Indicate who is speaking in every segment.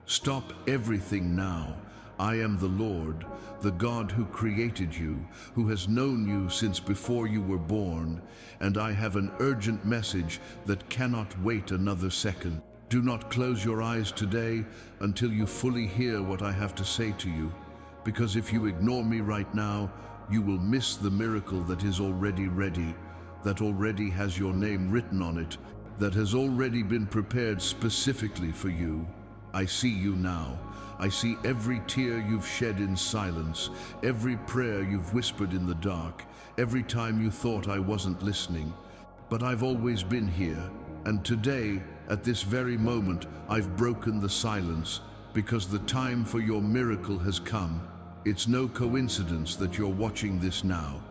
Speaker 1: Stop everything now. I am the Lord, the God who created you, who has known you since before you were born, and I have an urgent message that cannot wait another second. Do not close your eyes today until you fully hear what I have to say to you, because if you ignore me right now, you will miss the miracle that is already ready, that already has your name written on it, that has already been prepared specifically for you. I see you now. I see every tear you've shed in silence, every prayer you've whispered in the dark, every time you thought I wasn't listening. But I've always been here, and today, at this very moment, I've broken the silence, because the time for your miracle has come. It's no coincidence that you're watching this now.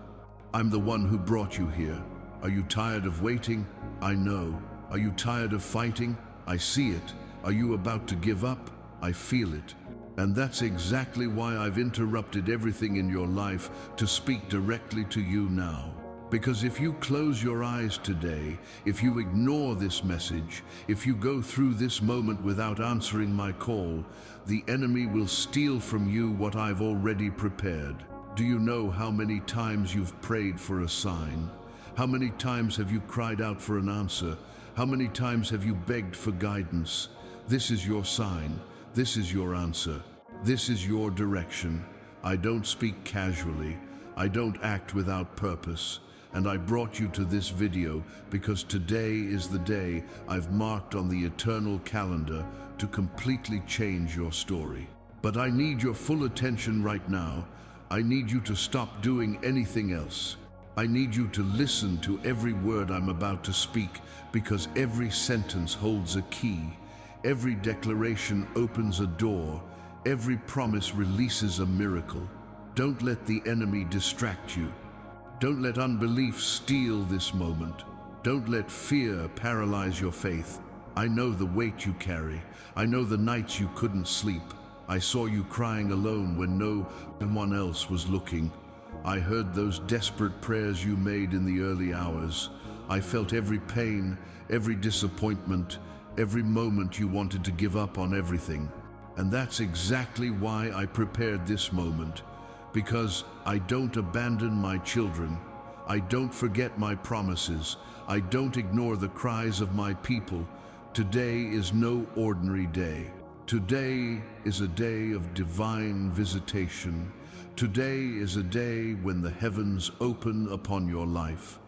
Speaker 1: I'm the one who brought you here. Are you tired of waiting? I know. Are you tired of fighting? I see it. Are you about to give up? I feel it. And that's exactly why I've interrupted everything in your life to speak directly to you now. Because if you close your eyes today, if you ignore this message, if you go through this moment without answering my call, the enemy will steal from you what I've already prepared. Do you know how many times you've prayed for a sign? How many times have you cried out for an answer? How many times have you begged for guidance? This is your sign. This is your answer. This is your direction. I don't speak casually. I don't act without purpose. And I brought you to this video because today is the day I've marked on the eternal calendar to completely change your story. But I need your full attention right now. I need you to stop doing anything else. I need you to listen to every word I'm about to speak, because every sentence holds a key. Every declaration opens a door. Every promise releases a miracle. Don't let the enemy distract you. Don't let unbelief steal this moment. Don't let fear paralyze your faith. I know the weight you carry. I know the nights you couldn't sleep. I saw you crying alone when no one else was looking. I heard those desperate prayers you made in the early hours. I felt every pain, every disappointment, every moment you wanted to give up on everything. And that's exactly why I prepared this moment. Because I don't abandon my children. I don't forget my promises. I don't ignore the cries of my people. Today is no ordinary day. Today is a day of divine visitation. Today is a day when the heavens open upon your life.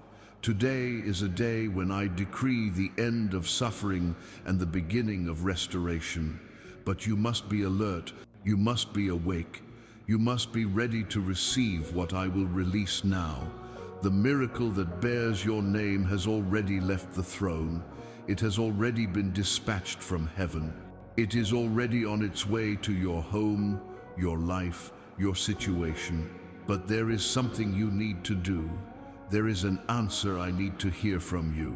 Speaker 1: Today is a day when I decree the end of suffering and the beginning of restoration. But you must be alert. You must be awake. You must be ready to receive what I will release now. The miracle that bears your name has already left the throne. It has already been dispatched from heaven. It is already on its way to your home, your life, your situation. But there is something you need to do. There is an answer I need to hear from you.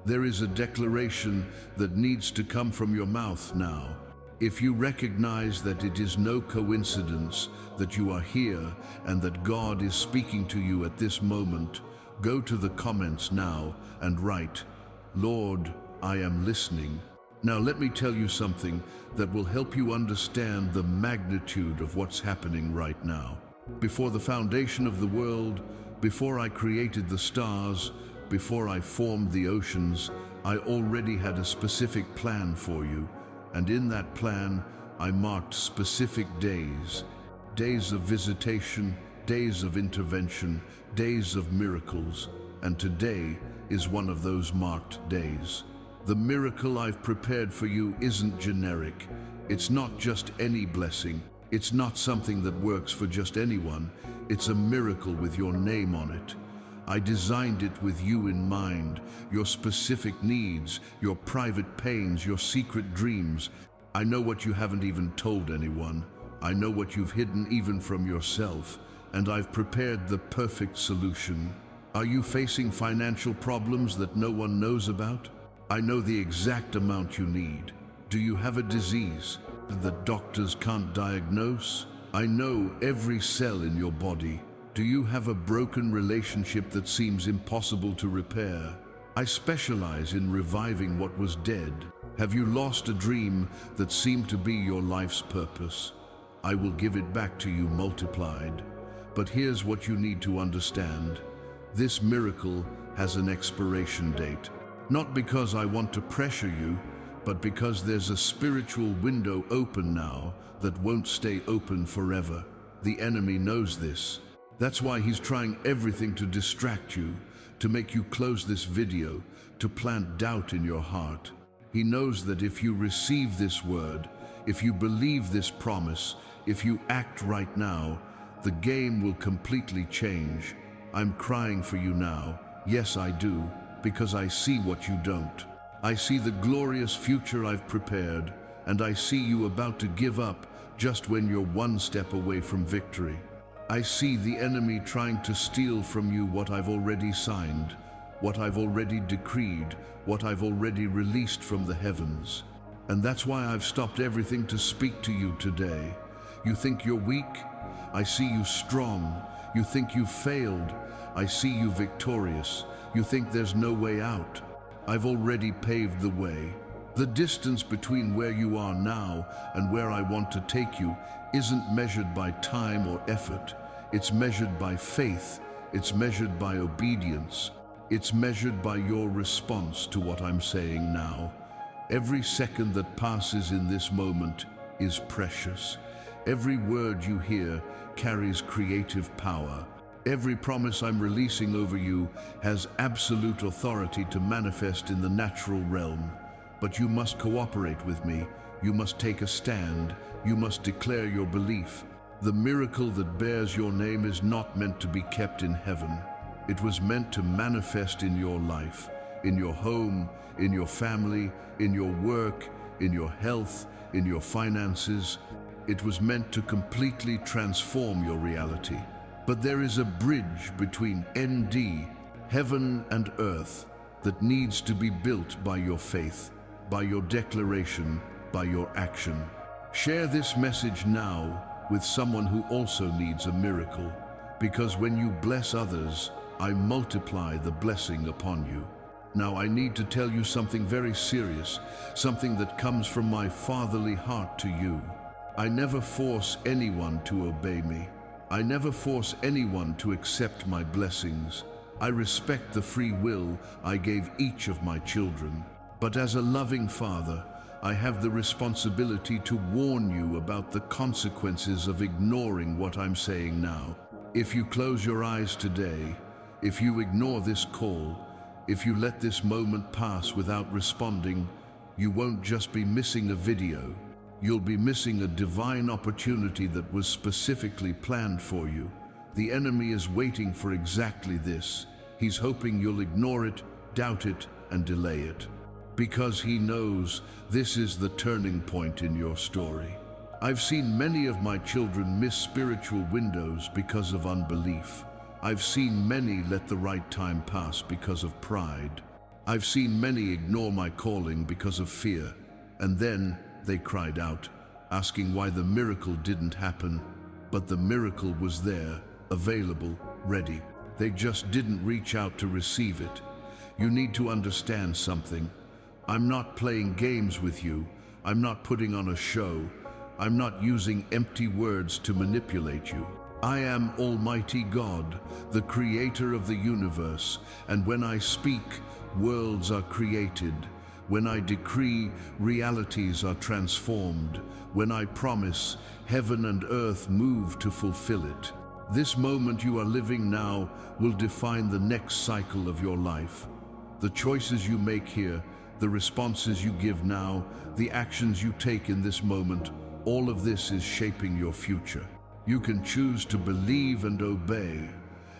Speaker 1: There is a declaration that needs to come from your mouth now. If you recognize that it is no coincidence that you are here and that God is speaking to you at this moment, go to the comments now and write, "Lord, I am listening." Now let me tell you something that will help you understand the magnitude of what's happening right now. Before the foundation of the world, before I created the stars, before I formed the oceans, I already had a specific plan for you. And in that plan, I marked specific days. Days of visitation, days of intervention, days of miracles. And today is one of those marked days. The miracle I've prepared for you isn't generic. It's not just any blessing. It's not something that works for just anyone. It's a miracle with your name on it. I designed it with you in mind, your specific needs, your private pains, your secret dreams. I know what you haven't even told anyone. I know what you've hidden even from yourself, and I've prepared the perfect solution. Are you facing financial problems that no one knows about? I know the exact amount you need. Do you have a disease that doctors can't diagnose? I know every cell in your body. Do you have a broken relationship that seems impossible to repair? I specialize in reviving what was dead. Have you lost a dream that seemed to be your life's purpose? I will give it back to you multiplied. But here's what you need to understand. This miracle has an expiration date. Not because I want to pressure you, but because there's a spiritual window open now that won't stay open forever. The enemy knows this. That's why he's trying everything to distract you, to make you close this video, to plant doubt in your heart. He knows that if you receive this word, if you believe this promise, if you act right now, the game will completely change. I'm crying for you now. Yes, I do, because I see what you don't. I see the glorious future I've prepared, and I see you about to give up just when you're one step away from victory. I see the enemy trying to steal from you what I've already signed, what I've already decreed, what I've already released from the heavens. And that's why I've stopped everything to speak to you today. You think you're weak? I see you strong. You think you've failed? I see you victorious. You think there's no way out? I've already paved the way. The distance between where you are now and where I want to take you isn't measured by time or effort. It's measured by faith. It's measured by obedience. It's measured by your response to what I'm saying now. Every second that passes in this moment is precious. Every word you hear carries creative power. Every promise I'm releasing over you has absolute authority to manifest in the natural realm. But you must cooperate with me. You must take a stand. You must declare your belief. The miracle that bears your name is not meant to be kept in heaven. It was meant to manifest in your life, in your home, in your family, in your work, in your health, in your finances. It was meant to completely transform your reality. But there is a bridge between ND, heaven and earth, that needs to be built by your faith, by your declaration, by your action. Share this message now with someone who also needs a miracle, because when you bless others, I multiply the blessing upon you. Now I need to tell you something very serious, something that comes from my fatherly heart to you. I never force anyone to obey me. I never force anyone to accept my blessings. I respect the free will I gave each of my children. But as a loving father, I have the responsibility to warn you about the consequences of ignoring what I'm saying now. If you close your eyes today, if you ignore this call, if you let this moment pass without responding, you won't just be missing a video. You'll be missing a divine opportunity that was specifically planned for you. The enemy is waiting for exactly this. He's hoping you'll ignore it, doubt it, and delay it. Because he knows this is the turning point in your story. I've seen many of my children miss spiritual windows because of unbelief. I've seen many let the right time pass because of pride. I've seen many ignore my calling because of fear. And then they cried out, asking why the miracle didn't happen. But the miracle was there, available, ready. They just didn't reach out to receive it. You need to understand something. I'm not playing games with you. I'm not putting on a show. I'm not using empty words to manipulate you. I am Almighty God, the creator of the universe, and when I speak, worlds are created. When I decree, realities are transformed. When I promise, heaven and earth move to fulfill it. This moment you are living now will define the next cycle of your life. The choices you make here, the responses you give now, the actions you take in this moment, all of this is shaping your future. You can choose to believe and obey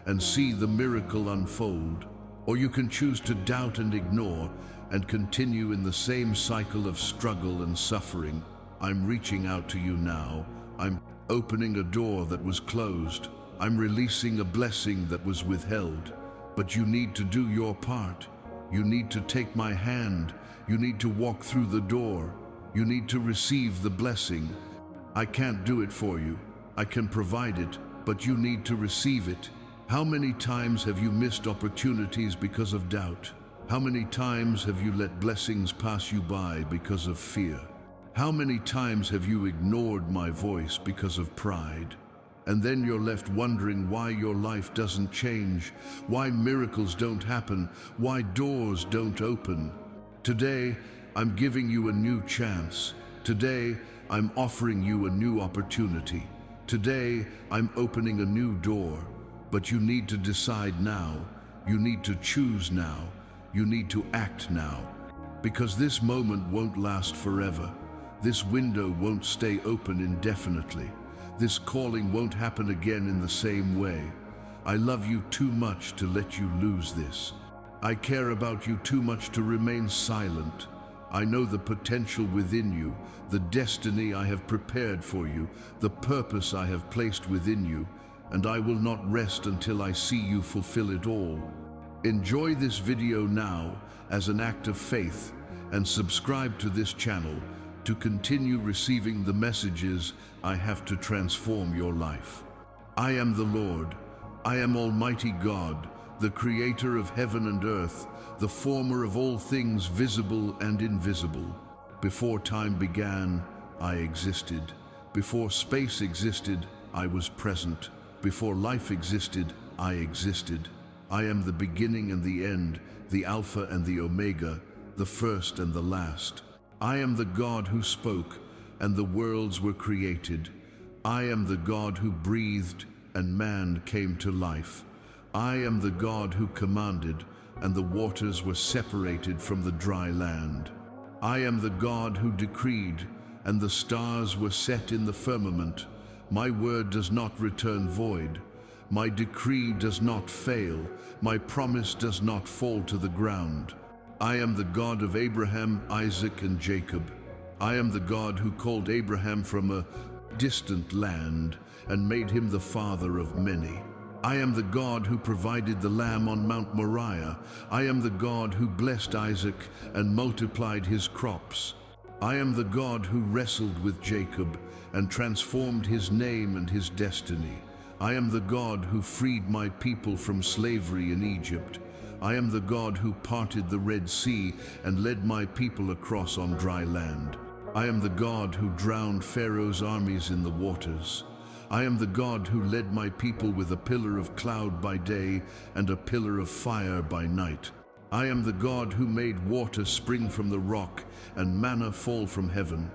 Speaker 1: and see the miracle unfold, or you can choose to doubt and ignore and continue in the same cycle of struggle and suffering. I'm reaching out to you now. I'm opening a door that was closed. I'm releasing a blessing that was withheld. But you need to do your part. You need to take my hand. You need to walk through the door. You need to receive the blessing. I can't do it for you. I can provide it, but you need to receive it. How many times have you missed opportunities because of doubt? How many times have you let blessings pass you by because of fear? How many times have you ignored my voice because of pride? And then you're left wondering why your life doesn't change, why miracles don't happen, why doors don't open. Today, I'm giving you a new chance. Today, I'm offering you a new opportunity. Today, I'm opening a new door. But you need to decide now. You need to choose now. You need to act now. Because this moment won't last forever. This window won't stay open indefinitely. This calling won't happen again in the same way. I love you too much to let you lose this. I care about you too much to remain silent. I know the potential within you, the destiny I have prepared for you, the purpose I have placed within you, and I will not rest until I see you fulfill it all. Enjoy this video now as an act of faith and subscribe to this channel to continue receiving the messages I have to transform your life. I am the Lord. I am Almighty God, the creator of heaven and earth, the former of all things visible and invisible. Before time began, I existed. Before space existed, I was present. Before life existed, I existed. I am the beginning and the end, the Alpha and the Omega, the first and the last. I am the God who spoke, and the worlds were created. I am the God who breathed, and man came to life. I am the God who commanded, and the waters were separated from the dry land. I am the God who decreed, and the stars were set in the firmament. My word does not return void. My decree does not fail. My promise does not fall to the ground. I am the God of Abraham, Isaac, and Jacob. I am the God who called Abraham from a distant land and made him the father of many. I am the God who provided the lamb on Mount Moriah. I am the God who blessed Isaac and multiplied his crops. I am the God who wrestled with Jacob and transformed his name and his destiny. I am the God who freed my people from slavery in Egypt. I am the God who parted the Red Sea and led my people across on dry land. I am the God who drowned Pharaoh's armies in the waters. I am the God who led my people with a pillar of cloud by day and a pillar of fire by night. I am the God who made water spring from the rock and manna fall from heaven.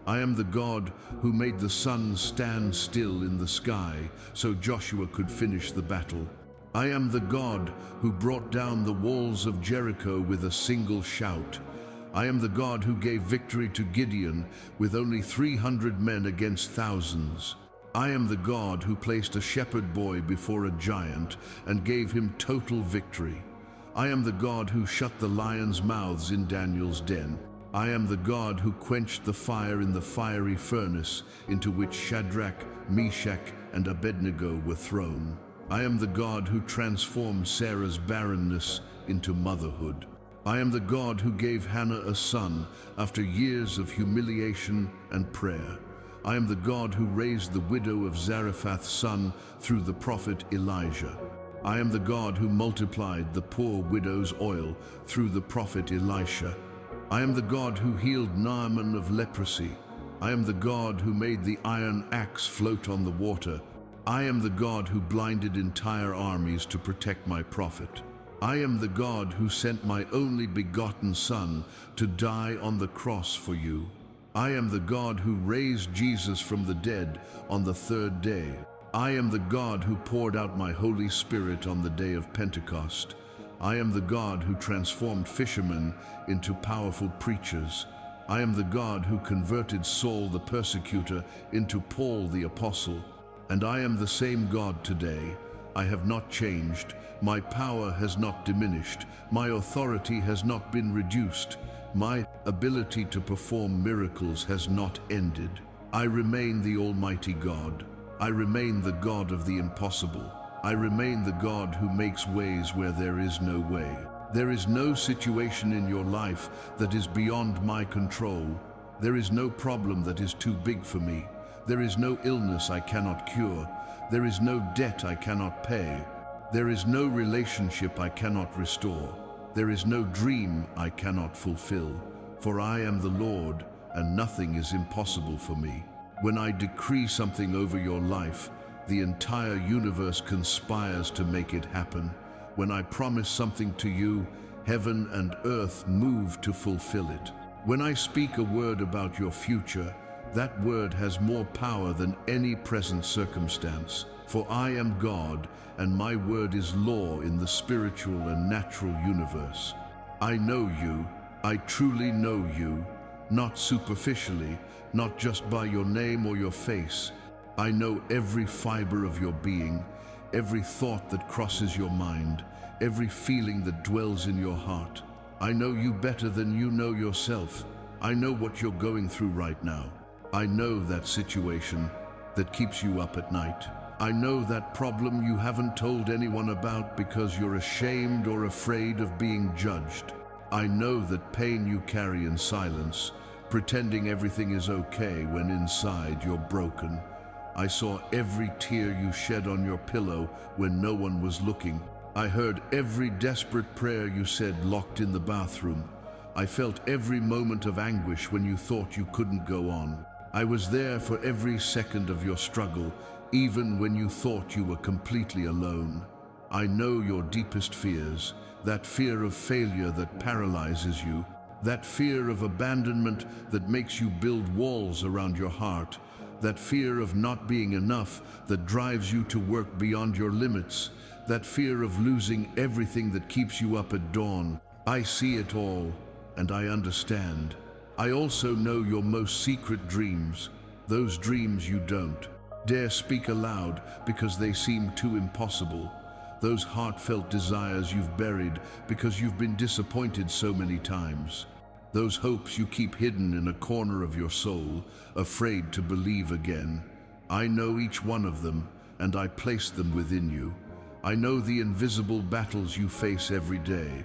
Speaker 1: I am the God who made the sun stand still in the sky so Joshua could finish the battle. I am the God who brought down the walls of Jericho with a single shout. I am the God who gave victory to Gideon with only 300 men against thousands. I am the God who placed a shepherd boy before a giant and gave him total victory. I am the God who shut the lions' mouths in Daniel's den. I am the God who quenched the fire in the fiery furnace into which Shadrach, Meshach, and Abednego were thrown. I am the God who transformed Sarah's barrenness into motherhood. I am the God who gave Hannah a son after years of humiliation and prayer. I am the God who raised the widow of Zarephath's son through the prophet Elijah. I am the God who multiplied the poor widow's oil through the prophet Elisha. I am the God who healed Naaman of leprosy. I am the God who made the iron axe float on the water. I am the God who blinded entire armies to protect my prophet. I am the God who sent my only begotten Son to die on the cross for you. I am the God who raised Jesus from the dead on the third day. I am the God who poured out my Holy Spirit on the day of Pentecost. I am the God who transformed fishermen into powerful preachers. I am the God who converted Saul the persecutor into Paul the apostle. And I am the same God today. I have not changed. My power has not diminished. My authority has not been reduced. My ability to perform miracles has not ended. I remain the Almighty God. I remain the God of the impossible. I remain the God who makes ways where there is no way. There is no situation in your life that is beyond my control. There is no problem that is too big for me. There is no illness I cannot cure. There is no debt I cannot pay. There is no relationship I cannot restore. There is no dream I cannot fulfill, for I am the Lord, and nothing is impossible for me. When I decree something over your life, the entire universe conspires to make it happen. When I promise something to you, heaven and earth move to fulfill it. When I speak a word about your future, that word has more power than any present circumstance. For I am God, and my word is law in the spiritual and natural universe. I know you, I truly know you, not superficially, not just by your name or your face. I know every fiber of your being, every thought that crosses your mind, every feeling that dwells in your heart. I know you better than you know yourself. I know what you're going through right now. I know that situation that keeps you up at night. I know that problem you haven't told anyone about because you're ashamed or afraid of being judged. I know that pain you carry in silence, pretending everything is okay when inside you're broken. I saw every tear you shed on your pillow when no one was looking. I heard every desperate prayer you said locked in the bathroom. I felt every moment of anguish when you thought you couldn't go on. I was there for every second of your struggle, even when you thought you were completely alone. I know your deepest fears, that fear of failure that paralyzes you, that fear of abandonment that makes you build walls around your heart, that fear of not being enough that drives you to work beyond your limits, that fear of losing everything that keeps you up at dawn. I see it all, and I understand. I also know your most secret dreams, those dreams you don't dare speak aloud because they seem too impossible, those heartfelt desires you've buried because you've been disappointed so many times, those hopes you keep hidden in a corner of your soul, afraid to believe again. I know each one of them, and I place them within you. I know the invisible battles you face every day,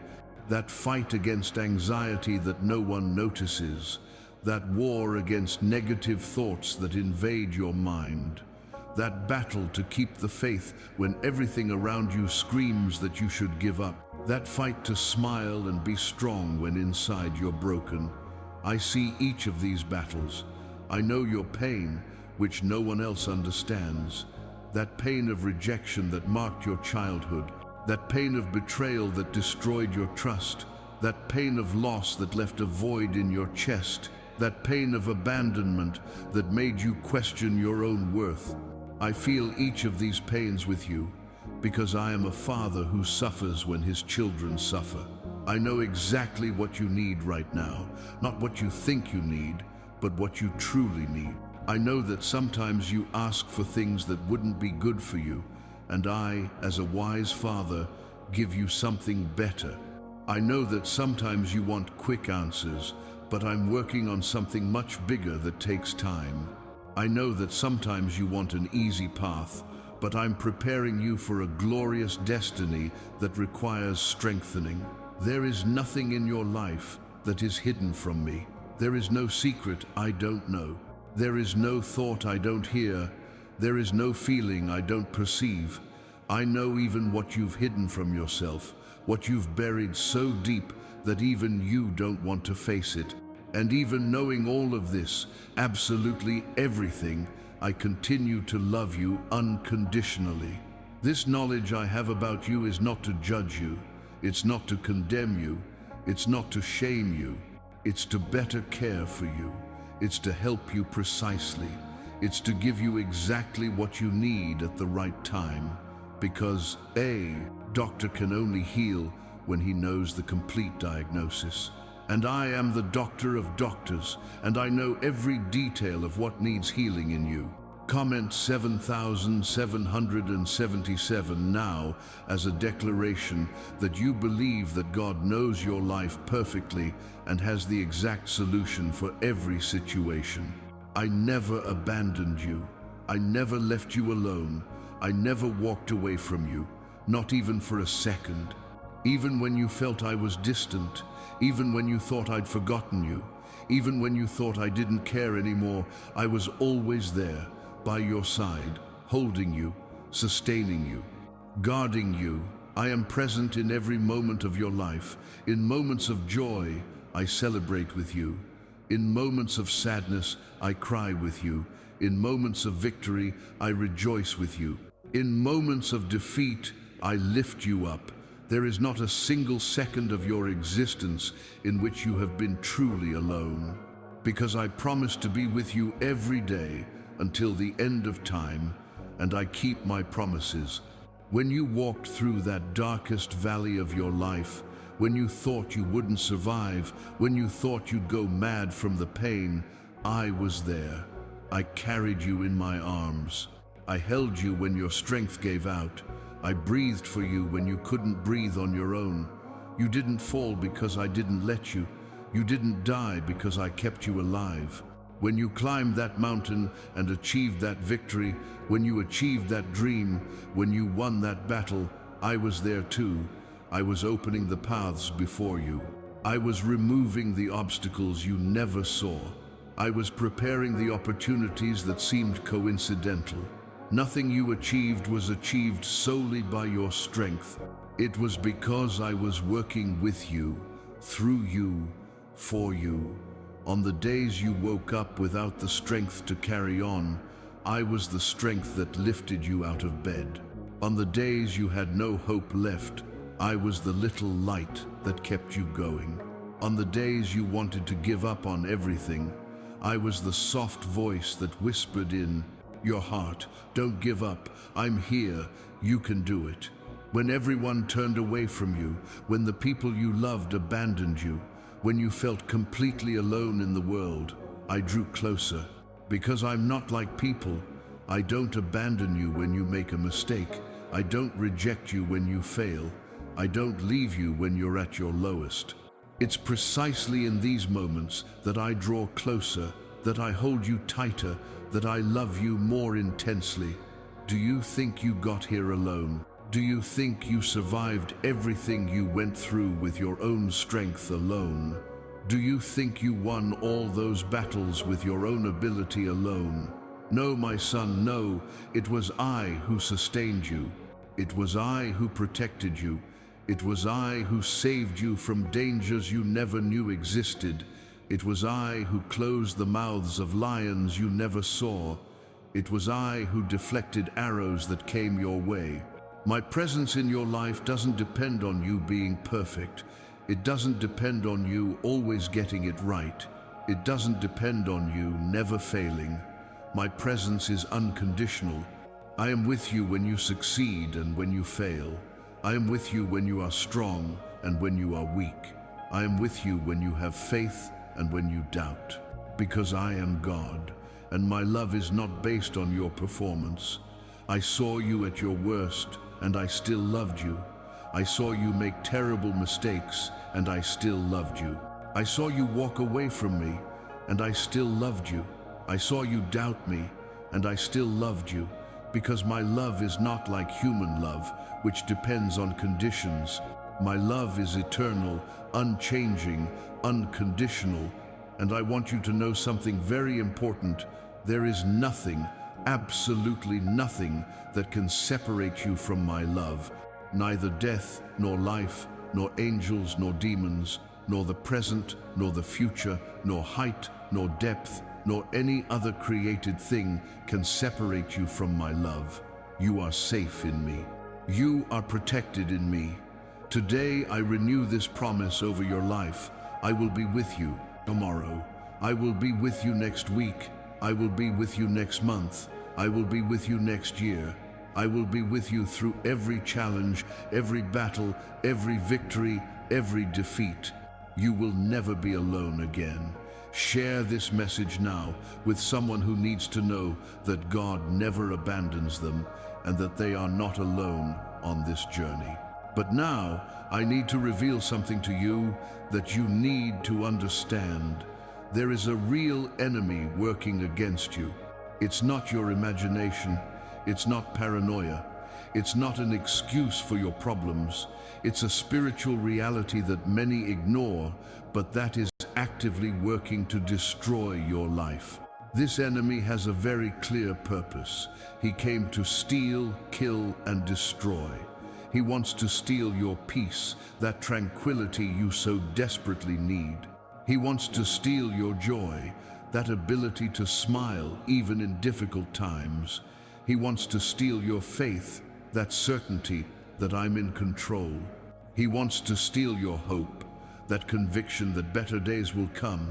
Speaker 1: that fight against anxiety that no one notices, that war against negative thoughts that invade your mind, that battle to keep the faith when everything around you screams that you should give up, that fight to smile and be strong when inside you're broken. I see each of these battles. I know your pain, which no one else understands, that pain of rejection that marked your childhood, that pain of betrayal that destroyed your trust, that pain of loss that left a void in your chest, that pain of abandonment that made you question your own worth. I feel each of these pains with you because I am a father who suffers when his children suffer. I know exactly what you need right now, not what you think you need, but what you truly need. I know that sometimes you ask for things that wouldn't be good for you, and I, as a wise father, give you something better. I know that sometimes you want quick answers, but I'm working on something much bigger that takes time. I know that sometimes you want an easy path, but I'm preparing you for a glorious destiny that requires strengthening. There is nothing in your life that is hidden from me. There is no secret I don't know. There is no thought I don't hear. There is no feeling I don't perceive. I know even what you've hidden from yourself, what you've buried so deep that even you don't want to face it. And even knowing all of this, absolutely everything, I continue to love you unconditionally. This knowledge I have about you is not to judge you. It's not to condemn you. It's not to shame you. It's to better care for you. It's to help you precisely. It's to give you exactly what you need at the right time. Because a doctor can only heal when he knows the complete diagnosis. And I am the doctor of doctors, and I know every detail of what needs healing in you. Comment 7,777 now as a declaration that you believe that God knows your life perfectly and has the exact solution for every situation. I never abandoned you. I never left you alone. I never walked away from you, not even for a second. Even when you felt I was distant, even when you thought I'd forgotten you, even when you thought I didn't care anymore, I was always there, by your side, holding you, sustaining you, guarding you, I am present in every moment of your life. In moments of joy, I celebrate with you. In moments of sadness, I cry with you. In moments of victory, I rejoice with you. In moments of defeat, I lift you up. There is not a single second of your existence in which you have been truly alone, because I promise to be with you every day until the end of time, and I keep my promises. When you walked through that darkest valley of your life, when you thought you wouldn't survive, when you thought you'd go mad from the pain, I was there. I carried you in my arms. I held you when your strength gave out. I breathed for you when you couldn't breathe on your own. You didn't fall because I didn't let you. You didn't die because I kept you alive. When you climbed that mountain and achieved that victory, when you achieved that dream, when you won that battle, I was there too. I was opening the paths before you. I was removing the obstacles you never saw. I was preparing the opportunities that seemed coincidental. Nothing you achieved was achieved solely by your strength. It was because I was working with you, through you, for you. On the days you woke up without the strength to carry on, I was the strength that lifted you out of bed. On the days you had no hope left, I was the little light that kept you going. On the days you wanted to give up on everything, I was the soft voice that whispered in your heart, don't give up, I'm here, you can do it. When everyone turned away from you, when the people you loved abandoned you, when you felt completely alone in the world, I drew closer. Because I'm not like people, I don't abandon you when you make a mistake. I don't reject you when you fail. I don't leave you when you're at your lowest. It's precisely in these moments that I draw closer, that I hold you tighter, that I love you more intensely. Do you think you got here alone? Do you think you survived everything you went through with your own strength alone? Do you think you won all those battles with your own ability alone? No, my son, no. It was I who sustained you. It was I who protected you. It was I who saved you from dangers you never knew existed. It was I who closed the mouths of lions you never saw. It was I who deflected arrows that came your way. My presence in your life doesn't depend on you being perfect. It doesn't depend on you always getting it right. It doesn't depend on you never failing. My presence is unconditional. I am with you when you succeed and when you fail. I am with you when you are strong and when you are weak. I am with you when you have faith and when you doubt. Because I am God, and my love is not based on your performance. I saw you at your worst, and I still loved you. I saw you make terrible mistakes, and I still loved you. I saw you walk away from me, and I still loved you. I saw you doubt me, and I still loved you. Because my love is not like human love, which depends on conditions. My love is eternal, unchanging, unconditional. And I want you to know something very important. There is nothing, absolutely nothing, that can separate you from my love. Neither death, nor life, nor angels, nor demons, nor the present, nor the future, nor height, nor depth, nor any other created thing can separate you from my love. You are safe in me. You are protected in me. Today I renew this promise over your life. I will be with you tomorrow. I will be with you next week. I will be with you next month. I will be with you next year. I will be with you through every challenge, every battle, every victory, every defeat. You will never be alone again. Share this message now with someone who needs to know that God never abandons them and that they are not alone on this journey. But now, I need to reveal something to you that you need to understand. There is a real enemy working against you. It's not your imagination. It's not paranoia. It's not an excuse for your problems. It's a spiritual reality that many ignore, but that is actively working to destroy your life. This enemy has a very clear purpose. He came to steal, kill, and destroy. He wants to steal your peace, that tranquility you so desperately need. He wants to steal your joy, that ability to smile even in difficult times. He wants to steal your faith, that certainty that I'm in control. He wants to steal your hope, that conviction that better days will come.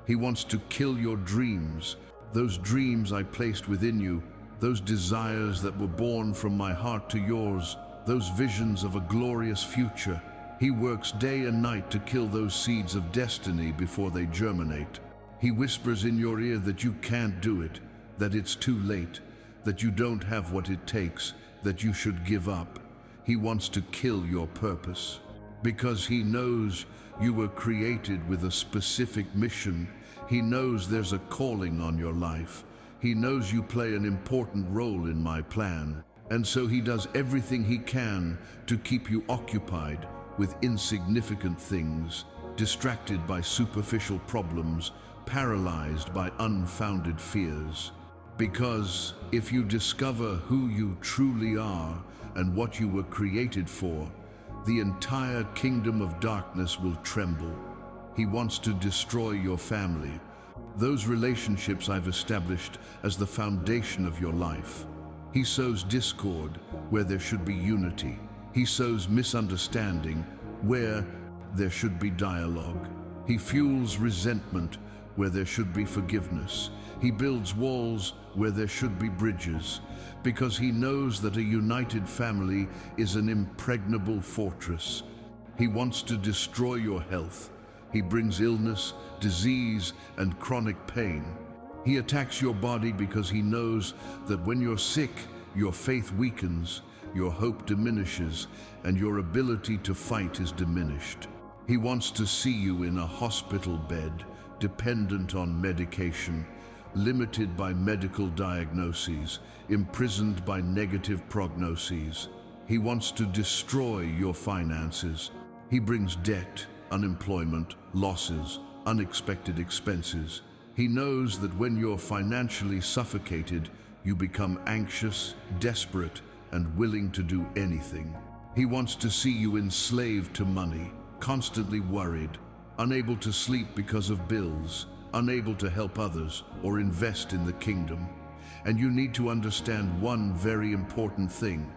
Speaker 1: He wants to kill your dreams, those dreams I placed within you, those desires that were born from my heart to yours, those visions of a glorious future. He works day and night to kill those seeds of destiny before they germinate. He whispers in your ear that you can't do it, that it's too late, that you don't have what it takes, that you should give up. He wants to kill your purpose, because he knows you were created with a specific mission. He knows there's a calling on your life. He knows you play an important role in my plan. And so he does everything he can to keep you occupied with insignificant things, distracted by superficial problems, paralyzed by unfounded fears. Because if you discover who you truly are and what you were created for, the entire kingdom of darkness will tremble. He wants to destroy your family, those relationships I've established as the foundation of your life. He sows discord where there should be unity. He sows misunderstanding where there should be dialogue. He fuels resentment where there should be forgiveness. He builds walls where there should be bridges, because he knows that a united family is an impregnable fortress. He wants to destroy your health. He brings illness, disease, and chronic pain. He attacks your body because he knows that when you're sick, your faith weakens, your hope diminishes, and your ability to fight is diminished. He wants to see you in a hospital bed, dependent on medication, limited by medical diagnoses, imprisoned by negative prognoses. He wants to destroy your finances. He brings debt, unemployment, losses, unexpected expenses. He knows that when you're financially suffocated, you become anxious, desperate, and willing to do anything. He wants to see you enslaved to money, constantly worried, unable to sleep because of bills, unable to help others or invest in the kingdom. And you need to understand one very important thing.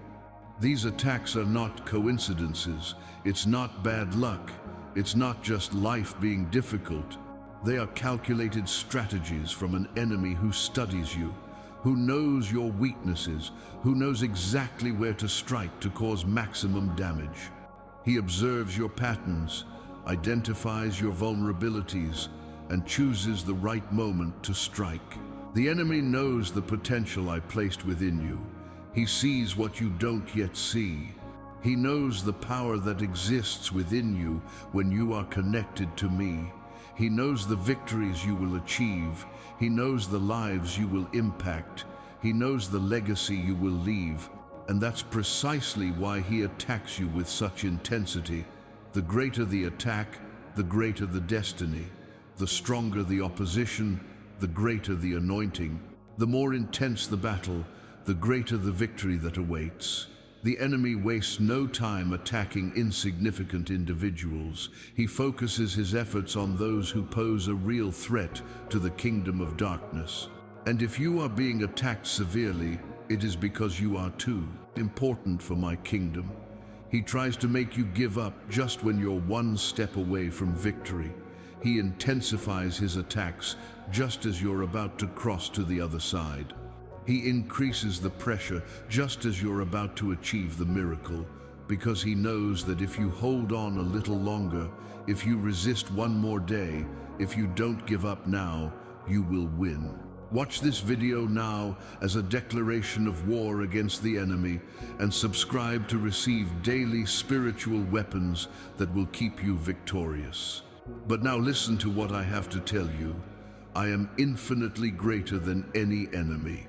Speaker 1: These attacks are not coincidences. It's not bad luck. It's not just life being difficult. They are calculated strategies from an enemy who studies you, who knows your weaknesses, who knows exactly where to strike to cause maximum damage. He observes your patterns, identifies your vulnerabilities, and chooses the right moment to strike. The enemy knows the potential I placed within you. He sees what you don't yet see. He knows the power that exists within you when you are connected to me. He knows the victories you will achieve. He knows the lives you will impact. He knows the legacy you will leave. And that's precisely why he attacks you with such intensity. The greater the attack, the greater the destiny. The stronger the opposition, the greater the anointing. The more intense the battle, the greater the victory that awaits. The enemy wastes no time attacking insignificant individuals. He focuses his efforts on those who pose a real threat to the kingdom of darkness. And if you are being attacked severely, it is because you are too important for my kingdom. He tries to make you give up just when you're one step away from victory. He intensifies his attacks just as you're about to cross to the other side. He increases the pressure just as you're about to achieve the miracle, because he knows that if you hold on a little longer, if you resist one more day, if you don't give up now, you will win. Watch this video now as a declaration of war against the enemy, and subscribe to receive daily spiritual weapons that will keep you victorious. But now listen to what I have to tell you. I am infinitely greater than any enemy.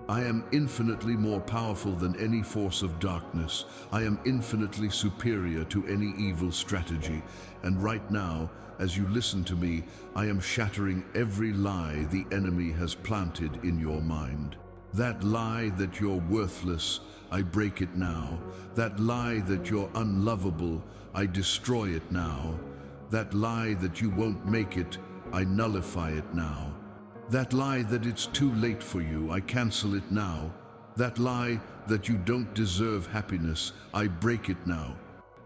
Speaker 1: I am infinitely more powerful than any force of darkness. I am infinitely superior to any evil strategy. And right now, as you listen to me, I am shattering every lie the enemy has planted in your mind. That lie that you're worthless, I break it now. That lie that you're unlovable, I destroy it now. That lie that you won't make it, I nullify it now. That lie that it's too late for you, I cancel it now. That lie that you don't deserve happiness, I break it now.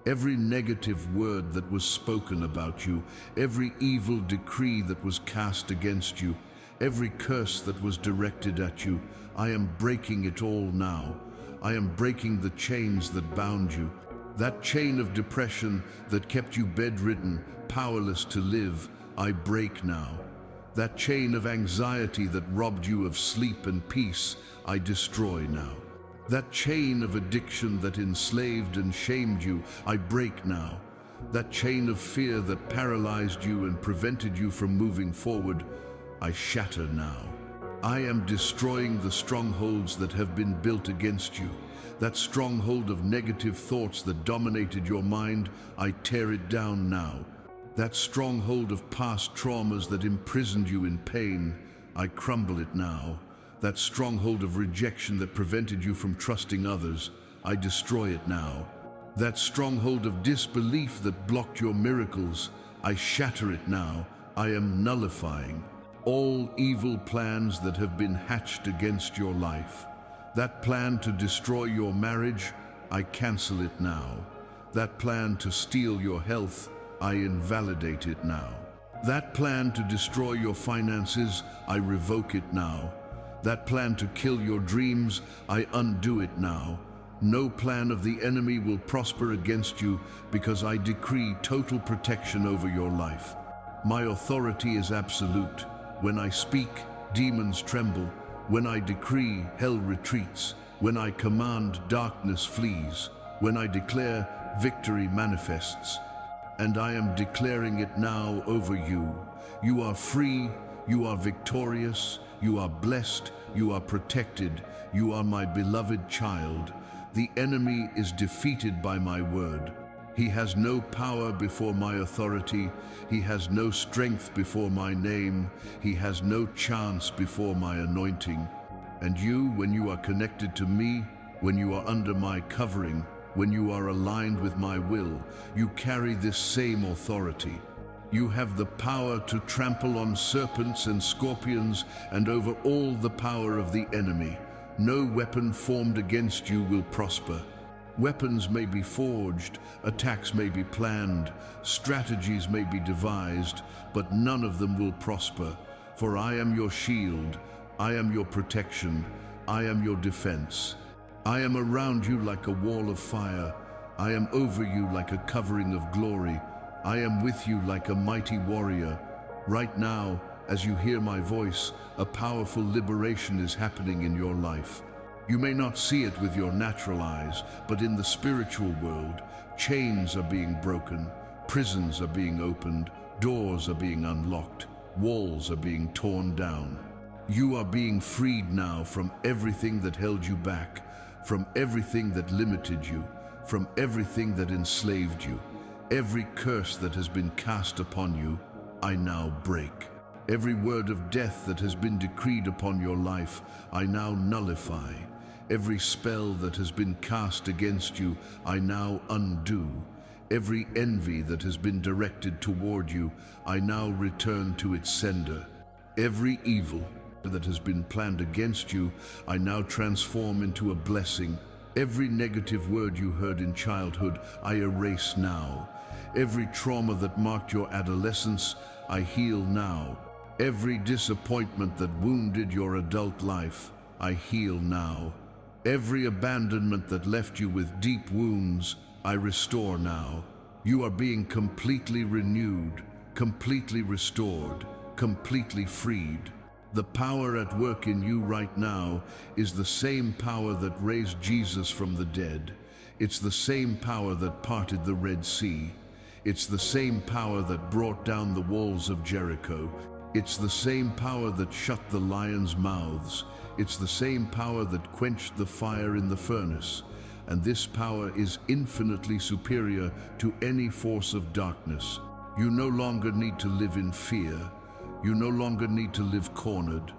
Speaker 1: Every negative word that was spoken about you, every evil decree that was cast against you, every curse that was directed at you, I am breaking it all now. I am breaking the chains that bound you. That chain of depression that kept you bedridden, powerless to live, I break now. That chain of anxiety that robbed you of sleep and peace, I destroy now. That chain of addiction that enslaved and shamed you, I break now. That chain of fear that paralyzed you and prevented you from moving forward, I shatter now. I am destroying the strongholds that have been built against you. That stronghold of negative thoughts that dominated your mind, I tear it down now. That stronghold of past traumas that imprisoned you in pain, I crumble it now. That stronghold of rejection that prevented you from trusting others, I destroy it now. That stronghold of disbelief that blocked your miracles, I shatter it now. I am nullifying all evil plans that have been hatched against your life. That plan to destroy your marriage, I cancel it now. That plan to steal your health, I invalidate it now. That plan to destroy your finances, I revoke it now. That plan to kill your dreams, I undo it now. No plan of the enemy will prosper against you because I decree total protection over your life. My authority is absolute. When I speak, demons tremble. When I decree, hell retreats. When I command, darkness flees. When I declare, victory manifests. And I am declaring it now over you. You are free, you are victorious, you are blessed, you are protected, you are my beloved child. The enemy is defeated by my word. He has no power before my authority. He has no strength before my name. He has no chance before my anointing. And you, when you are connected to me, when you are under my covering, when you are aligned with my will, you carry this same authority. You have the power to trample on serpents and scorpions and over all the power of the enemy. No weapon formed against you will prosper. Weapons may be forged, attacks may be planned, strategies may be devised, but none of them will prosper. For I am your shield, I am your protection, I am your defense. I am around you like a wall of fire. I am over you like a covering of glory. I am with you like a mighty warrior. Right now, as you hear my voice, a powerful liberation is happening in your life. You may not see it with your natural eyes, but in the spiritual world, chains are being broken, prisons are being opened, doors are being unlocked, walls are being torn down. You are being freed now from everything that held you back, from everything that limited you, from everything that enslaved you. Every curse that has been cast upon you, I now break. Every word of death that has been decreed upon your life, I now nullify. Every spell that has been cast against you, I now undo. Every envy that has been directed toward you, I now return to its sender. Every evil that has been planned against you, I now transform into a blessing. Every negative word you heard in childhood, I erase now. Every trauma that marked your adolescence, I heal now. Every disappointment that wounded your adult life, I heal now. Every abandonment that left you with deep wounds, I restore now. You are being completely renewed, completely restored, completely freed. The power at work in you right now is the same power that raised Jesus from the dead. It's the same power that parted the Red Sea. It's the same power that brought down the walls of Jericho. It's the same power that shut the lions' mouths. It's the same power that quenched the fire in the furnace. And this power is infinitely superior to any force of darkness. You no longer need to live in fear. You no longer need to live cornered.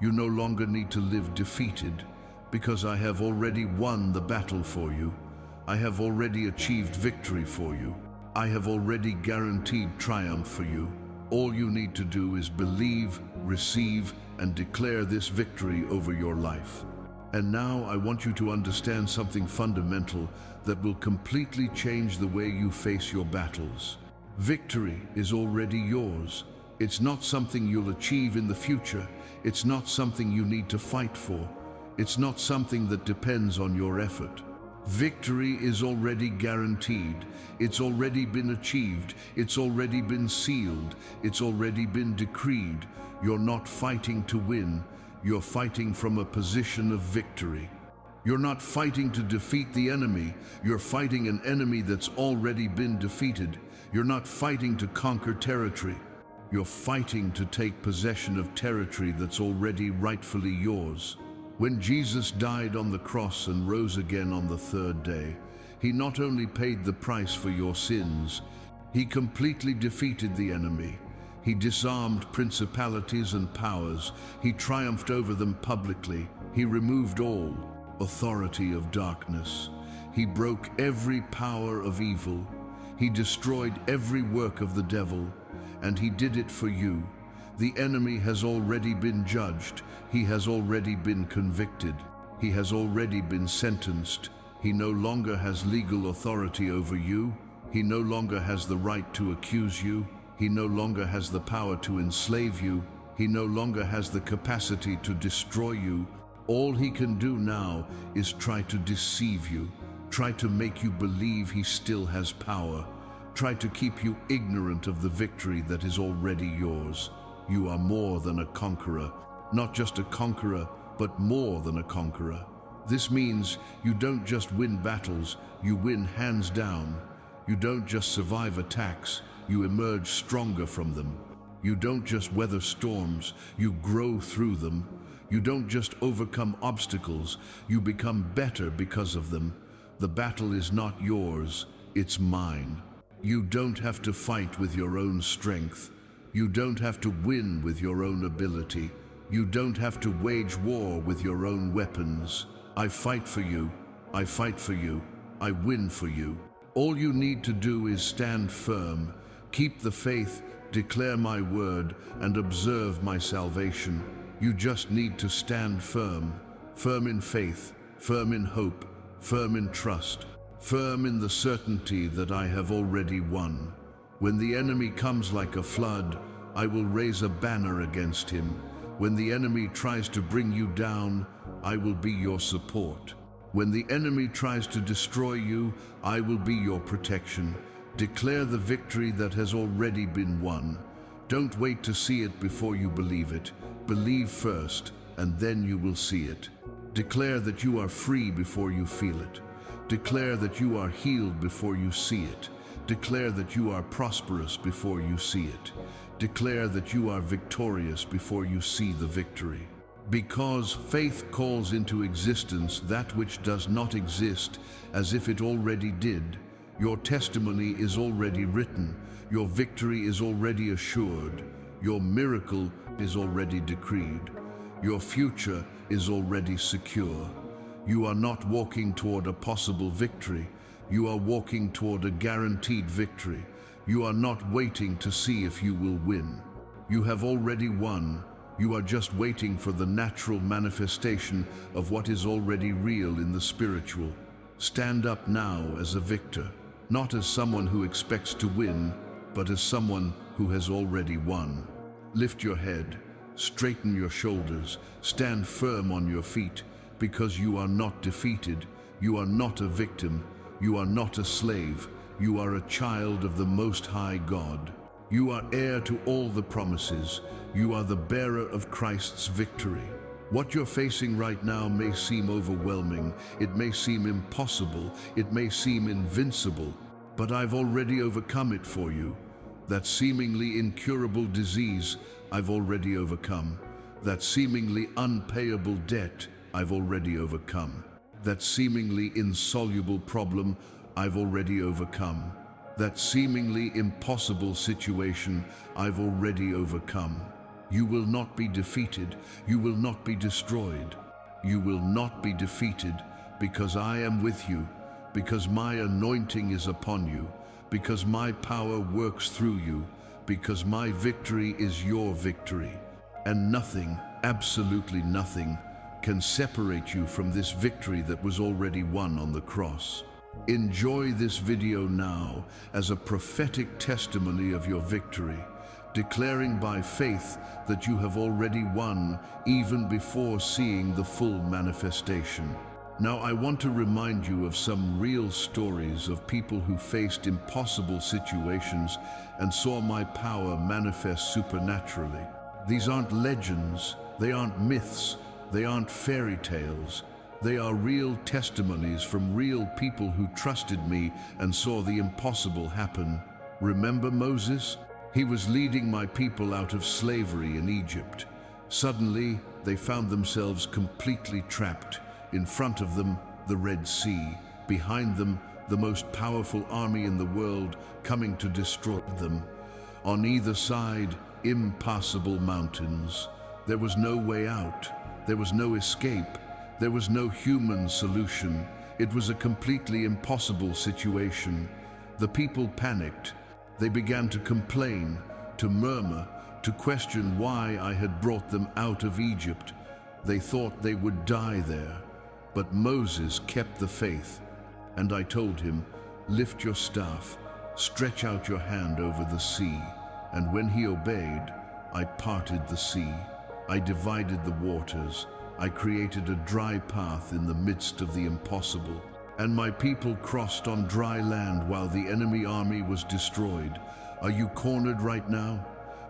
Speaker 1: You no longer need to live defeated, Because I have already won the battle for you. I have already achieved victory for you. I have already guaranteed triumph for you. All you need to do is believe, receive, and declare this victory over your life. And now I want you to understand something fundamental that will completely change the way you face your battles. Victory is already yours. It's not something you'll achieve in the future. It's not something you need to fight for. It's not something that depends on your effort. Victory is already guaranteed. It's already been achieved. It's already been sealed. It's already been decreed. You're not fighting to win. You're fighting from a position of victory. You're not fighting to defeat the enemy. You're fighting an enemy that's already been defeated. You're not fighting to conquer territory. You're fighting to take possession of territory that's already rightfully yours. When Jesus died on the cross and rose again on the third day, he not only paid the price for your sins, he completely defeated the enemy. He disarmed principalities and powers. He triumphed over them publicly. He removed all authority of darkness. He broke every power of evil. He destroyed every work of the devil, and he did it for you. The enemy has already been judged. He has already been convicted. He has already been sentenced. He no longer has legal authority over you. He no longer has the right to accuse you. He no longer has the power to enslave you. He no longer has the capacity to destroy you. All he can do now is try to deceive you, try to make you believe he still has power, try to keep you ignorant of the victory that is already yours. You are more than a conqueror, not just a conqueror, but more than a conqueror. This means you don't just win battles, you win hands down. You don't just survive attacks, you emerge stronger from them. You don't just weather storms, you grow through them. You don't just overcome obstacles, you become better because of them. The battle is not yours, it's mine. You don't have to fight with your own strength. You don't have to win with your own ability. You don't have to wage war with your own weapons. I fight for you. I fight for you. I win for you. All you need to do is stand firm, keep the faith, declare my word, and observe my salvation. You just need to stand firm, firm in faith, firm in hope, firm in trust, firm in the certainty that I have already won. When the enemy comes like a flood, I will raise a banner against him. When the enemy tries to bring you down, I will be your support. When the enemy tries to destroy you, I will be your protection. Declare the victory that has already been won. Don't wait to see it before you believe it. Believe first, and then you will see it. Declare that you are free before you feel it. Declare that you are healed before you see it. Declare that you are prosperous before you see it. Declare that you are victorious before you see the victory. Because faith calls into existence that which does not exist as if it already did. Your testimony is already written. Your victory is already assured. Your miracle is already decreed. Your future is already secure. You are not walking toward a possible victory. You are walking toward a guaranteed victory. You are not waiting to see if you will win. You have already won. You are just waiting for the natural manifestation of what is already real in the spiritual. Stand up now as a victor, not as someone who expects to win, but as someone who has already won. Lift your head, straighten your shoulders, stand firm on your feet, because you are not defeated. You are not a victim. You are not a slave. You are a child of the Most High God. You are heir to all the promises. You are the bearer of Christ's victory. What you're facing right now may seem overwhelming. It may seem impossible. It may seem invincible. But I've already overcome it for you. That seemingly incurable disease, I've already overcome. That seemingly unpayable debt, I've already overcome. That seemingly insoluble problem, I've already overcome. That seemingly impossible situation, I've already overcome. You will not be defeated. You will not be destroyed. You will not be defeated, because I am with you, because my anointing is upon you, because my power works through you, because my victory is your victory. And nothing, absolutely nothing, can separate you from this victory that was already won on the cross. Enjoy this video now as a prophetic testimony of your victory, declaring by faith that you have already won even before seeing the full manifestation. Now, I want to remind you of some real stories of people who faced impossible situations and saw my power manifest supernaturally. These aren't legends, they aren't myths, they aren't fairy tales. They are real testimonies from real people who trusted me and saw the impossible happen. Remember Moses? He was leading my people out of slavery in Egypt. Suddenly, they found themselves completely trapped. In front of them, the Red Sea. Behind them, the most powerful army in the world coming to destroy them. On either side, impassable mountains. There was no way out. There was no escape. There was no human solution. It was a completely impossible situation. The people panicked. They began to complain, to murmur, to question why I had brought them out of Egypt. They thought they would die there. But Moses kept the faith, and I told him, "Lift your staff, stretch out your hand over the sea." And when he obeyed, I parted the sea. I divided the waters. I created a dry path in the midst of the impossible. And my people crossed on dry land while the enemy army was destroyed. Are you cornered right now?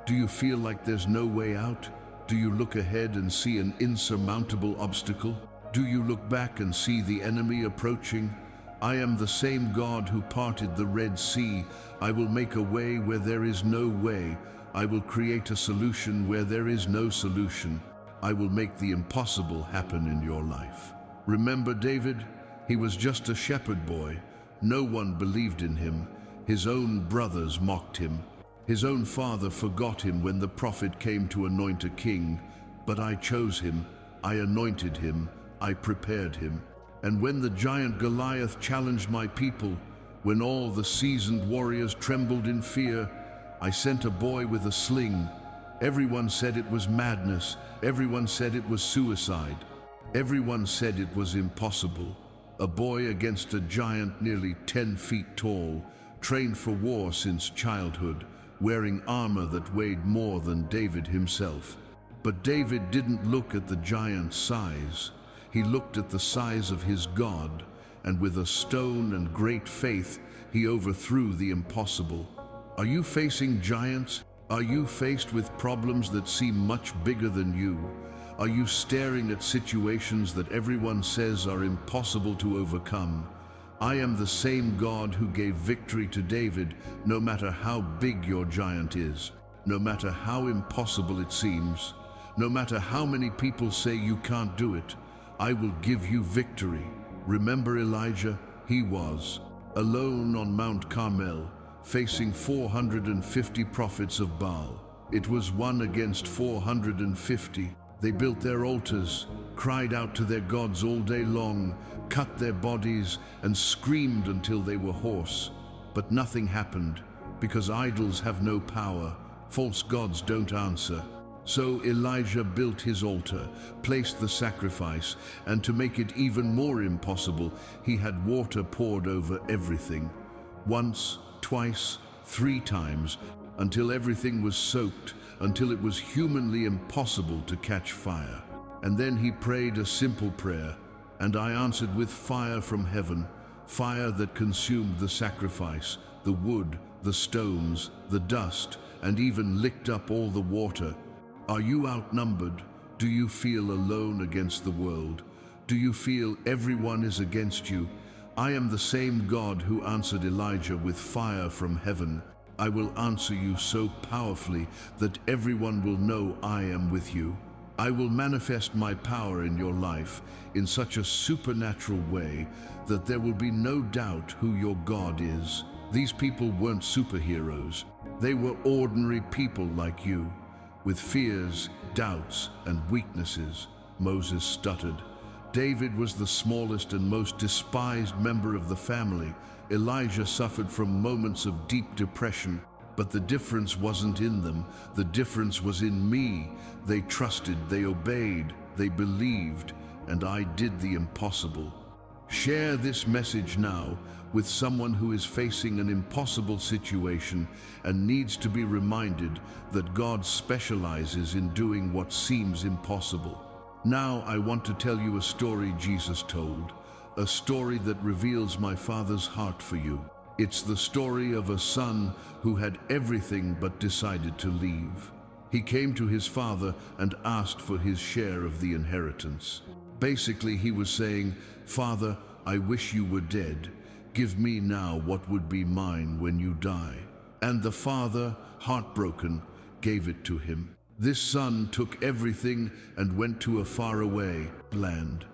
Speaker 1: Do you feel like there's no way out? Do you look ahead and see an insurmountable obstacle? Do you look back and see the enemy approaching? I am the same God who parted the Red Sea. I will make a way where there is no way. I will create a solution where there is no solution. I will make the impossible happen in your life. Remember David? He was just a shepherd boy. No one believed in him. His own brothers mocked him. His own father forgot him when the prophet came to anoint a king. But I chose him. I anointed him. I prepared him. And when the giant Goliath challenged my people, when all the seasoned warriors trembled in fear, I sent a boy with a sling. Everyone said it was madness. Everyone said it was suicide. Everyone said it was impossible. A boy against a giant nearly 10 feet tall, trained for war since childhood, wearing armor that weighed more than David himself. But David didn't look at the giant's size. He looked at the size of his God, and with a stone and great faith, he overthrew the impossible. Are you facing giants? Are you faced with problems that seem much bigger than you? Are you staring at situations that everyone says are impossible to overcome? I am the same God who gave victory to David, no matter how big your giant is, no matter how impossible it seems, no matter how many people say you can't do it. I will give you victory. Remember Elijah? He was alone on Mount Carmel, facing 450 prophets of Baal. It was 1 against 450. They built their altars, cried out to their gods all day long, cut their bodies, and screamed until they were hoarse. But nothing happened, because idols have no power. False gods don't answer. So Elijah built his altar, placed the sacrifice, and to make it even more impossible, he had water poured over everything. Once, twice, 3 times, until everything was soaked, until it was humanly impossible to catch fire. And then he prayed a simple prayer, and I answered with fire from heaven, fire that consumed the sacrifice, the wood, the stones, the dust, and even licked up all the water. Are you outnumbered? Do you feel alone against the world? Do you feel everyone is against you? I am the same God who answered Elijah with fire from heaven. I will answer you so powerfully that everyone will know I am with you. I will manifest my power in your life in such a supernatural way that there will be no doubt who your God is. These people weren't superheroes. They were ordinary people like you, with fears, doubts, and weaknesses. Moses stuttered. David was the smallest and most despised member of the family. Elijah suffered from moments of deep depression, but the difference wasn't in them. The difference was in me. They trusted, they obeyed, they believed, and I did the impossible. Share this message now with someone who is facing an impossible situation and needs to be reminded that God specializes in doing what seems impossible. Now I want to tell you a story Jesus told, a story that reveals my Father's heart for you. It's the story of a son who had everything but decided to leave. He came to his father and asked for his share of the inheritance. Basically, he was saying, "Father, I wish you were dead. Give me now what would be mine when you die." And the father, heartbroken, gave it to him. This son took everything and went to a faraway land.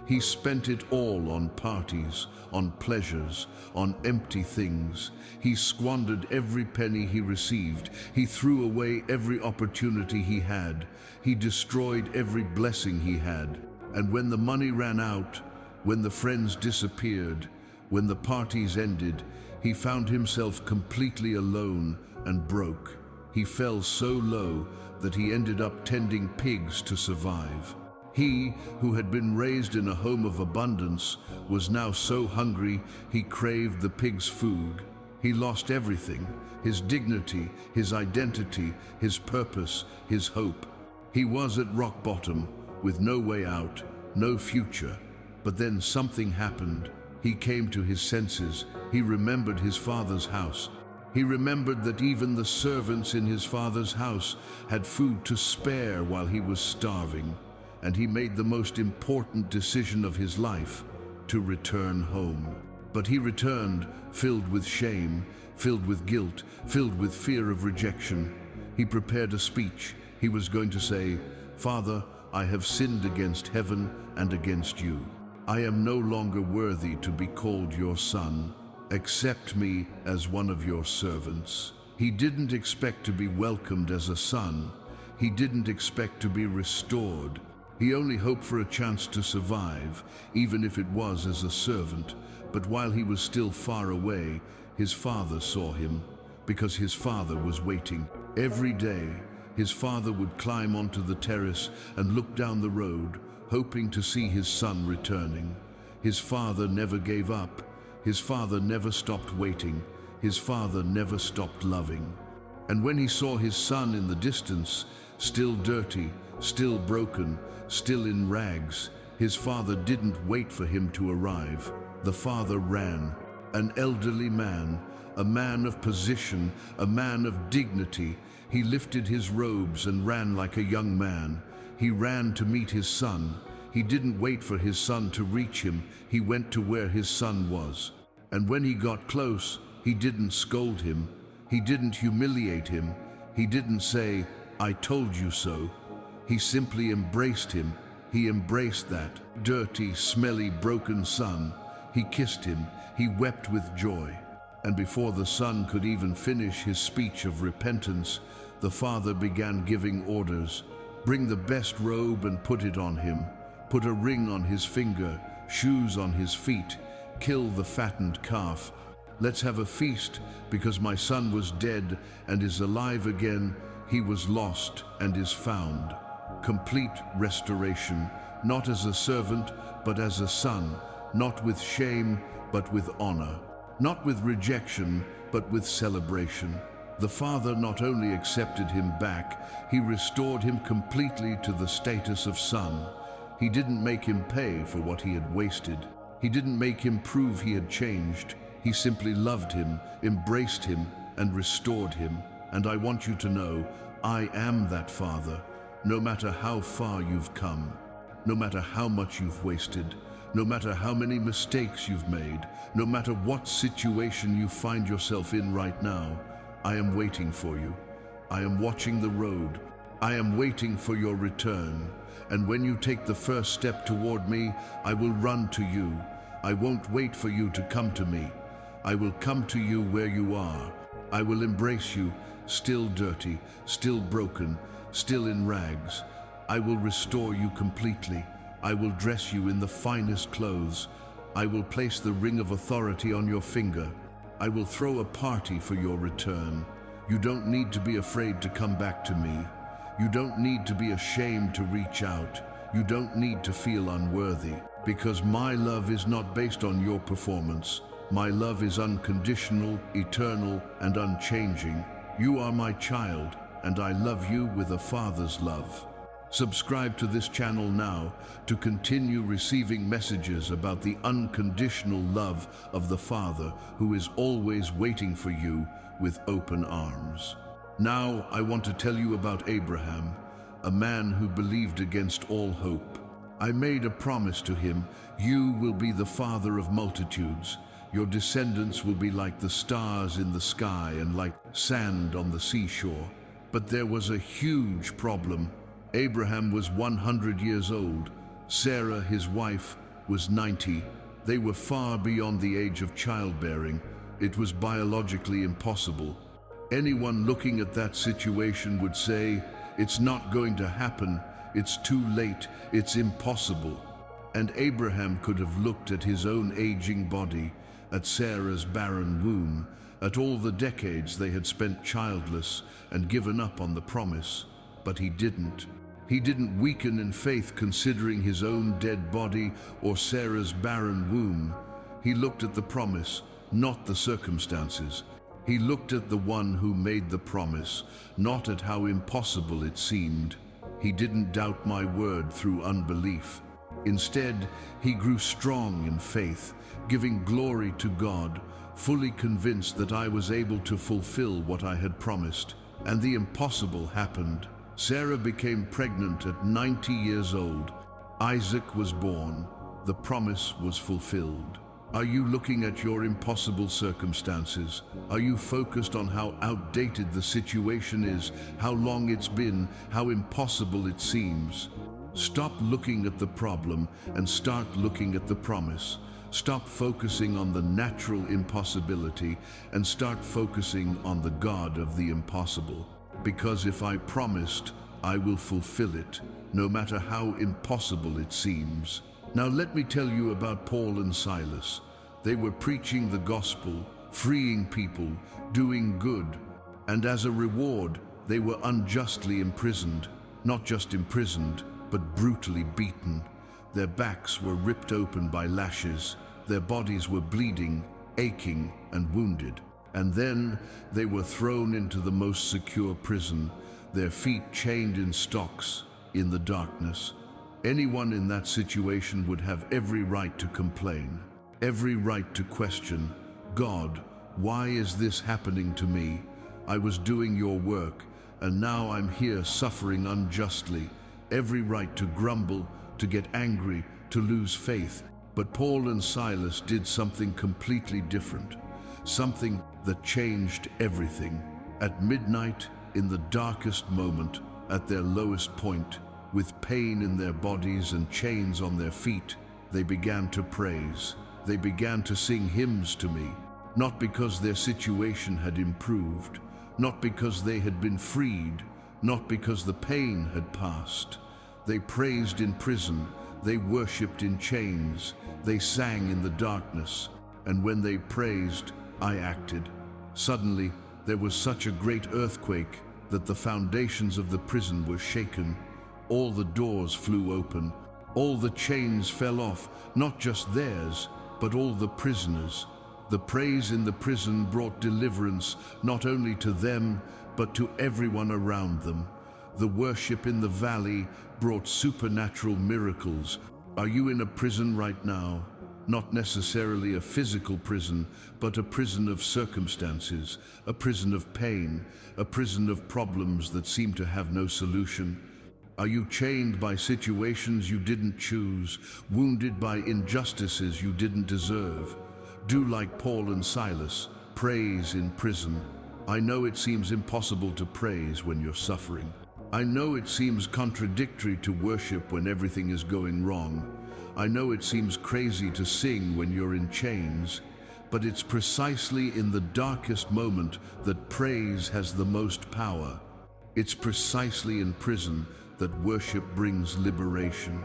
Speaker 1: He spent it all on parties, on pleasures, on empty things. He squandered every penny he received. He threw away every opportunity he had. He destroyed every blessing he had. And when the money ran out, when the friends disappeared, when the parties ended, he found himself completely alone and broke. He fell so low that he ended up tending pigs to survive. He, who had been raised in a home of abundance, was now so hungry he craved the pig's food. He lost everything, his dignity, his identity, his purpose, his hope. He was at rock bottom, with no way out, no future. But then something happened. He came to his senses. He remembered his father's house. He remembered that even the servants in his father's house had food to spare while he was starving. And he made the most important decision of his life, to return home. But he returned filled with shame, filled with guilt, filled with fear of rejection. He prepared a speech. He was going to say, "Father, I have sinned against heaven and against you. I am no longer worthy to be called your son. Accept me as one of your servants." He didn't expect to be welcomed as a son. He didn't expect to be restored. He only hoped for a chance to survive, even if it was as a servant. But while he was still far away, his father saw him, because his father was waiting. Every day, his father would climb onto the terrace and look down the road, hoping to see his son returning. His father never gave up. His father never stopped waiting. His father never stopped loving. And when he saw his son in the distance, still dirty, still broken, still in rags, his father didn't wait for him to arrive. The father ran, an elderly man, a man of position, a man of dignity. He lifted his robes and ran like a young man. He ran to meet his son. He didn't wait for his son to reach him. He went to where his son was. And when he got close, he didn't scold him. He didn't humiliate him. He didn't say, "I told you so." He simply embraced him. He embraced that dirty, smelly, broken son. He kissed him. He wept with joy. And before the son could even finish his speech of repentance, the father began giving orders. Bring the best robe and put it on him. Put a ring on his finger, shoes on his feet. Kill the fattened calf. Let's have a feast, because my son was dead and is alive again. He was lost and is found. Complete restoration, not as a servant, but as a son, not with shame, but with honor, not with rejection, but with celebration. The father not only accepted him back, he restored him completely to the status of son. He didn't make him pay for what he had wasted. He didn't make him prove he had changed. He simply loved him, embraced him, and restored him. And I want you to know, I am that father. No matter how far you've come, no matter how much you've wasted, no matter how many mistakes you've made, no matter what situation you find yourself in right now, I am waiting for you. I am watching the road. I am waiting for your return. And when you take the first step toward me, I will run to you. I won't wait for you to come to me. I will come to you where you are. I will embrace you, still dirty, still broken, still in rags. I will restore you completely. I will dress you in the finest clothes. I will place the ring of authority on your finger. I will throw a party for your return. You don't need to be afraid to come back to me. You don't need to be ashamed to reach out. You don't need to feel unworthy, because my love is not based on your performance. My love is unconditional, eternal, and unchanging. You are my child, and I love you with a father's love. Subscribe to this channel now to continue receiving messages about the unconditional love of the Father who is always waiting for you with open arms. Now I want to tell you about Abraham, a man who believed against all hope. I made a promise to him, you will be the father of multitudes. Your descendants will be like the stars in the sky and like sand on the seashore. But there was a huge problem. Abraham was 100 years old. Sarah, his wife, was 90. They were far beyond the age of childbearing. It was biologically impossible. Anyone looking at that situation would say, it's not going to happen, it's too late, it's impossible. And Abraham could have looked at his own aging body, at Sarah's barren womb, at all the decades they had spent childless, and given up on the promise. But he didn't. He didn't weaken in faith considering his own dead body or Sarah's barren womb. He looked at the promise, not the circumstances. He looked at the one who made the promise, not at how impossible it seemed. He didn't doubt my word through unbelief. Instead, he grew strong in faith, giving glory to God, fully convinced that I was able to fulfill what I had promised. And the impossible happened. Sarah became pregnant at 90 years old. Isaac was born. The promise was fulfilled. Are you looking at your impossible circumstances? Are you focused on how outdated the situation is, how long it's been, how impossible it seems? Stop looking at the problem and start looking at the promise. Stop focusing on the natural impossibility and start focusing on the God of the impossible. Because if I promised, I will fulfill it, no matter how impossible it seems. Now let me tell you about Paul and Silas. They were preaching the gospel, freeing people, doing good. And as a reward, they were unjustly imprisoned. Not just imprisoned, but brutally beaten. Their backs were ripped open by lashes. Their bodies were bleeding, aching, and wounded. And then they were thrown into the most secure prison, their feet chained in stocks in the darkness. Anyone in that situation would have every right to complain, every right to question, God, why is this happening to me? I was doing your work, and now I'm here suffering unjustly. Every right to grumble, to get angry, to lose faith. But Paul and Silas did something completely different, something that changed everything. At midnight, in the darkest moment, at their lowest point, with pain in their bodies and chains on their feet, they began to praise. They began to sing hymns to me, not because their situation had improved, not because they had been freed, not because the pain had passed. They praised in prison, they worshipped in chains, they sang in the darkness, and when they praised, I acted. Suddenly, there was such a great earthquake that the foundations of the prison were shaken. All the doors flew open. All the chains fell off, not just theirs, but all the prisoners. The praise in the prison brought deliverance, not only to them, but to everyone around them. The worship in the valley brought supernatural miracles. Are you in a prison right now? Not necessarily a physical prison, but a prison of circumstances, a prison of pain, a prison of problems that seem to have no solution. Are you chained by situations you didn't choose, wounded by injustices you didn't deserve? Do like Paul and Silas, praise in prison. I know it seems impossible to praise when you're suffering. I know it seems contradictory to worship when everything is going wrong. I know it seems crazy to sing when you're in chains, but it's precisely in the darkest moment that praise has the most power. It's precisely in prison that worship brings liberation.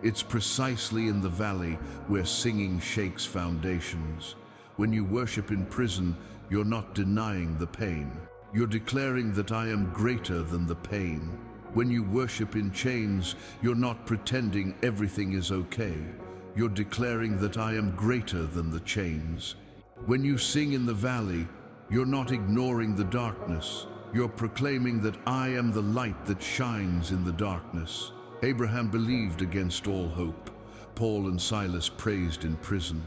Speaker 1: It's precisely in the valley where singing shakes foundations. When you worship in prison, you're not denying the pain. You're declaring that I am greater than the pain. When you worship in chains, you're not pretending everything is okay. You're declaring that I am greater than the chains. When you sing in the valley, you're not ignoring the darkness. You're proclaiming that I am the light that shines in the darkness. Abraham believed against all hope. Paul and Silas praised in prison.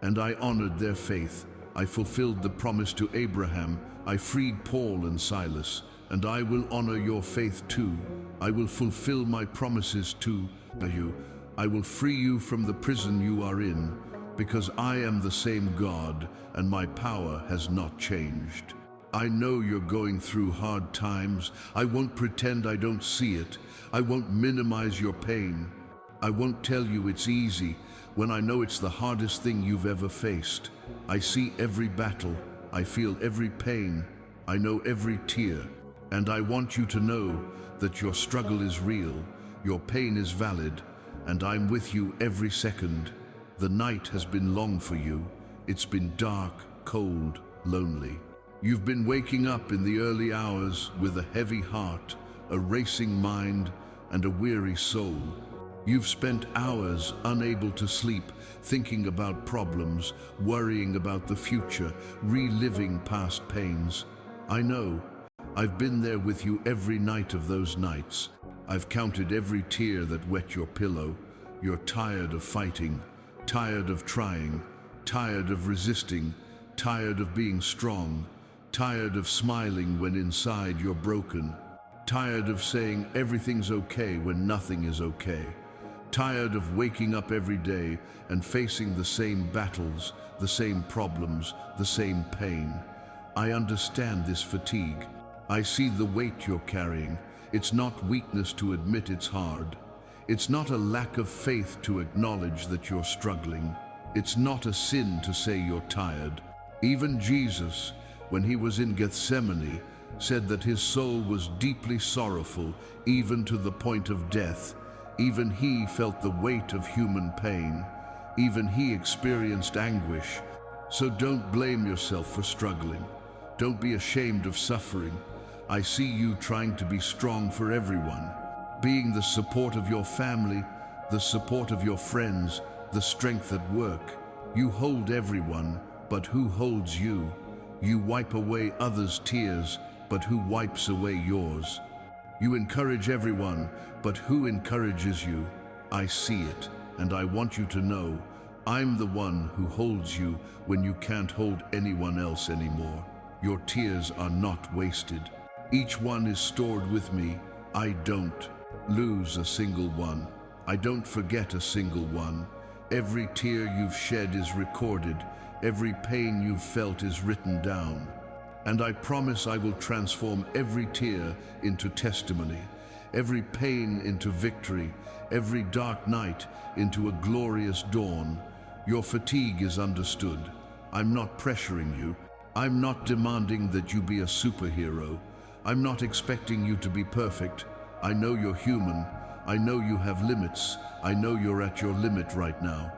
Speaker 1: And I honored their faith. I fulfilled the promise to Abraham. I freed Paul and Silas. And I will honor your faith too. I will fulfill my promises to you. I will free you from the prison you are in, because I am the same God, and my power has not changed. I know you're going through hard times. I won't pretend I don't see it. I won't minimize your pain. I won't tell you it's easy when I know it's the hardest thing you've ever faced. I see every battle. I feel every pain. I know every tear. And I want you to know that your struggle is real, your pain is valid, and I'm with you every second. The night has been long for you. It's been dark, cold, lonely. You've been waking up in the early hours with a heavy heart, a racing mind, and a weary soul. You've spent hours unable to sleep, thinking about problems, worrying about the future, reliving past pains. I know. I've been there with you every night of those nights. I've counted every tear that wet your pillow. You're tired of fighting, tired of trying, tired of resisting, tired of being strong, tired of smiling when inside you're broken, tired of saying everything's okay when nothing is okay, tired of waking up every day and facing the same battles, the same problems, the same pain. I understand this fatigue. I see the weight you're carrying. It's not weakness to admit it's hard. It's not a lack of faith to acknowledge that you're struggling. It's not a sin to say you're tired. Even Jesus, when he was in Gethsemane, said that his soul was deeply sorrowful, even to the point of death. Even he felt the weight of human pain. Even he experienced anguish. So don't blame yourself for struggling. Don't be ashamed of suffering. I see you trying to be strong for everyone, being the support of your family, the support of your friends, the strength at work. You hold everyone, but who holds you? You wipe away others' tears, but who wipes away yours? You encourage everyone, but who encourages you? I see it, and I want you to know, I'm the one who holds you when you can't hold anyone else anymore. Your tears are not wasted. Each one is stored with me. I don't lose a single one. I don't forget a single one. Every tear you've shed is recorded. Every pain you've felt is written down. And I promise I will transform every tear into testimony, every pain into victory, every dark night into a glorious dawn. Your fatigue is understood. I'm not pressuring you. I'm not demanding that you be a superhero. I'm not expecting you to be perfect. I know you're human. I know you have limits. I know you're at your limit right now.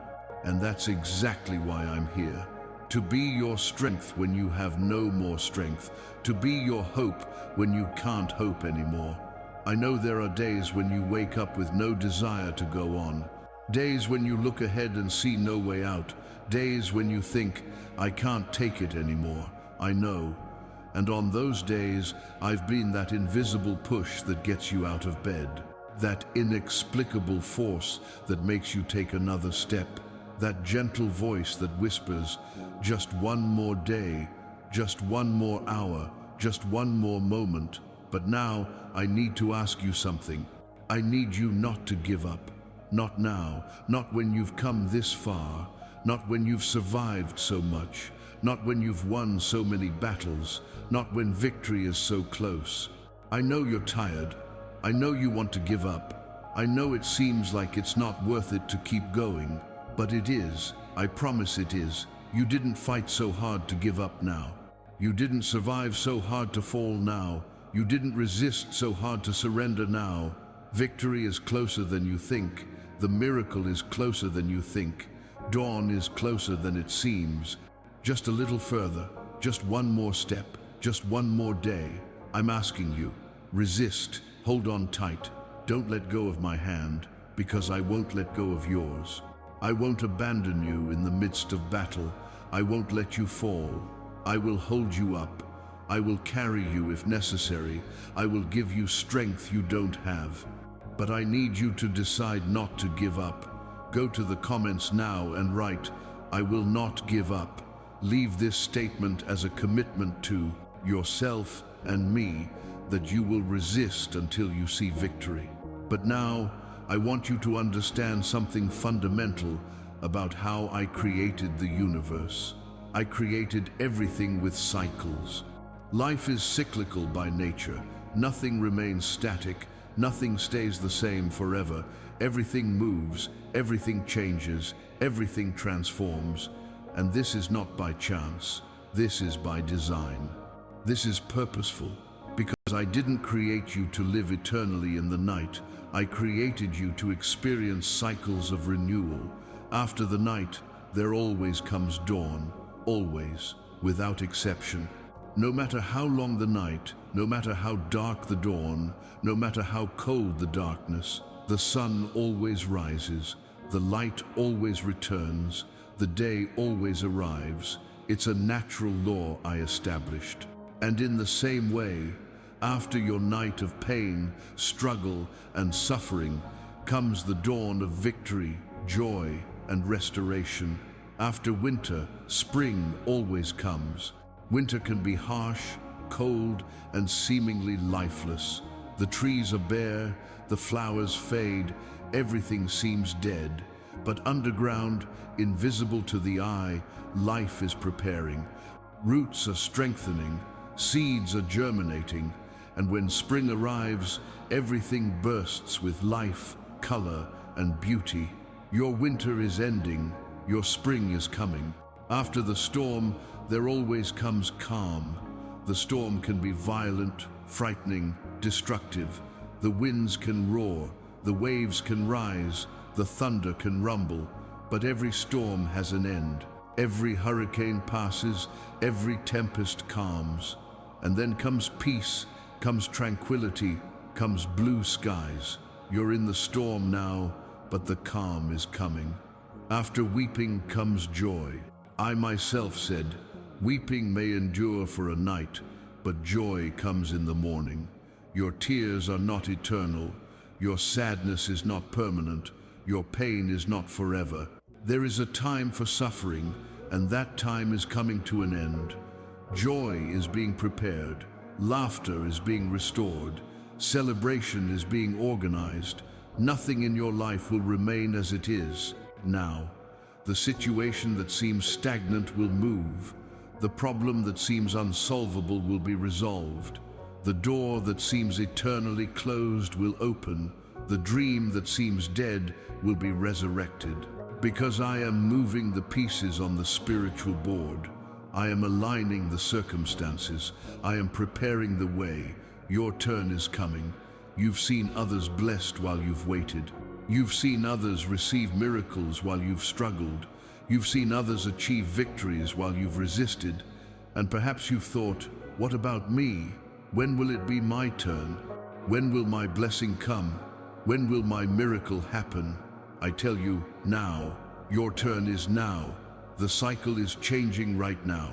Speaker 1: And that's exactly why I'm here. To be your strength when you have no more strength. To be your hope when you can't hope anymore. I know there are days when you wake up with no desire to go on. Days when you look ahead and see no way out. Days when you think, I can't take it anymore. I know. And on those days, I've been that invisible push that gets you out of bed. That inexplicable force that makes you take another step. That gentle voice that whispers, just one more day, just one more hour, just one more moment. But now, I need to ask you something. I need you not to give up. Not now, not when you've come this far, not when you've survived so much, not when you've won so many battles, not when victory is so close. I know you're tired. I know you want to give up. I know it seems like it's not worth it to keep going, but it is. I promise it is. You didn't fight so hard to give up now. You didn't survive so hard to fall now. You didn't resist so hard to surrender now. Victory is closer than you think. The miracle is closer than you think. Dawn is closer than it seems. Just a little further, just one more step, just one more day. I'm asking you, resist, hold on tight. Don't let go of my hand, because I won't let go of yours. I won't abandon you in the midst of battle. I won't let you fall. I will hold you up. I will carry you if necessary. I will give you strength you don't have. But I need you to decide not to give up. Go to the comments now and write, "I will not give up." Leave this statement as a commitment to yourself and me that you will resist until you see victory. But now, I want you to understand something fundamental about how I created the universe. I created everything with cycles. Life is cyclical by nature. Nothing remains static. Nothing stays the same forever. Everything moves, everything changes, everything transforms. And this is not by chance. This is by design. This is purposeful, because I didn't create you to live eternally in the night. I created you to experience cycles of renewal. After the night, there always comes dawn. Always, without exception. No matter how long the night, no matter how dark the dawn, no matter how cold the darkness, the sun always rises, the light always returns, the day always arrives. It's a natural law I established. And in the same way, after your night of pain, struggle, and suffering, comes the dawn of victory, joy, and restoration. After winter, spring always comes. Winter can be harsh, cold, and seemingly lifeless. The trees are bare, the flowers fade, everything seems dead. But underground, invisible to the eye, life is preparing. Roots are strengthening, seeds are germinating, and when spring arrives, everything bursts with life, color, and beauty. Your winter is ending, your spring is coming. After the storm, there always comes calm. The storm can be violent, frightening, destructive. The winds can roar, the waves can rise, the thunder can rumble, but every storm has an end. Every hurricane passes, every tempest calms. And then comes peace, comes tranquility, comes blue skies. You're in the storm now, but the calm is coming. After weeping comes joy. I myself said, weeping may endure for a night, but joy comes in the morning. Your tears are not eternal. Your sadness is not permanent. Your pain is not forever. There is a time for suffering, and that time is coming to an end. Joy is being prepared. Laughter is being restored. Celebration is being organized. Nothing in your life will remain as it is now. The situation that seems stagnant will move. The problem that seems unsolvable will be resolved. The door that seems eternally closed will open. The dream that seems dead will be resurrected. Because I am moving the pieces on the spiritual board. I am aligning the circumstances. I am preparing the way. Your turn is coming. You've seen others blessed while you've waited. You've seen others receive miracles while you've struggled. You've seen others achieve victories while you've resisted. And perhaps you've thought, what about me? When will it be my turn? When will my blessing come? When will my miracle happen? I tell you, now. Your turn is now. The cycle is changing right now.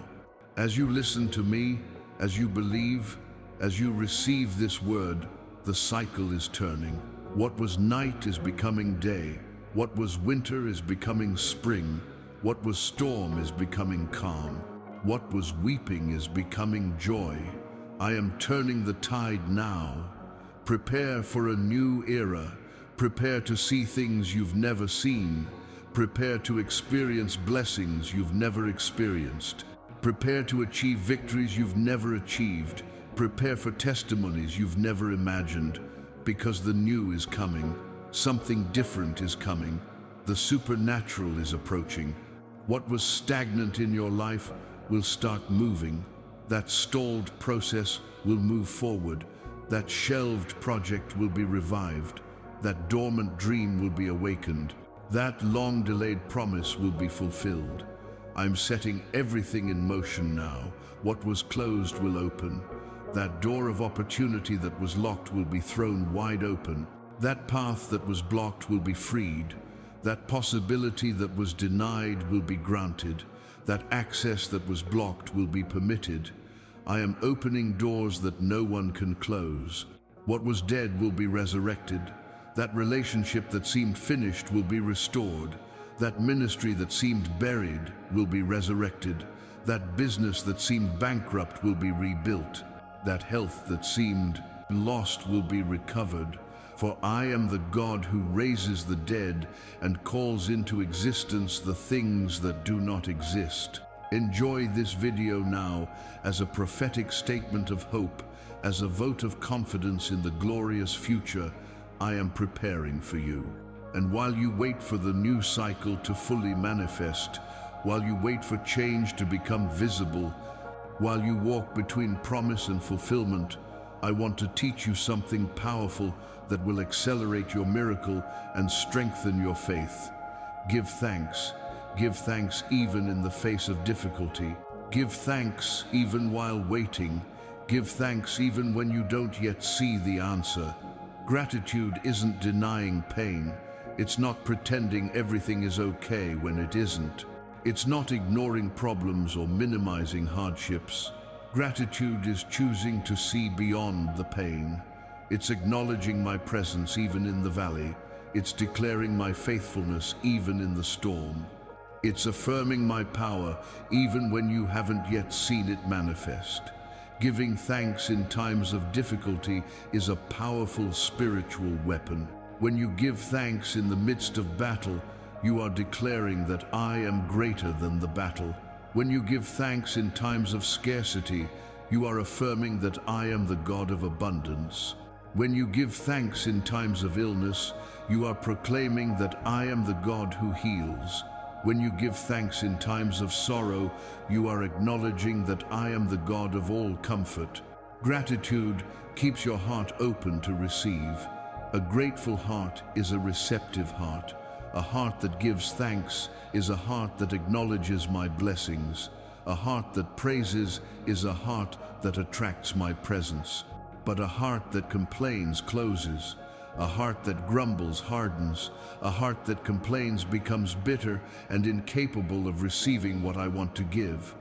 Speaker 1: As you listen to me, as you believe, as you receive this word, the cycle is turning. What was night is becoming day. What was winter is becoming spring. What was storm is becoming calm. What was weeping is becoming joy. I am turning the tide now. Prepare for a new era. Prepare to see things you've never seen. Prepare to experience blessings you've never experienced. Prepare to achieve victories you've never achieved. Prepare for testimonies you've never imagined. Because the new is coming. Something different is coming. The supernatural is approaching. What was stagnant in your life will start moving. That stalled process will move forward. That shelved project will be revived. That dormant dream will be awakened. That long-delayed promise will be fulfilled. I'm setting everything in motion now. What was closed will open. That door of opportunity that was locked will be thrown wide open. That path that was blocked will be freed. That possibility that was denied will be granted. That access that was blocked will be permitted. I am opening doors that no one can close. What was dead will be resurrected. That relationship that seemed finished will be restored. That ministry that seemed buried will be resurrected. That business that seemed bankrupt will be rebuilt. That health that seemed lost will be recovered. For I am the God who raises the dead and calls into existence the things that do not exist. Enjoy this video now as a prophetic statement of hope, as a vote of confidence in the glorious future I am preparing for you. And while you wait for the new cycle to fully manifest, while you wait for change to become visible, while you walk between promise and fulfillment, I want to teach you something powerful that will accelerate your miracle and strengthen your faith. Give thanks. Give thanks even in the face of difficulty. Give thanks even while waiting. Give thanks even when you don't yet see the answer. Gratitude isn't denying pain. It's not pretending everything is okay when it isn't. It's not ignoring problems or minimizing hardships. Gratitude is choosing to see beyond the pain. It's acknowledging my presence even in the valley. It's declaring my faithfulness even in the storm. It's affirming my power even when you haven't yet seen it manifest. Giving thanks in times of difficulty is a powerful spiritual weapon. When you give thanks in the midst of battle, you are declaring that I am greater than the battle. When you give thanks in times of scarcity, you are affirming that I am the God of abundance. When you give thanks in times of illness, you are proclaiming that I am the God who heals. When you give thanks in times of sorrow, you are acknowledging that I am the God of all comfort. Gratitude keeps your heart open to receive. A grateful heart is a receptive heart. A heart that gives thanks is a heart that acknowledges my blessings. A heart that praises is a heart that attracts my presence. But a heart that complains closes. A heart that grumbles hardens. A heart that complains becomes bitter and incapable of receiving what I want to give.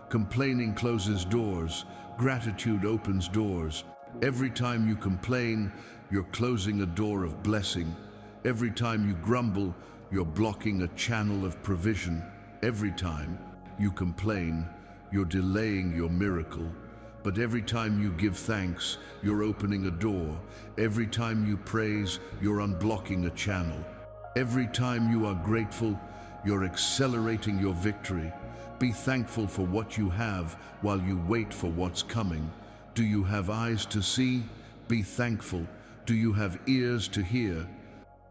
Speaker 1: Complaining closes doors. Gratitude opens doors. Every time you complain, you're closing a door of blessing. Every time you grumble, you're blocking a channel of provision. Every time you complain, you're delaying your miracle. But every time you give thanks, you're opening a door. Every time you praise, you're unblocking a channel. Every time you are grateful, you're accelerating your victory. Be thankful for what you have while you wait for what's coming. Do you have eyes to see? Be thankful. Do you have ears to hear?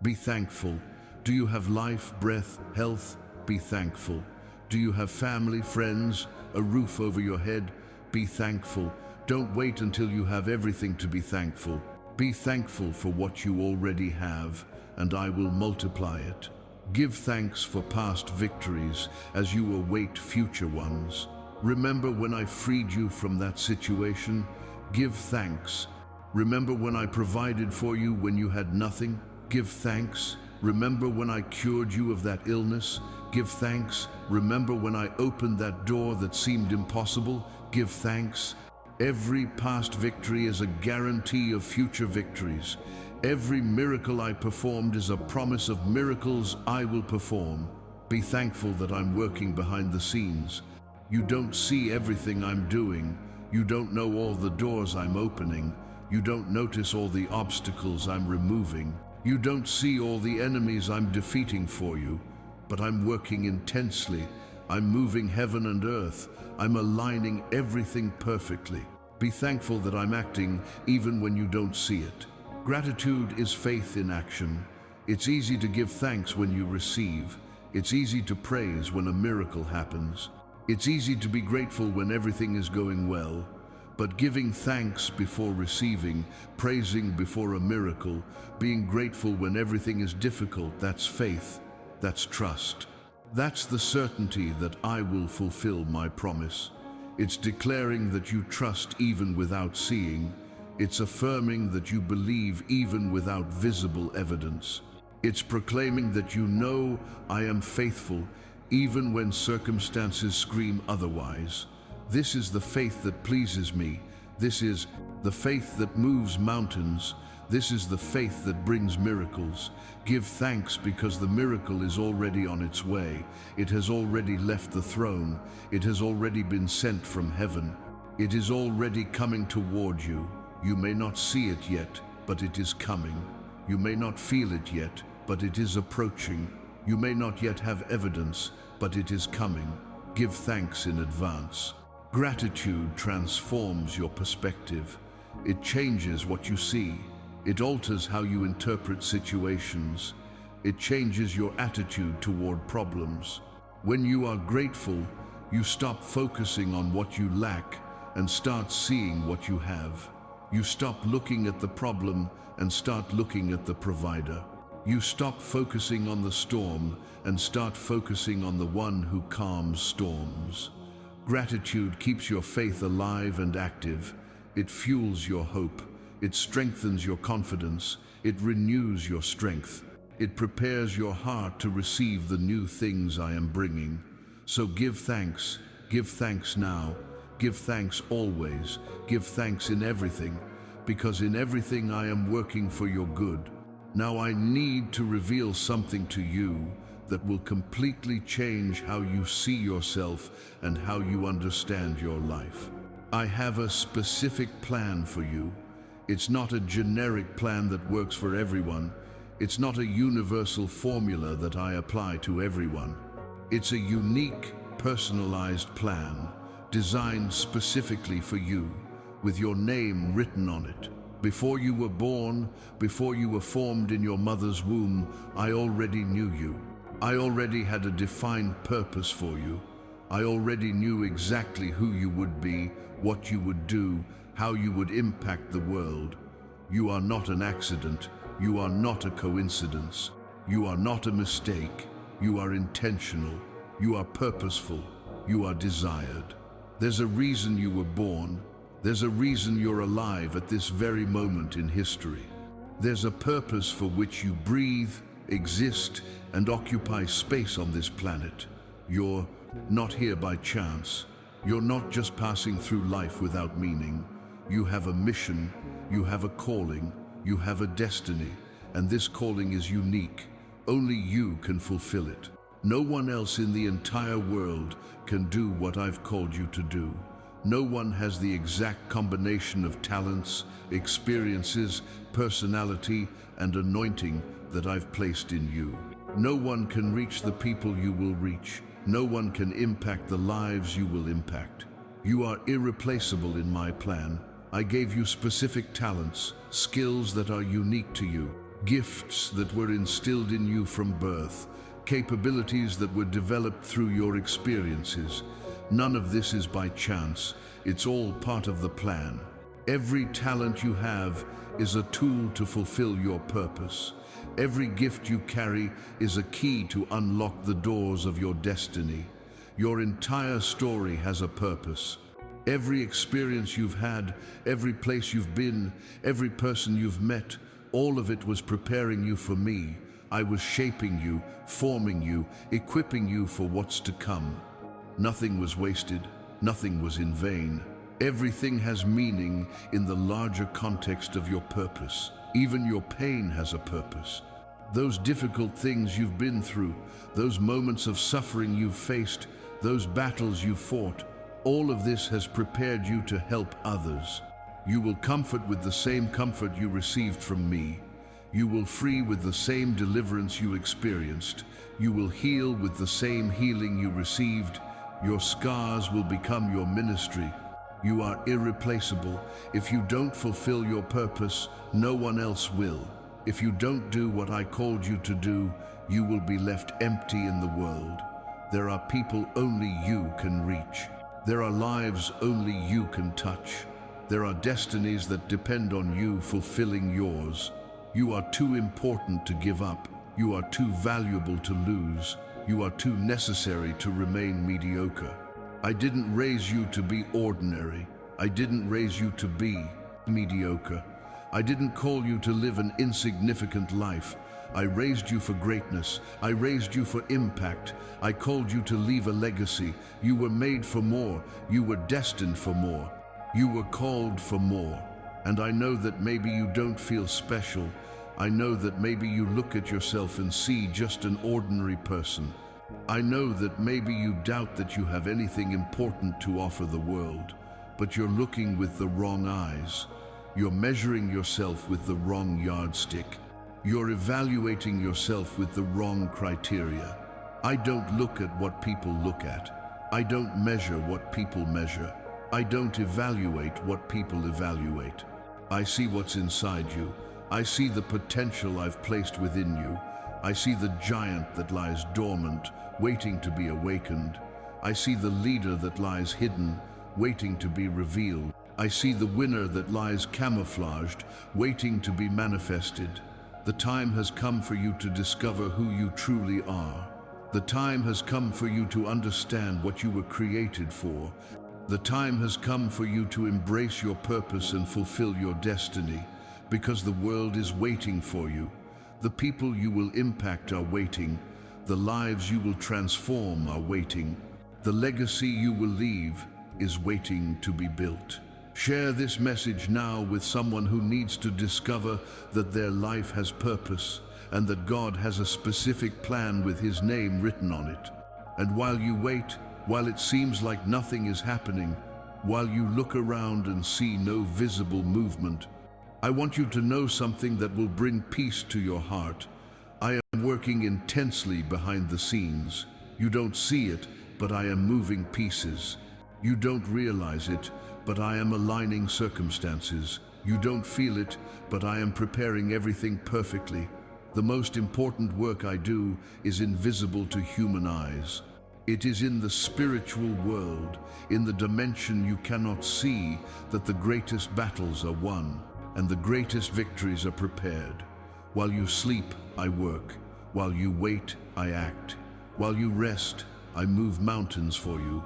Speaker 1: Be thankful. Do you have life, breath, health? Be thankful. Do you have family, friends, a roof over your head? Be thankful. Don't wait until you have everything to be thankful. Be thankful for what you already have, and I will multiply it. Give thanks for past victories as you await future ones. Remember when I freed you from that situation? Give thanks. Remember when I provided for you when you had nothing? Give thanks. Remember when I cured you of that illness? Give thanks. Remember when I opened that door that seemed impossible? Give thanks. Every past victory is a guarantee of future victories. Every miracle I performed is a promise of miracles I will perform. Be thankful that I'm working behind the scenes. You don't see everything I'm doing. You don't know all the doors I'm opening. You don't notice all the obstacles I'm removing. You don't see all the enemies I'm defeating for you. But I'm working intensely. I'm moving heaven and earth. I'm aligning everything perfectly. Be thankful that I'm acting even when you don't see it. Gratitude is faith in action. It's easy to give thanks when you receive. It's easy to praise when a miracle happens. It's easy to be grateful when everything is going well. But giving thanks before receiving, praising before a miracle, being grateful when everything is difficult, that's faith, that's trust. That's the certainty that I will fulfill my promise. It's declaring that you trust even without seeing. It's affirming that you believe even without visible evidence. It's proclaiming that you know I am faithful even when circumstances scream otherwise. This is the faith that pleases me. This is the faith that moves mountains. This is the faith that brings miracles. Give thanks because the miracle is already on its way. It has already left the throne. It has already been sent from heaven. It is already coming toward you. You may not see it yet, but it is coming. You may not feel it yet, but it is approaching. You may not yet have evidence, but it is coming. Give thanks in advance. Gratitude transforms your perspective. It changes what you see. It alters how you interpret situations. It changes your attitude toward problems. When you are grateful, you stop focusing on what you lack and start seeing what you have. You stop looking at the problem and start looking at the provider. You stop focusing on the storm and start focusing on the one who calms storms. Gratitude keeps your faith alive and active. It fuels your hope. It strengthens your confidence. It renews your strength. It prepares your heart to receive the new things I am bringing. So give thanks. Give thanks now. Give thanks always. Give thanks in everything, because in everything I am working for your good. Now I need to reveal something to you that will completely change how you see yourself and how you understand your life. I have a specific plan for you. It's not a generic plan that works for everyone. It's not a universal formula that I apply to everyone. It's a unique, personalized plan designed specifically for you, with your name written on it. Before you were born, before you were formed in your mother's womb, I already knew you. I already had a defined purpose for you. I already knew exactly who you would be, what you would do, how you would impact the world. You are not an accident. You are not a coincidence. You are not a mistake. You are intentional. You are purposeful. You are desired. There's a reason you were born. There's a reason you're alive at this very moment in history. There's a purpose for which you breathe, exist, and occupy space on this planet. You're not here by chance. You're not just passing through life without meaning. You have a mission, you have a calling, you have a destiny, and this calling is unique. Only you can fulfill it. No one else in the entire world can do what I've called you to do. No one has the exact combination of talents, experiences, personality, and anointing that I've placed in you. No one can reach the people you will reach. No one can impact the lives you will impact. You are irreplaceable in my plan. I gave you specific talents, skills that are unique to you, gifts that were instilled in you from birth, capabilities that were developed through your experiences. None of this is by chance. It's all part of the plan. Every talent you have is a tool to fulfill your purpose. Every gift you carry is a key to unlock the doors of your destiny. Your entire story has a purpose. Every experience you've had, every place you've been, every person you've met, all of it was preparing you for me. I was shaping you, forming you, equipping you for what's to come. Nothing was wasted. Nothing was in vain. Everything has meaning in the larger context of your purpose. Even your pain has a purpose. Those difficult things you've been through, those moments of suffering you've faced, those battles you fought, all of this has prepared you to help others. You will comfort with the same comfort you received from me. You will free with the same deliverance you experienced. You will heal with the same healing you received. Your scars will become your ministry. You are irreplaceable. If you don't fulfill your purpose, no one else will. If you don't do what I called you to do, you will be left empty in the world. There are people only you can reach. There are lives only you can touch. There are destinies that depend on you fulfilling yours. You are too important to give up. You are too valuable to lose. You are too necessary to remain mediocre. I didn't raise you to be ordinary. I didn't raise you to be mediocre. I didn't call you to live an insignificant life. I raised you for greatness. I raised you for impact. I called you to leave a legacy. You were made for more. You were destined for more. You were called for more. And I know that maybe you don't feel special. I know that maybe you look at yourself and see just an ordinary person. I know that maybe you doubt that you have anything important to offer the world, but you're looking with the wrong eyes. You're measuring yourself with the wrong yardstick. You're evaluating yourself with the wrong criteria. I don't look at what people look at. I don't measure what people measure. I don't evaluate what people evaluate. I see what's inside you. I see the potential I've placed within you. I see the giant that lies dormant, waiting to be awakened. I see the leader that lies hidden, waiting to be revealed. I see the winner that lies camouflaged, waiting to be manifested. The time has come for you to discover who you truly are. The time has come for you to understand what you were created for. The time has come for you to embrace your purpose and fulfill your destiny, because the world is waiting for you. The people you will impact are waiting. The lives you will transform are waiting. The legacy you will leave is waiting to be built. Share this message now with someone who needs to discover that their life has purpose and that God has a specific plan with His name written on it. And while you wait, while it seems like nothing is happening, while you look around and see no visible movement, I want you to know something that will bring peace to your heart. I am working intensely behind the scenes. You don't see it, but I am moving pieces. You don't realize it, but I am aligning circumstances. You don't feel it, but I am preparing everything perfectly. The most important work I do is invisible to human eyes. It is in the spiritual world, in the dimension you cannot see, that the greatest battles are won and the greatest victories are prepared. While you sleep, I work. While you wait, I act. While you rest, I move mountains for you.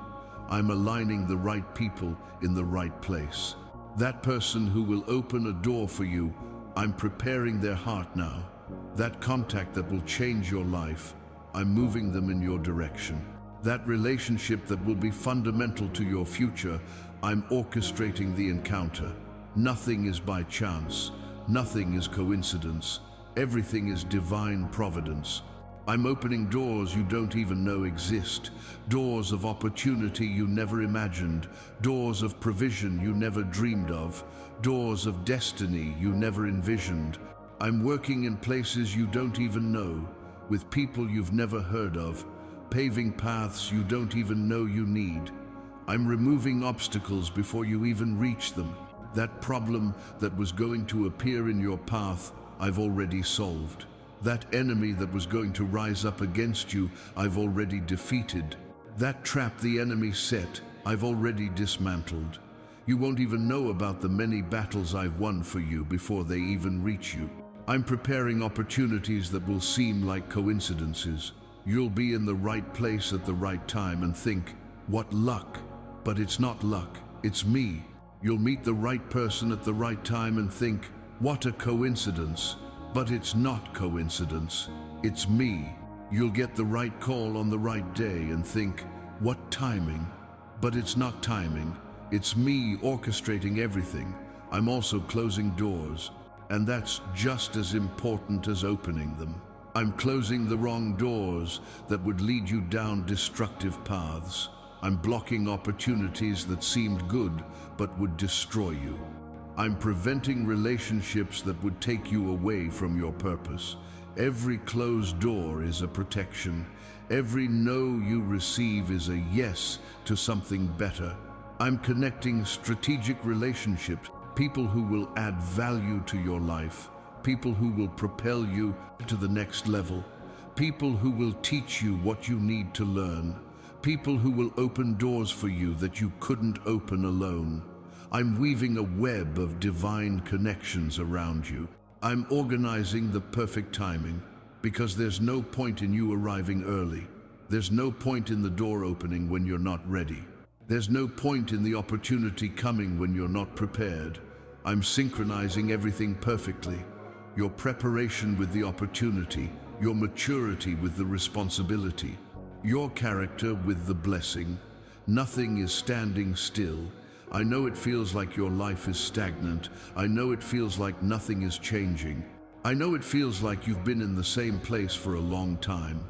Speaker 1: I'm aligning the right people in the right place. That person who will open a door for you, I'm preparing their heart now. That contact that will change your life, I'm moving them in your direction. That relationship that will be fundamental to your future, I'm orchestrating the encounter. Nothing is by chance. Nothing is coincidence. Everything is divine providence. I'm opening doors you don't even know exist, doors of opportunity you never imagined, doors of provision you never dreamed of, doors of destiny you never envisioned. I'm working in places you don't even know, with people you've never heard of, paving paths you don't even know you need. I'm removing obstacles before you even reach them. That problem that was going to appear in your path, I've already solved. That enemy that was going to rise up against you, I've already defeated. That trap the enemy set, I've already dismantled. You won't even know about the many battles I've won for you before they even reach you. I'm preparing opportunities that will seem like coincidences. You'll be in the right place at the right time and think, what luck? But it's not luck, it's me. You'll meet the right person at the right time and think, what a coincidence. But it's not coincidence, it's me. You'll get the right call on the right day and think, what timing? But it's not timing, it's me orchestrating everything. I'm also closing doors, and that's just as important as opening them. I'm closing the wrong doors that would lead you down destructive paths. I'm blocking opportunities that seemed good but would destroy you. I'm preventing relationships that would take you away from your purpose. Every closed door is a protection. Every no you receive is a yes to something better. I'm connecting strategic relationships, people who will add value to your life, people who will propel you to the next level, people who will teach you what you need to learn, people who will open doors for you that you couldn't open alone. I'm weaving a web of divine connections around you. I'm organizing the perfect timing, because there's no point in you arriving early. There's no point in the door opening when you're not ready. There's no point in the opportunity coming when you're not prepared. I'm synchronizing everything perfectly. Your preparation with the opportunity, your maturity with the responsibility, your character with the blessing. Nothing is standing still. I know it feels like your life is stagnant. I know it feels like nothing is changing. I know it feels like you've been in the same place for a long time.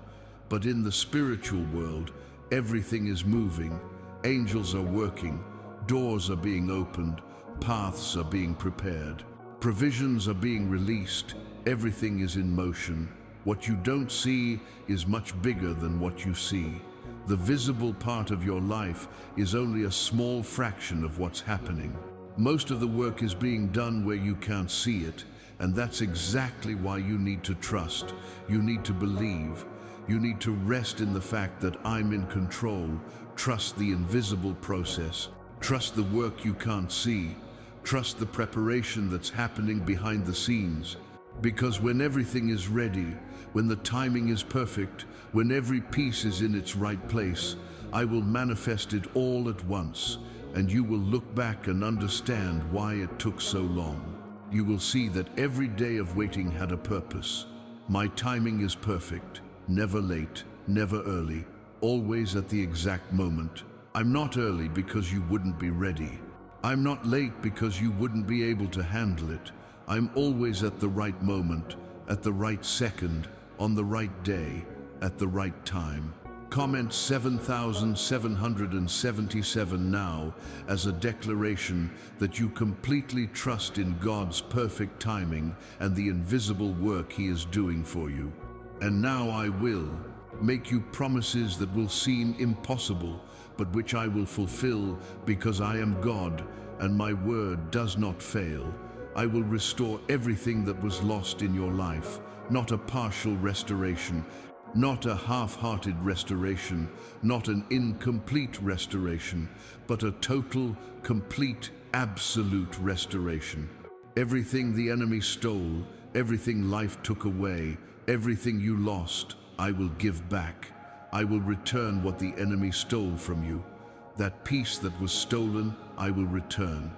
Speaker 1: But in the spiritual world, everything is moving. Angels are working. Doors are being opened. Paths are being prepared. Provisions are being released. Everything is in motion. What you don't see is much bigger than what you see. The visible part of your life is only a small fraction of what's happening. Most of the work is being done where you can't see it, and that's exactly why you need to trust. You need to believe. You need to rest in the fact that I'm in control. Trust the invisible process. Trust the work you can't see. Trust the preparation that's happening behind the scenes. Because when everything is ready, when the timing is perfect, when every piece is in its right place, I will manifest it all at once, and you will look back and understand why it took so long. You will see that every day of waiting had a purpose. My timing is perfect, never late, never early, always at the exact moment. I'm not early because you wouldn't be ready. I'm not late because you wouldn't be able to handle it. I'm always at the right moment, at the right second, on the right day, at the right time. Comment 7,777 now as a declaration that you completely trust in God's perfect timing and the invisible work He is doing for you. And now I will make you promises that will seem impossible, but which I will fulfill because I am God and my word does not fail. I will restore everything that was lost in your life, not a partial restoration, not a half-hearted restoration, not an incomplete restoration, but a total, complete, absolute restoration. Everything the enemy stole, everything life took away, everything you lost, I will give back. I will return what the enemy stole from you. That peace that was stolen, I will return.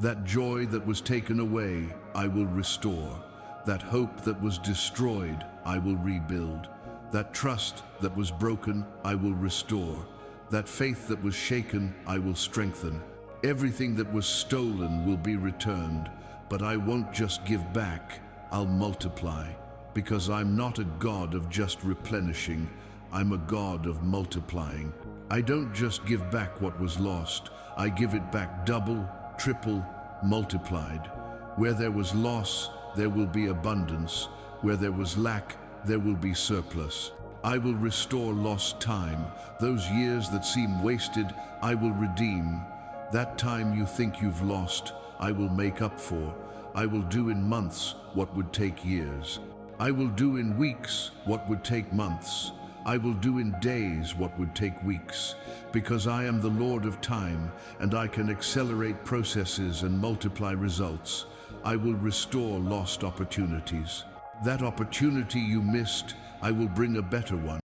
Speaker 1: That joy that was taken away, I will restore. That hope that was destroyed, I will rebuild. That trust that was broken, I will restore. That faith that was shaken, I will strengthen. Everything that was stolen will be returned, but I won't just give back, I'll multiply. Because I'm not a God of just replenishing, I'm a God of multiplying. I don't just give back what was lost, I give it back double, triple, multiplied. Where there was loss, there will be abundance. Where there was lack, there will be surplus. I will restore lost time. Those years that seem wasted, I will redeem. That time you think you've lost, I will make up for. I will do in months what would take years. I will do in weeks what would take months. I will do in days what would take weeks. Because I am the Lord of time, and I can accelerate processes and multiply results. I will restore lost opportunities. That opportunity you missed, I will bring a better one.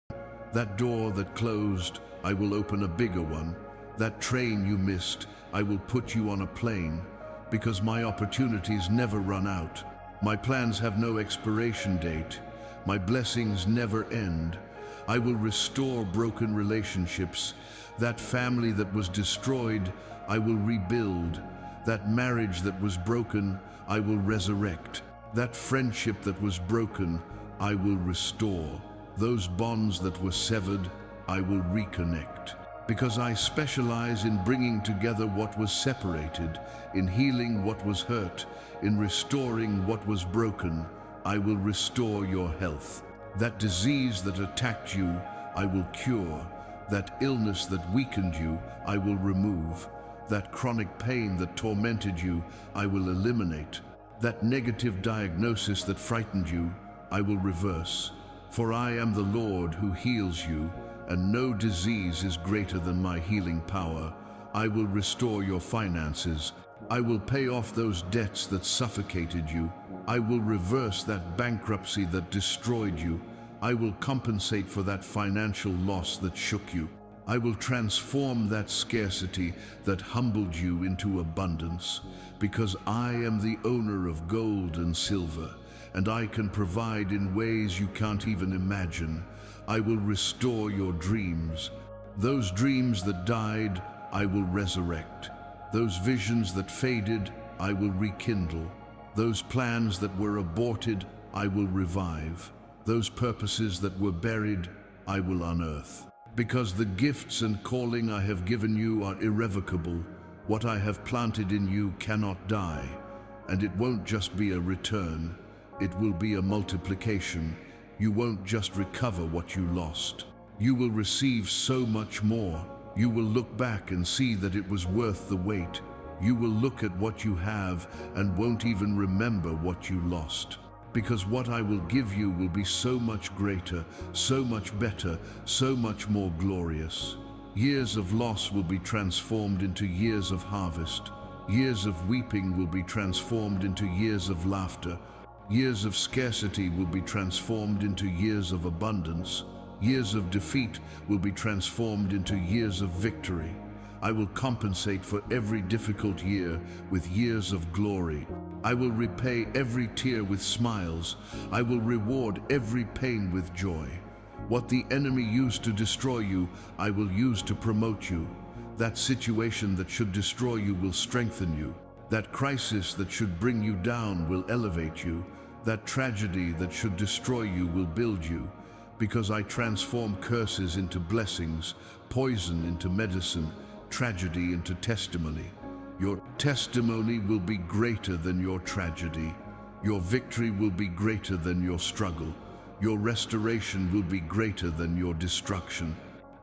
Speaker 1: That door that closed, I will open a bigger one. That train you missed, I will put you on a plane. Because my opportunities never run out. My plans have no expiration date. My blessings never end. I will restore broken relationships. That family that was destroyed, I will rebuild. That marriage that was broken, I will resurrect. That friendship that was broken, I will restore. Those bonds that were severed, I will reconnect. Because I specialize in bringing together what was separated, in healing what was hurt, in restoring what was broken, I will restore your health. That disease that attacked you, I will cure. That illness that weakened you, I will remove. That chronic pain that tormented you, I will eliminate. That negative diagnosis that frightened you, I will reverse. For I am the Lord who heals you, and no disease is greater than my healing power. I will restore your finances. I will pay off those debts that suffocated you. I will reverse that bankruptcy that destroyed you. I will compensate for that financial loss that shook you. I will transform that scarcity that humbled you into abundance, because I am the owner of gold and silver, and I can provide in ways you can't even imagine. I will restore your dreams. Those dreams that died, I will resurrect. Those visions that faded, I will rekindle. Those plans that were aborted, I will revive. Those purposes that were buried, I will unearth. Because the gifts and calling I have given you are irrevocable. What I have planted in you cannot die. And it won't just be a return. It will be a multiplication. You won't just recover what you lost. You will receive so much more. You will look back and see that it was worth the wait. You will look at what you have and won't even remember what you lost. Because what I will give you will be so much greater, so much better, so much more glorious. Years of loss will be transformed into years of harvest. Years of weeping will be transformed into years of laughter. Years of scarcity will be transformed into years of abundance. Years of defeat will be transformed into years of victory. I will compensate for every difficult year with years of glory. I will repay every tear with smiles. I will reward every pain with joy. What the enemy used to destroy you, I will use to promote you. That situation that should destroy you will strengthen you. That crisis that should bring you down will elevate you. That tragedy that should destroy you will build you. Because I transform curses into blessings, poison into medicine, tragedy into testimony. Your testimony will be greater than your tragedy. Your victory will be greater than your struggle. Your restoration will be greater than your destruction.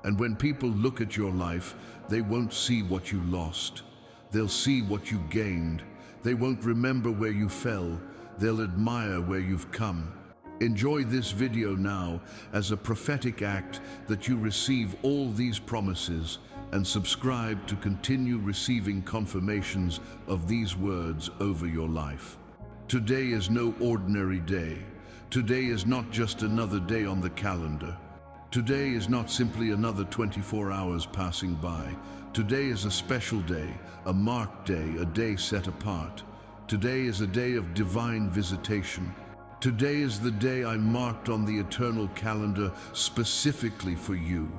Speaker 1: And when people look at your life, they won't see what you lost. They'll see what you gained. They won't remember where you fell. They'll admire where you've come. Enjoy this video now as a prophetic act that you receive all these promises, and subscribe to continue receiving confirmations of these words over your life. Today is no ordinary day. Today is not just another day on the calendar. Today is not simply another 24 hours passing by. Today is a special day, a marked day, a day set apart. Today is a day of divine visitation. Today is the day I marked on the eternal calendar specifically for you.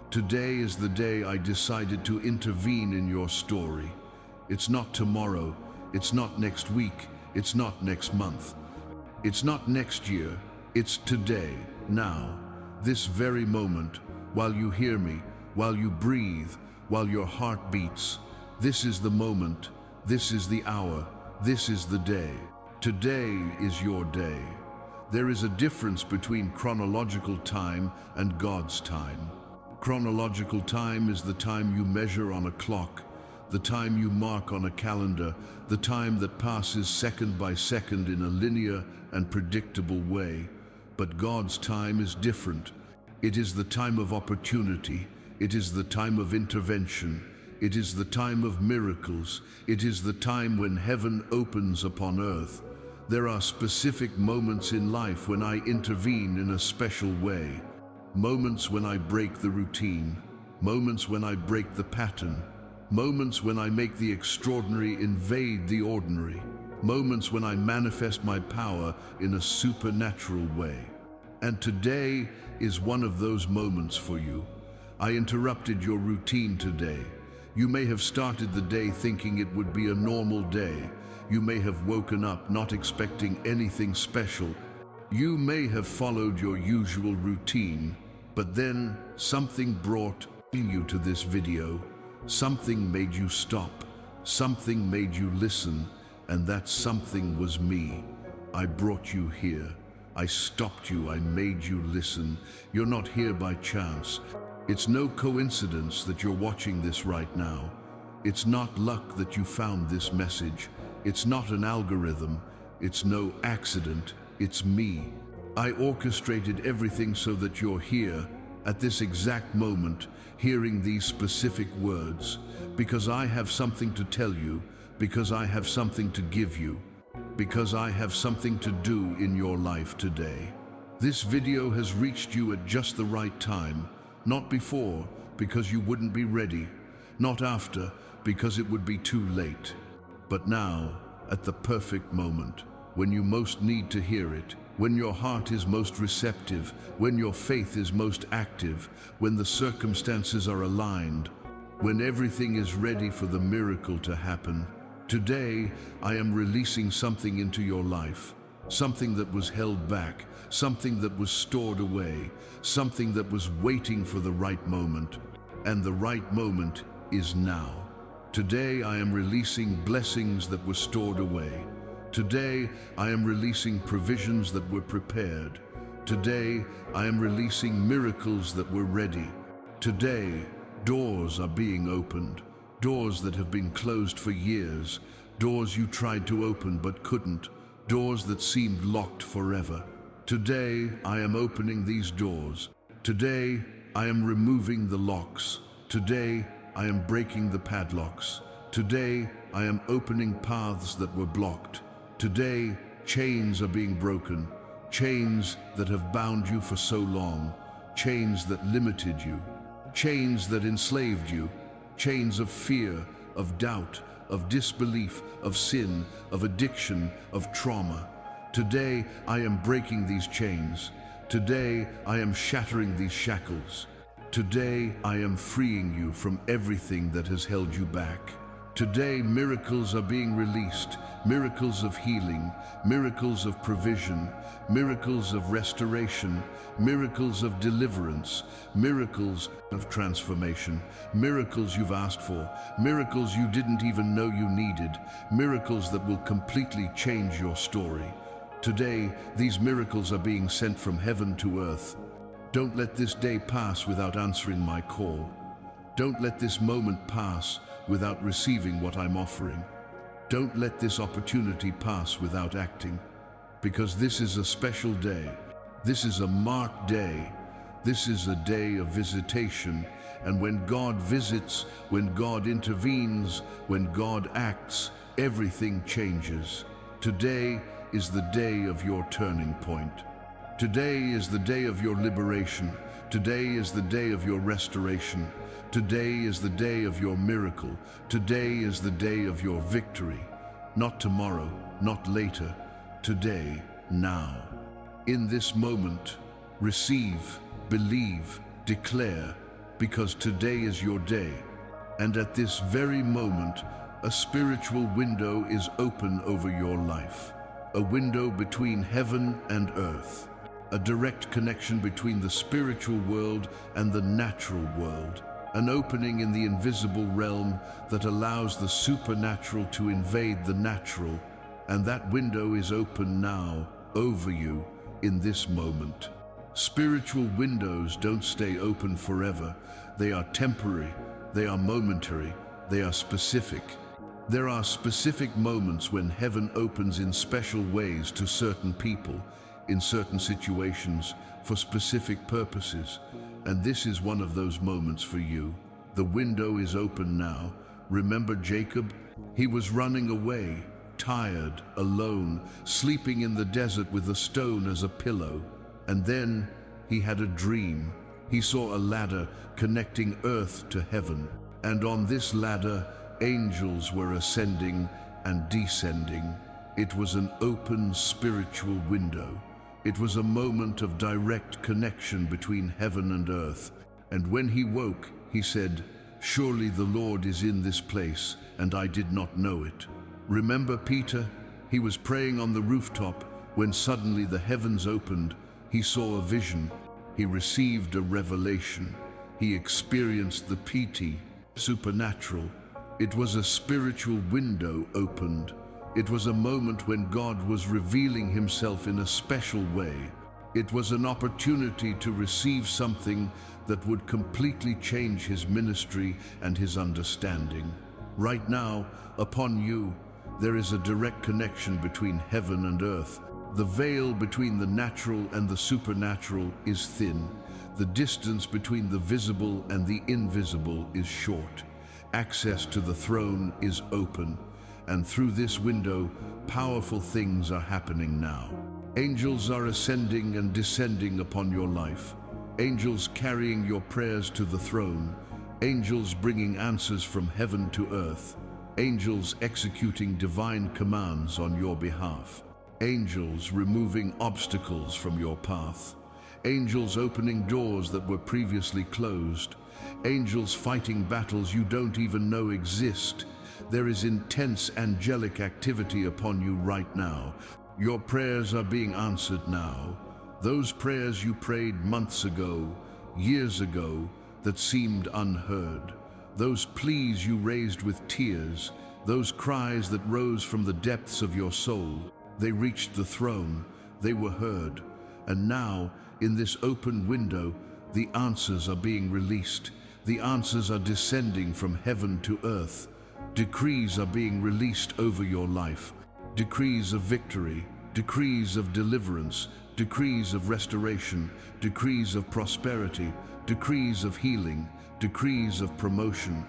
Speaker 1: Today is the day I decided to intervene in your story. It's not tomorrow, it's not next week, it's not next month, it's not next year, it's today, now, this very moment, while you hear me, while you breathe, while your heart beats. This is the moment, this is the hour, this is the day. Today is your day. There is a difference between chronological time and God's time. Chronological time is the time you measure on a clock, the time you mark on a calendar, the time that passes second by second in a linear and predictable way. But God's time is different. It is the time of opportunity. It is the time of intervention. It is the time of miracles. It is the time when heaven opens upon earth. There are specific moments in life when I intervene in a special way. Moments when I break the routine. Moments when I break the pattern. Moments when I make the extraordinary invade the ordinary. Moments when I manifest my power in a supernatural way. And today is one of those moments for you. I interrupted your routine today. You may have started the day thinking it would be a normal day. You may have woken up not expecting anything special. You may have followed your usual routine, but then something brought you to this video. Something made you stop. Something made you listen, and that something was me. I brought you here. I stopped you. I made you listen. You're not here by chance. It's no coincidence that you're watching this right now. It's not luck that you found this message. It's not an algorithm. It's no accident. It's me. I orchestrated everything so that you're here at this exact moment, hearing these specific words, because I have something to tell you because I have something to give you, because I have something to do in your life today. This video has reached you at just the right time, not before, because you wouldn't be ready, not after, because it would be too late, but now, at the perfect moment, when you most need to hear it, when your heart is most receptive, when your faith is most active, when the circumstances are aligned, when everything is ready for the miracle to happen. Today, I am releasing something into your life, something that was held back, something that was stored away, something that was waiting for the right moment. And the right moment is now. Today, I am releasing blessings that were stored away. Today, I am releasing provisions that were prepared. Today, I am releasing miracles that were ready. Today, doors are being opened. Doors that have been closed for years. Doors you tried to open but couldn't. Doors that seemed locked forever. Today, I am opening these doors. Today, I am removing the locks. Today, I am breaking the padlocks. Today, I am opening paths that were blocked. Today, chains are being broken. Chains that have bound you for so long. Chains that limited you. Chains that enslaved you. Chains of fear, of doubt, of disbelief, of sin, of addiction, of trauma. Today, I am breaking these chains. Today, I am shattering these shackles. Today, I am freeing you from everything that has held you back. Today, miracles are being released, miracles of healing, miracles of provision, miracles of restoration, miracles of deliverance, miracles of transformation, miracles you've asked for, miracles you didn't even know you needed, miracles that will completely change your story. Today, these miracles are being sent from heaven to earth. Don't let this day pass without answering my call. Don't let this moment pass without receiving what I'm offering. Don't let this opportunity pass without acting, because this is a special day. This is a marked day. This is a day of visitation, and when God visits, when God intervenes, when God acts, everything changes. Today is the day of your turning point. Today is the day of your liberation. Today is the day of your restoration. Today is the day of your miracle. Today is the day of your victory. Not tomorrow, not later. Today, now. In this moment, receive, believe, declare, because today is your day. And at this very moment, a spiritual window is open over your life. A window between heaven and earth. A direct connection between the spiritual world and the natural world. An opening in the invisible realm that allows the supernatural to invade the natural. And that window is open now, over you, in this moment. Spiritual windows don't stay open forever. They are temporary, they are momentary, they are specific. There are specific moments when heaven opens in special ways to certain people, in certain situations, for specific purposes. And this is one of those moments for you. The window is open now. Remember Jacob? He was running away, tired, alone, sleeping in the desert with a stone as a pillow. And then he had a dream. He saw a ladder connecting earth to heaven. And on this ladder, angels were ascending and descending. It was an open spiritual window. It was a moment of direct connection between heaven and earth. And when he woke, he said, "Surely the Lord is in this place, and I did not know it." Remember Peter? He was praying on the rooftop when suddenly the heavens opened. He saw a vision. He received a revelation. He experienced the PT, supernatural. It was a spiritual window opened. It was a moment when God was revealing himself in a special way. It was an opportunity to receive something that would completely change his ministry and his understanding. Right now, upon you, there is a direct connection between heaven and earth. The veil between the natural and the supernatural is thin. The distance between the visible and the invisible is short. Access to the throne is open. And through this window, powerful things are happening now. Angels are ascending and descending upon your life. Angels carrying your prayers to the throne. Angels bringing answers from heaven to earth. Angels executing divine commands on your behalf. Angels removing obstacles from your path. Angels opening doors that were previously closed. Angels fighting battles you don't even know exist. There is intense angelic activity upon you right now. Your prayers are being answered now. Those prayers you prayed months ago, years ago, that seemed unheard. Those pleas you raised with tears, those cries that rose from the depths of your soul, they reached the throne, they were heard. And now, in this open window, the answers are being released. The answers are descending from heaven to earth. Decrees are being released over your life. Decrees of victory, decrees of deliverance, decrees of restoration, decrees of prosperity, decrees of healing, decrees of promotion,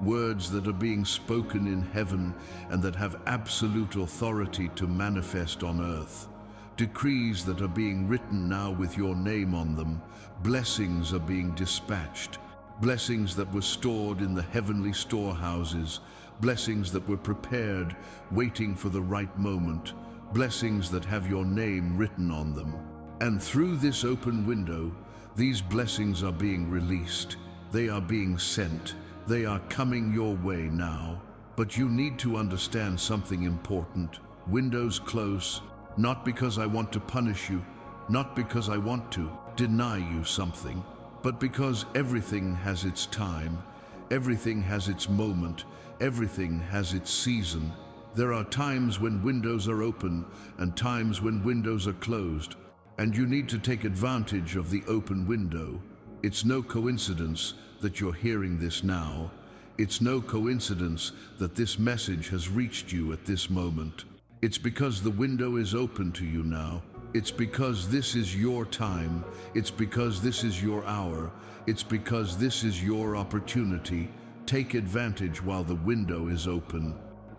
Speaker 1: words that are being spoken in heaven and that have absolute authority to manifest on earth. Decrees that are being written now with your name on them. Blessings are being dispatched. Blessings that were stored in the heavenly storehouses. Blessings that were prepared, waiting for the right moment. Blessings that have your name written on them. And through this open window, these blessings are being released. They are being sent. They are coming your way now. But you need to understand something important. Windows close, not because I want to punish you, not because I want to deny you something, but because everything has its time, everything has its moment, everything has its season. There are times when windows are open and times when windows are closed, and you need to take advantage of the open window. It's no coincidence that you're hearing this now. It's no coincidence that this message has reached you at this moment. It's because the window is open to you now. It's because this is your time. It's because this is your hour. It's because this is your opportunity. Take advantage while the window is open.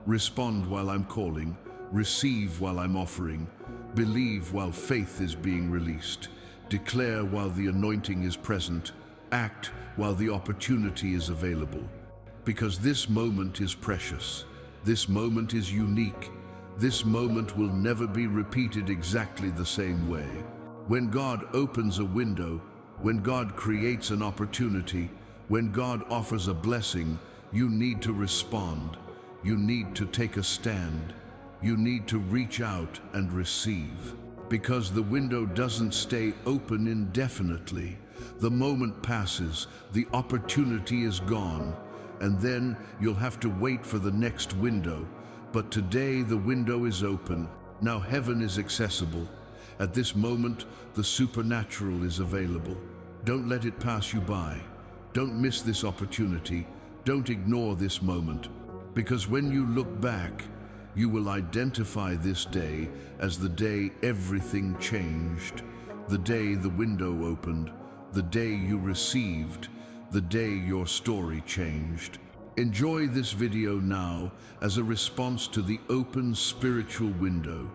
Speaker 1: Respond while I'm calling. Receive while I'm offering. Believe while faith is being released. Declare while the anointing is present. Act while the opportunity is available. Because this moment is precious. This moment is unique. This moment will never be repeated exactly the same way. When God opens a window, when God creates an opportunity, when God offers a blessing, you need to respond. You need to take a stand. You need to reach out and receive. Because the window doesn't stay open indefinitely. The moment passes, the opportunity is gone, and then you'll have to wait for the next window. But today the window is open. Now heaven is accessible. At this moment, the supernatural is available. Don't let it pass you by. Don't miss this opportunity. Don't ignore this moment. Because when you look back, you will identify this day as the day everything changed. The day the window opened. The day you received. The day your story changed. Enjoy this video now as a response to the open spiritual window,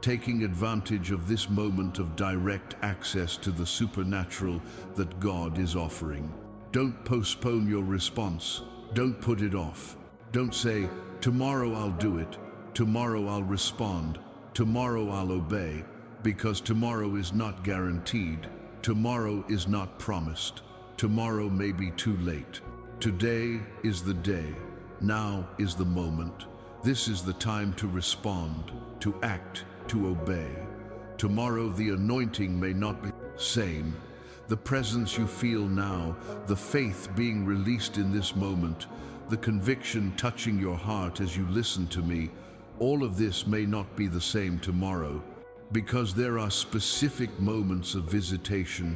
Speaker 1: taking advantage of this moment of direct access to the supernatural that God is offering. Don't postpone your response. Don't put it off. Don't say, tomorrow I'll do it. Tomorrow I'll respond. Tomorrow I'll obey. Because tomorrow is not guaranteed. Tomorrow is not promised. Tomorrow may be too late. Today is the day. Now is the moment. This is the time to respond, to act, to obey. Tomorrow the anointing may not be the same. The presence you feel now, the faith being released in this moment, the conviction touching your heart as you listen to me, all of this may not be the same tomorrow. Because there are specific moments of visitation.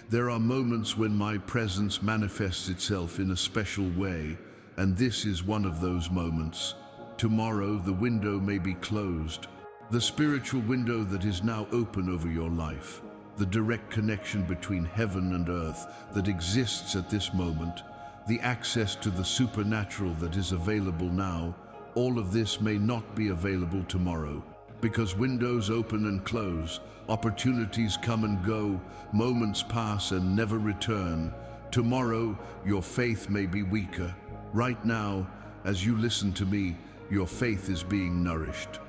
Speaker 1: There are moments when my presence manifests itself in a special way, and this is one of those moments. Tomorrow the window may be closed. The spiritual window that is now open over your life, the direct connection between heaven and earth that exists at this moment, the access to the supernatural that is available now, all of this may not be available tomorrow, because windows open and close, opportunities come and go, moments pass and never return. Tomorrow, your faith may be weaker. Right now, as you listen to me, your faith is being nourished.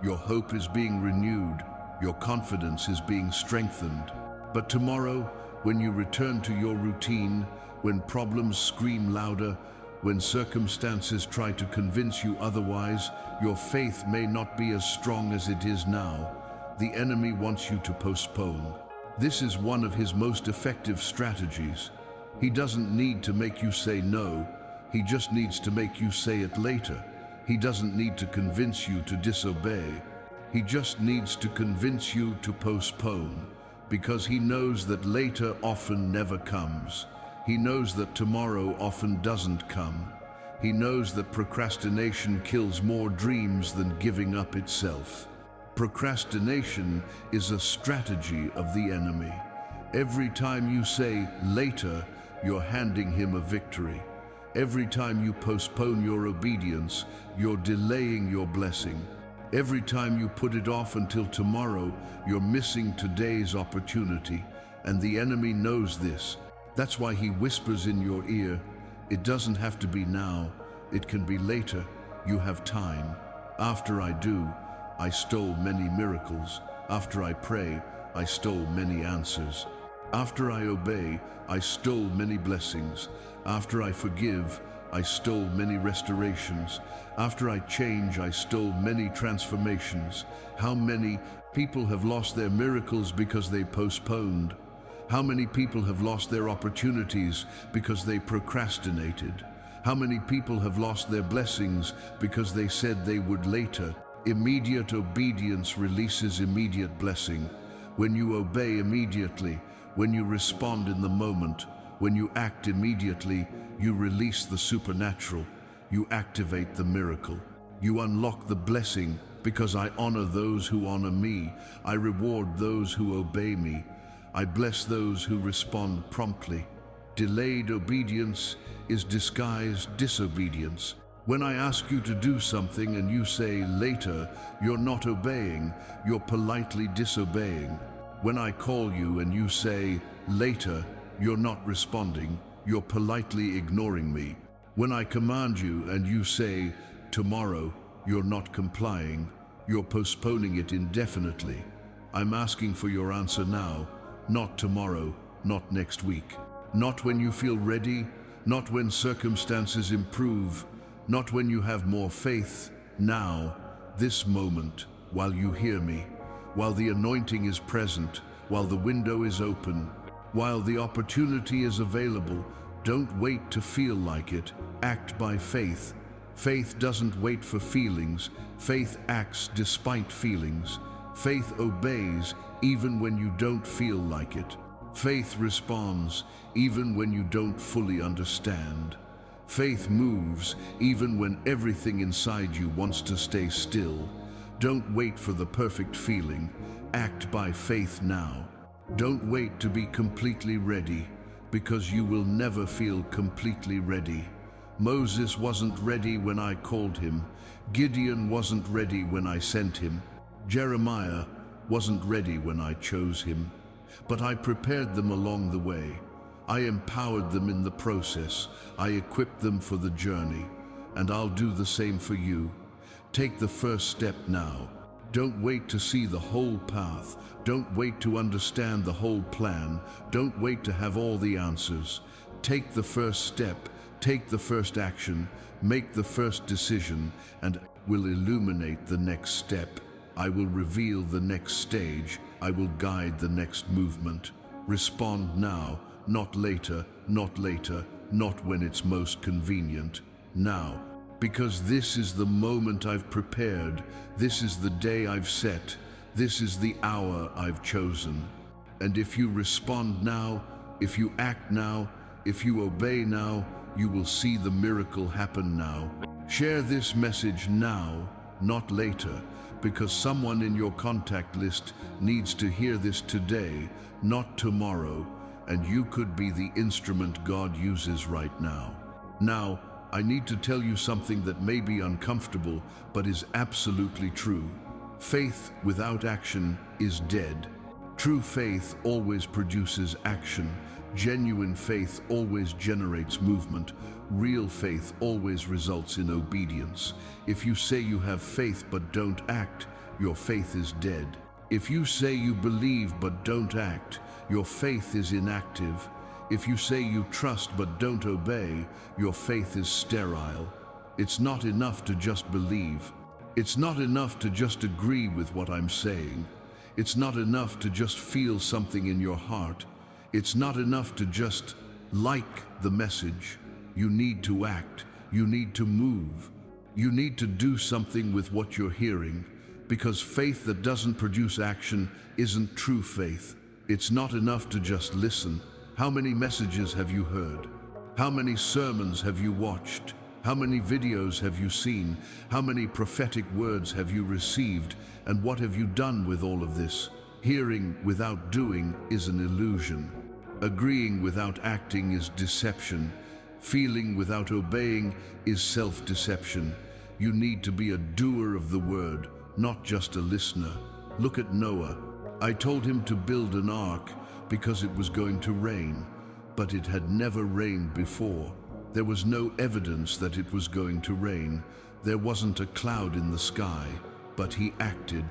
Speaker 1: Your hope is being renewed. Your confidence is being strengthened. But tomorrow, when you return to your routine, when problems scream louder, when circumstances try to convince you otherwise, your faith may not be as strong as it is now. The enemy wants you to postpone. This is one of his most effective strategies. He doesn't need to make you say no. He just needs to make you say it later. He doesn't need to convince you to disobey. He just needs to convince you to postpone, because he knows that later often never comes. He knows that tomorrow often doesn't come. He knows that procrastination kills more dreams than giving up itself. Procrastination is a strategy of the enemy. Every time you say later, you're handing him a victory. Every time you postpone your obedience, you're delaying your blessing. Every time you put it off until tomorrow, you're missing today's opportunity. And the enemy knows this. That's why he whispers in your ear, it doesn't have to be now, it can be later, you have time. After I do, I stole many miracles. After I pray, I stole many answers. After I obey, I stole many blessings. After I forgive, I stole many restorations. After I change, I stole many transformations. How many people have lost their miracles because they postponed? How many people have lost their opportunities because they procrastinated? How many people have lost their blessings because they said they would later? Immediate obedience releases immediate blessing. When you obey immediately, when you respond in the moment, when you act immediately, you release the supernatural. You activate the miracle. You unlock the blessing, because I honor those who honor me. I reward those who obey me. I bless those who respond promptly. Delayed obedience is disguised disobedience. When I ask you to do something and you say later, you're not obeying, you're politely disobeying. When I call you and you say later, you're not responding, you're politely ignoring me. When I command you and you say tomorrow, you're not complying, you're postponing it indefinitely. I'm asking for your answer now. Not tomorrow, not next week, not when you feel ready, not when circumstances improve, not when you have more faith. Now, this moment, while you hear me, while the anointing is present, while the window is open, while the opportunity is available, don't wait to feel like it. Act by faith. Faith doesn't wait for feelings. Faith acts despite feelings. Faith obeys even when you don't feel like it. Faith responds even when you don't fully understand. Faith moves even when everything inside you wants to stay still. Don't wait for the perfect feeling. Act by faith now. Don't wait to be completely ready, because you will never feel completely ready. Moses wasn't ready when I called him. Gideon wasn't ready when I sent him. Jeremiah wasn't ready when I chose him, but I prepared them along the way. I empowered them in the process. I equipped them for the journey, and I'll do the same for you. Take the first step now. Don't wait to see the whole path. Don't wait to understand the whole plan. Don't wait to have all the answers. Take the first step. Take the first action. Make the first decision, and will illuminate the next step. I will reveal the next stage. I will guide the next movement. Respond now, not later, not later, not when it's most convenient. Now, because this is the moment I've prepared. This is the day I've set. This is the hour I've chosen. And if you respond now, if you act now, if you obey now, you will see the miracle happen now. Share this message now, not later, because someone in your contact list needs to hear this today, not tomorrow, and you could be the instrument God uses right now. Now, I need to tell you something that may be uncomfortable, but is absolutely true. Faith without action is dead. True faith always produces action. Genuine faith always generates movement. Real faith always results in obedience. If you say you have faith but don't act, your faith is dead. If you say you believe but don't act, your faith is inactive. If you say you trust but don't obey, your faith is sterile. It's not enough to just believe. It's not enough to just agree with what I'm saying. It's not enough to just feel something in your heart. It's not enough to just like the message. You need to act. You need to move. You need to do something with what you're hearing, because faith that doesn't produce action isn't true faith. It's not enough to just listen. How many messages have you heard? How many sermons have you watched? How many videos have you seen? How many prophetic words have you received? And what have you done with all of this? Hearing without doing is an illusion. Agreeing without acting is deception. Feeling without obeying is self-deception. You need to be a doer of the word, not just a listener. Look at Noah. I told him to build an ark because it was going to rain, but it had never rained before. There was no evidence that it was going to rain. There wasn't a cloud in the sky, but he acted.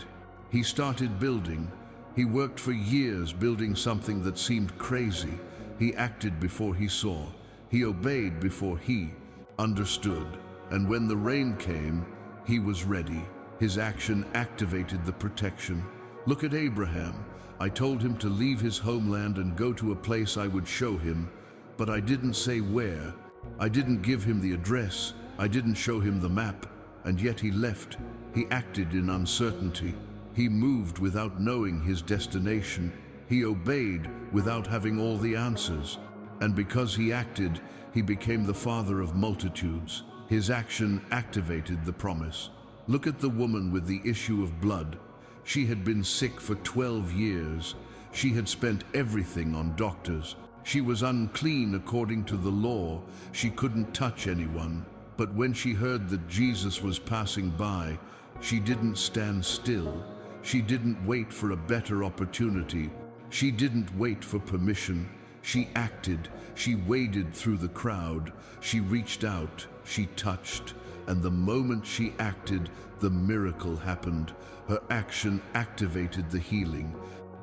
Speaker 1: He started building. He worked for years building something that seemed crazy. He acted before he saw. He obeyed before he understood. And when the rain came, he was ready. His action activated the protection. Look at Abraham. I told him to leave his homeland and go to a place I would show him, but I didn't say where. I didn't give him the address. I didn't show him the map, and yet he left. He acted in uncertainty. He moved without knowing his destination. He obeyed without having all the answers. And because he acted, he became the father of multitudes. His action activated the promise. Look at the woman with the issue of blood. She had been sick for 12 years. She had spent everything on doctors. She was unclean according to the law. She couldn't touch anyone. But when she heard that Jesus was passing by, she didn't stand still. She didn't wait for a better opportunity. She didn't wait for permission. She acted. She waded through the crowd. She reached out. She touched. And the moment she acted, the miracle happened. Her action activated the healing.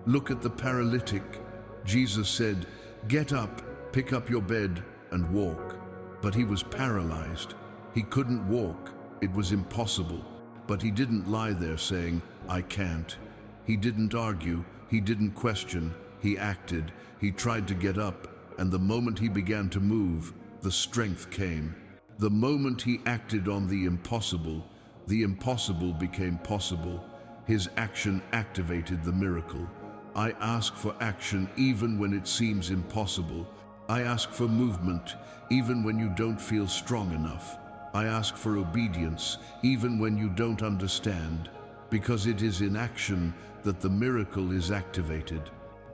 Speaker 1: Look at the paralytic. Jesus said, "Get up, pick up your bed, and walk." But he was paralyzed. He couldn't walk. It was impossible. But he didn't lie there saying, "I can't." He didn't argue. He didn't question. He acted. He tried to get up, and the moment he began to move, the strength came. The moment he acted on the impossible became possible. His action activated the miracle. I ask for action even when it seems impossible. I ask for movement even when you don't feel strong enough. I ask for obedience even when you don't understand, because it is in action that the miracle is activated.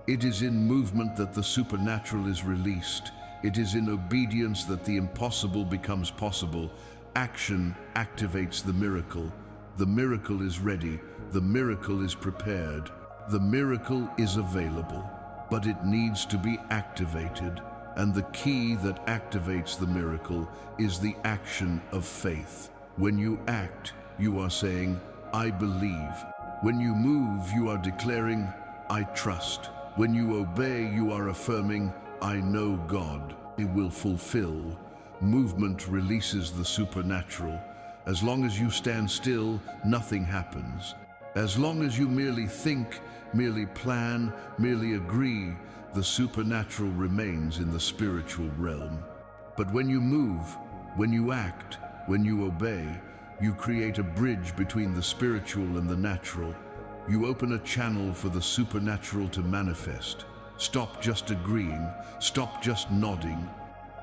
Speaker 1: It is in movement that the supernatural is released. It is in obedience that the impossible becomes possible. Action activates the miracle. The miracle is ready. The miracle is prepared. The miracle is available, but it needs to be activated. And the key that activates the miracle is the action of faith. When you act, you are saying, "I believe." When you move, you are declaring, "I trust." When you obey, you are affirming, "I know God. He will fulfill." Movement releases the supernatural. As long as you stand still, nothing happens. As long as you merely think, merely plan, merely agree, the supernatural remains in the spiritual realm. But when you move, when you act, when you obey, you create a bridge between the spiritual and the natural. You open a channel for the supernatural to manifest. Stop just agreeing. Stop just nodding.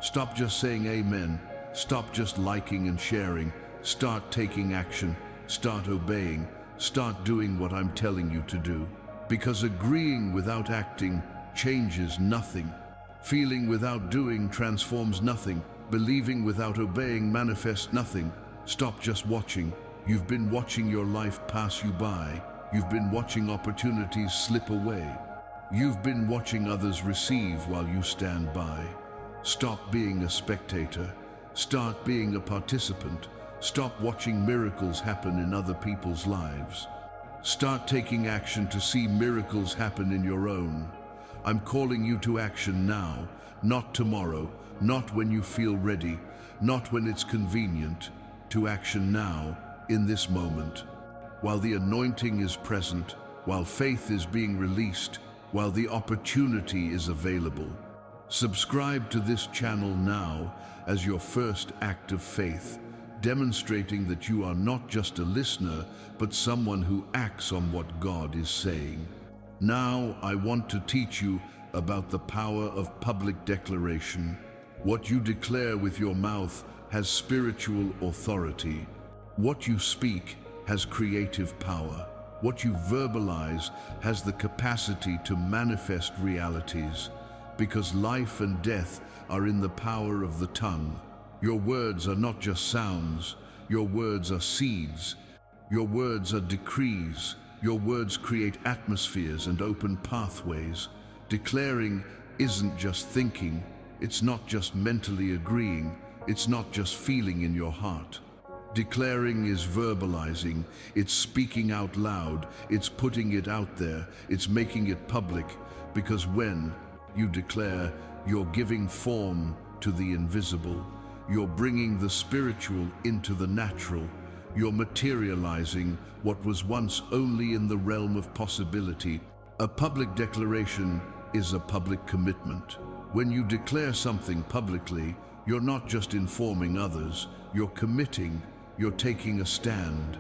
Speaker 1: Stop just saying amen. Stop just liking and sharing. Start taking action. Start obeying. Start doing what I'm telling you to do. Because agreeing without acting changes nothing. Feeling without doing transforms nothing. Believing without obeying manifests nothing. Stop just watching. You've been watching your life pass you by. You've been watching opportunities slip away. You've been watching others receive while you stand by. Stop being a spectator. Start being a participant. Stop watching miracles happen in other people's lives. Start taking action to see miracles happen in your own. I'm calling you to action now, not tomorrow, not when you feel ready, not when it's convenient. To action now, in this moment. While the anointing is present, while faith is being released, while the opportunity is available. Subscribe to this channel now as your first act of faith, demonstrating that you are not just a listener, but someone who acts on what God is saying. Now I want to teach you about the power of public declaration. What you declare with your mouth has spiritual authority. What you speak has creative power. What you verbalize has the capacity to manifest realities, because life and death are in the power of the tongue. Your words are not just sounds. Your words are seeds. Your words are decrees. Your words create atmospheres and open pathways. Declaring isn't just thinking. It's not just mentally agreeing. It's not just feeling in your heart. Declaring is verbalizing. It's speaking out loud. It's putting it out there. It's making it public. Because when you declare, you're giving form to the invisible. You're bringing the spiritual into the natural. You're materializing what was once only in the realm of possibility. A public declaration is a public commitment. When you declare something publicly, you're not just informing others, you're committing, you're taking a stand.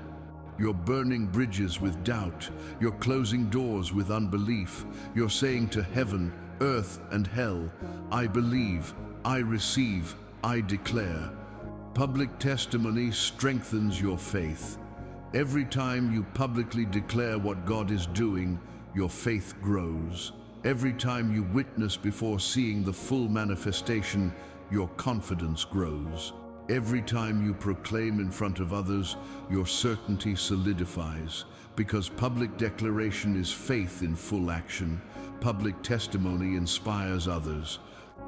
Speaker 1: You're burning bridges with doubt, you're closing doors with unbelief, you're saying to heaven, earth and hell, I believe, I receive, I declare. Public testimony strengthens your faith. Every time you publicly declare what God is doing, your faith grows. Every time you witness before seeing the full manifestation, your confidence grows. Every time you proclaim in front of others, your certainty solidifies. Because public declaration is faith in full action, public testimony inspires others.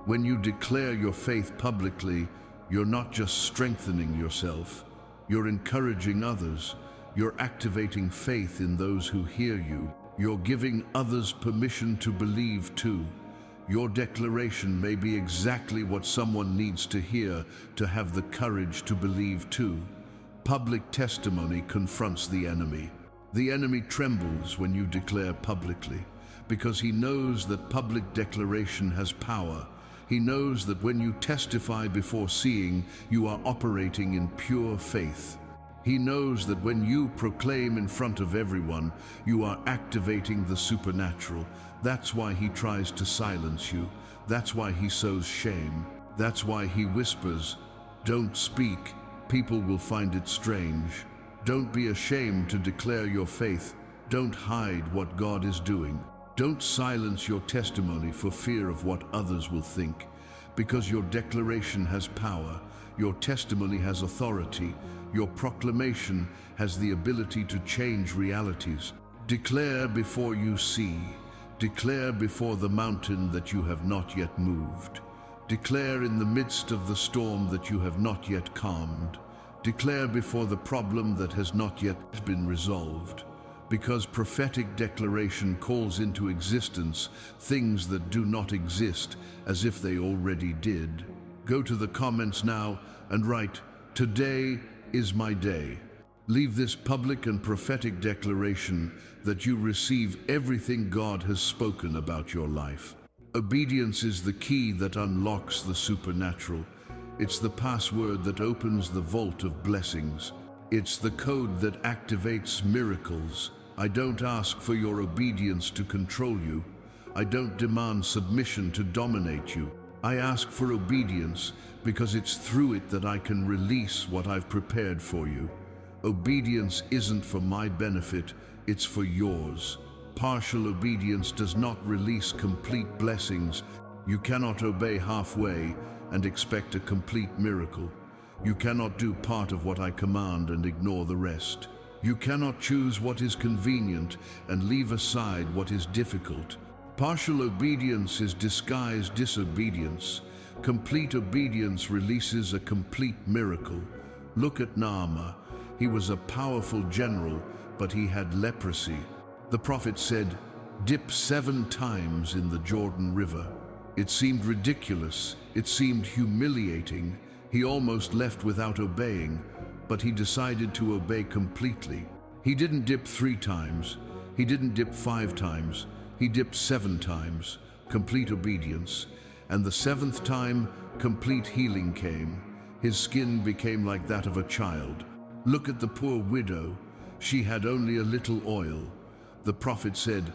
Speaker 1: When you declare your faith publicly, you're not just strengthening yourself, you're encouraging others. You're activating faith in those who hear you. You're giving others permission to believe too. Your declaration may be exactly what someone needs to hear to have the courage to believe too. Public testimony confronts the enemy. The enemy trembles when you declare publicly, because he knows that public declaration has power. He knows that when you testify before seeing, you are operating in pure faith. He knows that when you proclaim in front of everyone, you are activating the supernatural. That's why he tries to silence you. That's why he sows shame. That's why he whispers, don't speak. People will find it strange. Don't be ashamed to declare your faith. Don't hide what God is doing. Don't silence your testimony for fear of what others will think. Because your declaration has power. Your testimony has authority. Your proclamation has the ability to change realities. Declare before you see. Declare before the mountain that you have not yet moved. Declare in the midst of the storm that you have not yet calmed. Declare before the problem that has not yet been resolved. Because prophetic declaration calls into existence things that do not exist as if they already did. Go to the comments now and write, "Today is my day." Leave this public and prophetic declaration that you receive everything God has spoken about your life. Obedience is the key that unlocks the supernatural. It's the password that opens the vault of blessings. It's the code that activates miracles. I don't ask for your obedience to control you. I don't demand submission to dominate you. I ask for obedience because it's through it that I can release what I've prepared for you. Obedience isn't for my benefit, it's for yours. Partial obedience does not release complete blessings. You cannot obey halfway. and expect a complete miracle. You cannot do part of what I command and ignore the rest. You cannot choose what is convenient and leave aside what is difficult. Partial obedience is disguised disobedience. Complete obedience releases a complete miracle. Look at Naaman. He was a powerful general, but he had leprosy. The prophet said, "Dip 7 times in the Jordan River." It seemed ridiculous. It seemed humiliating. He almost left without obeying, but he decided to obey completely. He didn't dip 3 times. He didn't dip 5 times. He dipped 7 times. Complete obedience. And the 7th time, complete healing came. His skin became like that of a child. Look at the poor widow. She had only a little oil. The prophet said,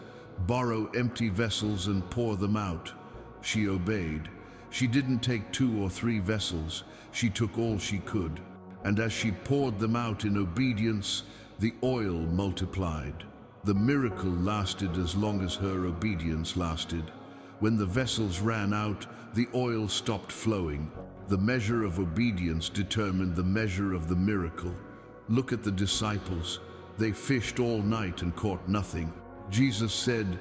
Speaker 1: "Borrow empty vessels and pour them out." She obeyed. She didn't take 2 or 3 vessels. She took all she could. And as she poured them out in obedience, the oil multiplied. The miracle lasted as long as her obedience lasted. When the vessels ran out, the oil stopped flowing. The measure of obedience determined the measure of the miracle. Look at the disciples. They fished all night and caught nothing. Jesus said,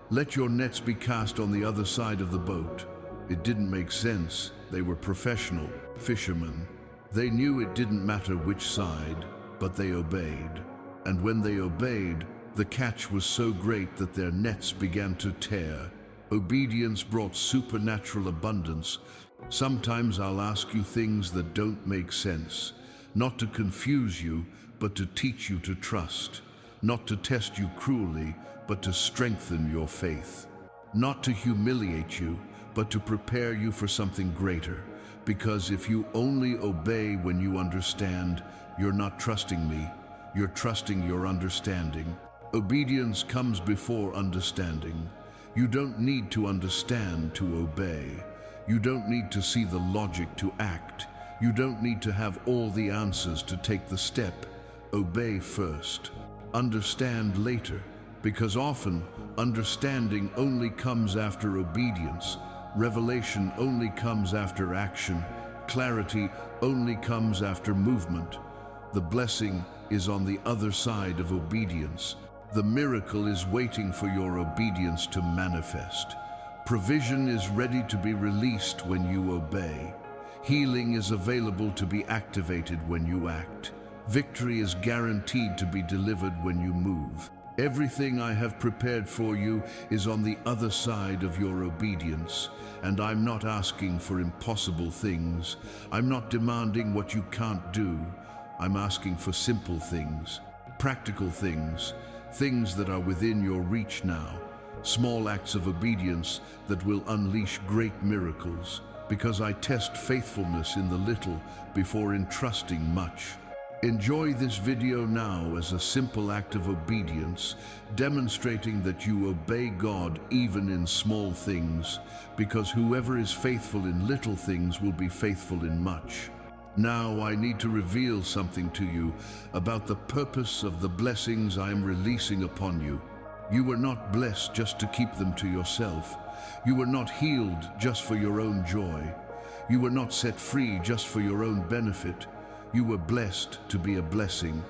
Speaker 1: "Let your nets be cast on the other side of the boat." It didn't make sense. They were professional fishermen. They knew it didn't matter which side, but they obeyed. And when they obeyed, the catch was so great that their nets began to tear. Obedience brought supernatural abundance. Sometimes I'll ask you things that don't make sense, not to confuse you, but to teach you to trust, not to test you cruelly, but to strengthen your faith, not to humiliate you, but to prepare you for something greater. Because if you only obey when you understand, you're not trusting me, you're trusting your understanding. Obedience comes before understanding. You don't need to understand to obey. You don't need to see the logic to act. You don't need to have all the answers to take the step. Obey first. Understand later, because often understanding only comes after obedience. Revelation only comes after action. Clarity only comes after movement. The blessing is on the other side of obedience. The miracle is waiting for your obedience to manifest. Provision is ready to be released when you obey. Healing is available to be activated when you act. Victory is guaranteed to be delivered when you move. Everything I have prepared for you is on the other side of your obedience, and I'm not asking for impossible things. I'm not demanding what you can't do. I'm asking for simple things, practical things, things that are within your reach now, small acts of obedience that will unleash great miracles, because I test faithfulness in the little before entrusting much. Enjoy this video now as a simple act of obedience, demonstrating that you obey God even in small things, because whoever is faithful in little things will be faithful in much. Now I need to reveal something to you about the purpose of the blessings I am releasing upon you. You were not blessed just to keep them to yourself. You were not healed just for your own joy. You were not set free just for your own benefit. You were blessed to be a blessing.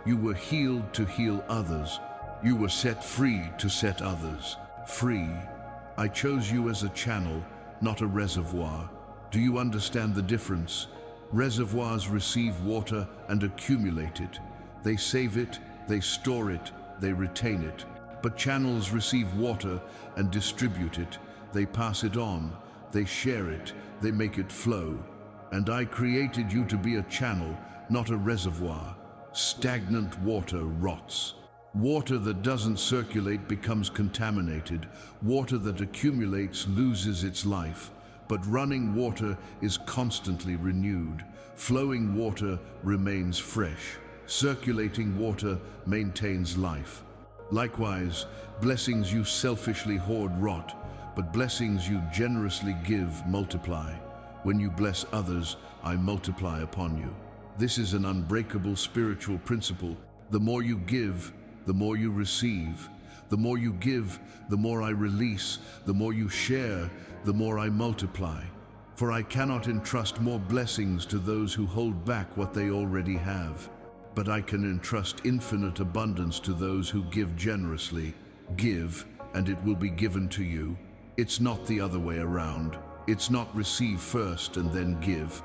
Speaker 1: You were healed to heal others. You were set free to set others free. I chose you as a channel, not a reservoir. Do you understand the difference? Reservoirs receive water and accumulate it. They save it, they store it, they retain it. But channels receive water and distribute it. They pass it on, they share it, they make it flow. And I created you to be a channel, not a reservoir. Stagnant water rots. Water that doesn't circulate becomes contaminated. Water that accumulates loses its life. But running water is constantly renewed. Flowing water remains fresh. Circulating water maintains life. Likewise, blessings you selfishly hoard rot, but blessings you generously give multiply. When you bless others, I multiply upon you. This is an unbreakable spiritual principle. The more you give, the more you receive. The more you give, the more I release. The more you share, the more I multiply. For I cannot entrust more blessings to those who hold back what they already have. But I can entrust infinite abundance to those who give generously. Give, and it will be given to you. It's not the other way around. It's not receive first and then give.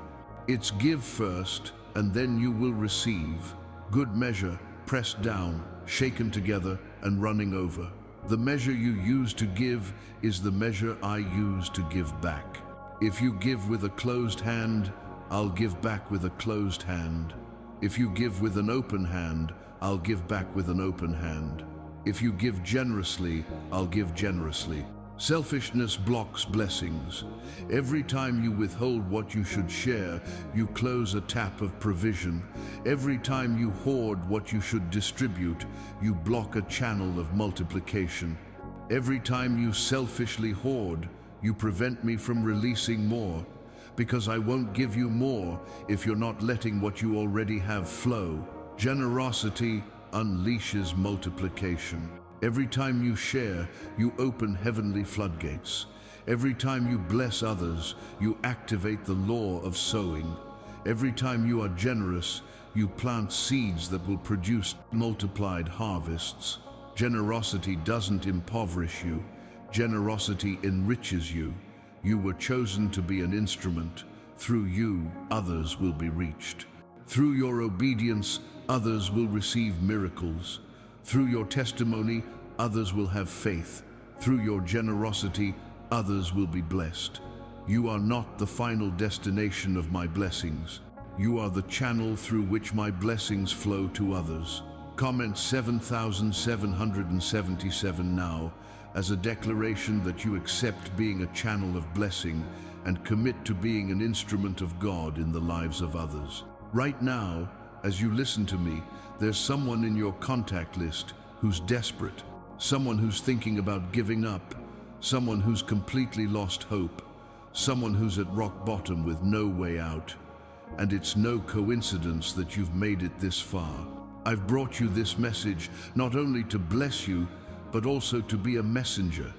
Speaker 1: It's give first, and then you will receive. Good measure, pressed down, shaken together, and running over. The measure you use to give is the measure I use to give back. If you give with a closed hand, I'll give back with a closed hand. If you give with an open hand, I'll give back with an open hand. If you give generously, I'll give generously. Selfishness blocks blessings. Every time you withhold what you should share, you close a tap of provision. Every time you hoard what you should distribute, you block a channel of multiplication. Every time you selfishly hoard, you prevent me from releasing more, because I won't give you more if you're not letting what you already have flow. Generosity unleashes multiplication. Every time you share, you open heavenly floodgates. Every time you bless others, you activate the law of sowing. Every time you are generous, you plant seeds that will produce multiplied harvests. Generosity doesn't impoverish you. Generosity enriches you. You were chosen to be an instrument. Through you, others will be reached. Through your obedience, others will receive miracles. Through your testimony, others will have faith. Through your generosity, others will be blessed. You are not the final destination of my blessings. You are the channel through which my blessings flow to others. Comment 7,777 now as a declaration that you accept being a channel of blessing and commit to being an instrument of God in the lives of others. Right now, as you listen to me, there's someone in your contact list who's desperate, someone who's thinking about giving up, someone who's completely lost hope, someone who's at rock bottom with no way out. And it's no coincidence that you've made it this far. I've brought you this message not only to bless you, but also to be a messenger.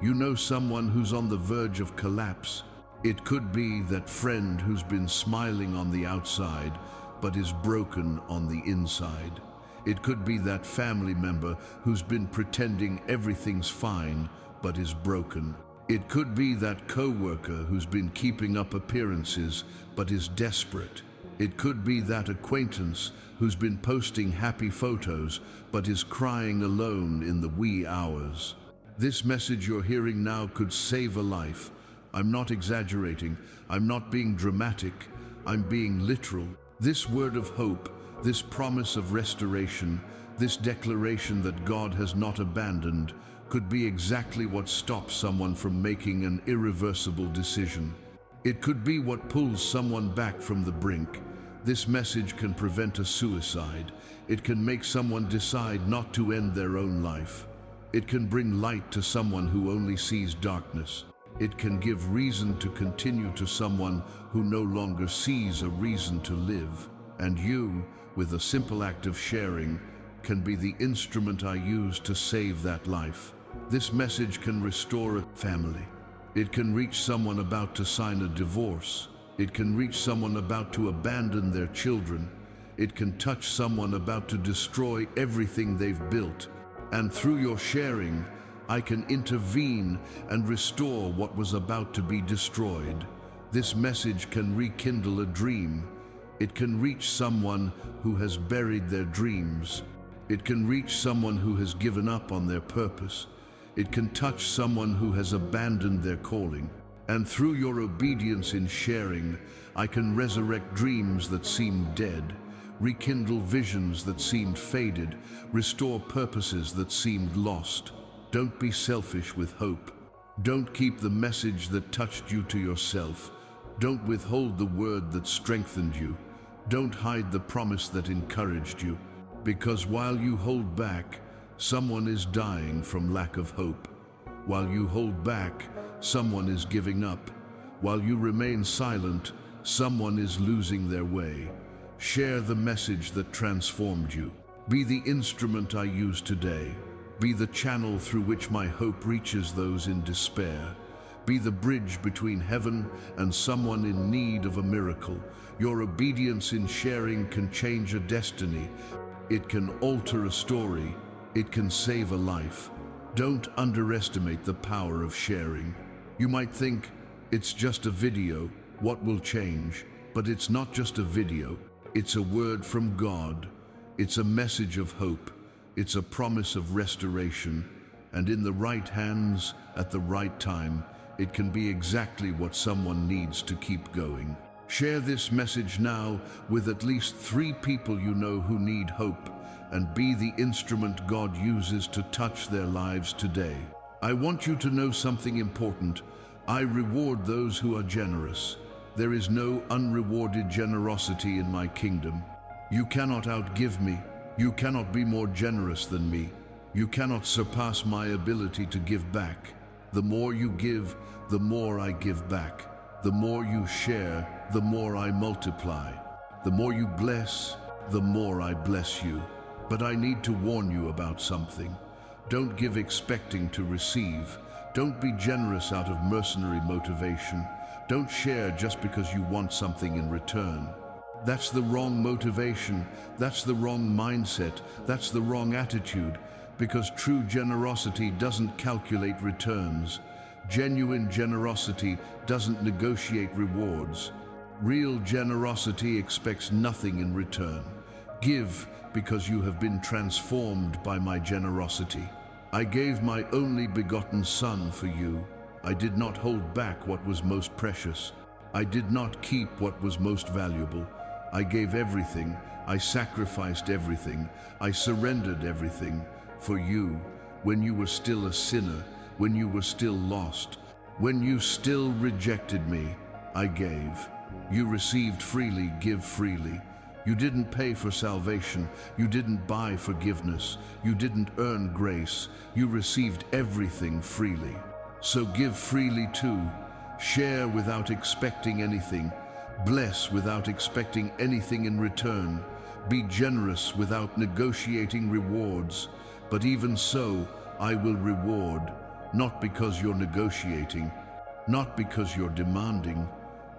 Speaker 1: You know someone who's on the verge of collapse. It could be that friend who's been smiling on the outside, but is broken on the inside. It could be that family member who's been pretending everything's fine, but is broken. It could be that coworker who's been keeping up appearances, but is desperate. It could be that acquaintance who's been posting happy photos, but is crying alone in the wee hours. This message you're hearing now could save a life. I'm not exaggerating. I'm not being dramatic. I'm being literal. This word of hope, this promise of restoration, this declaration that God has not abandoned, could be exactly what stops someone from making an irreversible decision. It could be what pulls someone back from the brink. This message can prevent a suicide. It can make someone decide not to end their own life. It can bring light to someone who only sees darkness. It can give reason to continue to someone who no longer sees a reason to live. And you, with a simple act of sharing, can be the instrument I use to save that life. This message can restore a family. It can reach someone about to sign a divorce. It can reach someone about to abandon their children. It can touch someone about to destroy everything they've built. And through your sharing, I can intervene and restore what was about to be destroyed. This message can rekindle a dream. It can reach someone who has buried their dreams. It can reach someone who has given up on their purpose. It can touch someone who has abandoned their calling. And through your obedience in sharing, I can resurrect dreams that seemed dead, rekindle visions that seemed faded, restore purposes that seemed lost. Don't be selfish with hope. Don't keep the message that touched you to yourself. Don't withhold the word that strengthened you. Don't hide the promise that encouraged you. Because while you hold back, someone is dying from lack of hope. While you hold back, someone is giving up. While you remain silent, someone is losing their way. Share the message that transformed you. Be the instrument I use today. Be the channel through which my hope reaches those in despair. Be the bridge between heaven and someone in need of a miracle. Your obedience in sharing can change a destiny. It can alter a story. It can save a life. Don't underestimate the power of sharing. You might think, it's just a video, what will change? But it's not just a video. It's a word from God. It's a message of hope. It's a promise of restoration. And in the right hands, at the right time, it can be exactly what someone needs to keep going. Share this message now with at least 3 people you know who need hope, and be the instrument God uses to touch their lives today. I want you to know something important. I reward those who are generous. There is no unrewarded generosity in my kingdom. You cannot outgive me. You cannot be more generous than me. You cannot surpass my ability to give back. The more you give, the more I give back. The more you share, the more I multiply. The more you bless, the more I bless you. But I need to warn you about something. Don't give expecting to receive. Don't be generous out of mercenary motivation. Don't share just because you want something in return. That's the wrong motivation. That's the wrong mindset. That's the wrong attitude. Because true generosity doesn't calculate returns. Genuine generosity doesn't negotiate rewards. Real generosity expects nothing in return. Give because you have been transformed by my generosity. I gave my only begotten Son for you. I did not hold back what was most precious. I did not keep what was most valuable. I gave everything. I sacrificed everything. I surrendered everything for you when you were still a sinner, when you were still lost, when you still rejected me. I gave. You received freely, give freely. You didn't pay for salvation. You didn't buy forgiveness. You didn't earn grace. You received everything freely. So give freely too. Share without expecting anything. Bless without expecting anything in return. Be generous without negotiating rewards. But even so, I will reward, not because you're negotiating, not because you're demanding,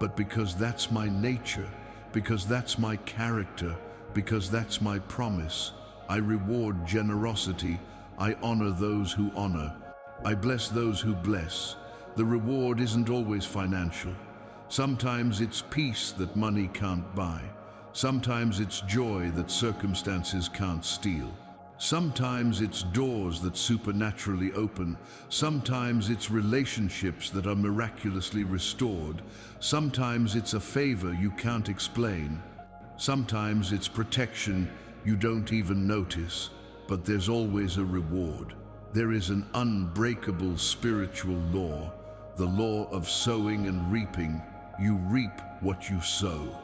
Speaker 1: but because that's my nature, because that's my character, because that's my promise. I reward generosity. I honor those who honor. I bless those who bless. The reward isn't always financial. Sometimes it's peace that money can't buy. Sometimes it's joy that circumstances can't steal. Sometimes it's doors that supernaturally open. Sometimes it's relationships that are miraculously restored. Sometimes it's a favor you can't explain. Sometimes it's protection you don't even notice. But there's always a reward. There is an unbreakable spiritual law, the law of sowing and reaping. You reap what you sow.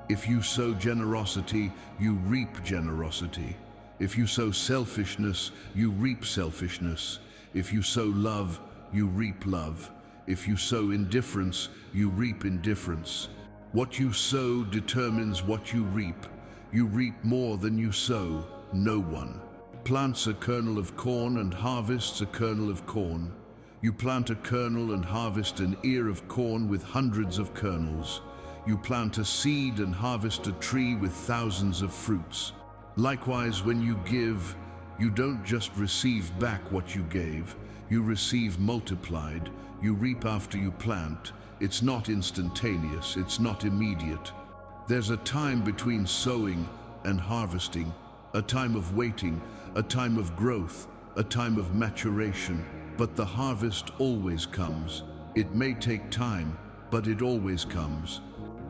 Speaker 1: If you sow generosity, you reap generosity. If you sow selfishness, you reap selfishness. If you sow love, you reap love. If you sow indifference, you reap indifference. What you sow determines what you reap. You reap more than you sow. No one plants a kernel of corn and harvests a kernel of corn. You plant a kernel and harvest an ear of corn with hundreds of kernels. You plant a seed and harvest a tree with thousands of fruits. Likewise, when you give, you don't just receive back what you gave. You receive multiplied. You reap after you plant. It's not instantaneous. It's not immediate. There's a time between sowing and harvesting, a time of waiting, a time of growth, a time of maturation. But the harvest always comes. It may take time, but it always comes.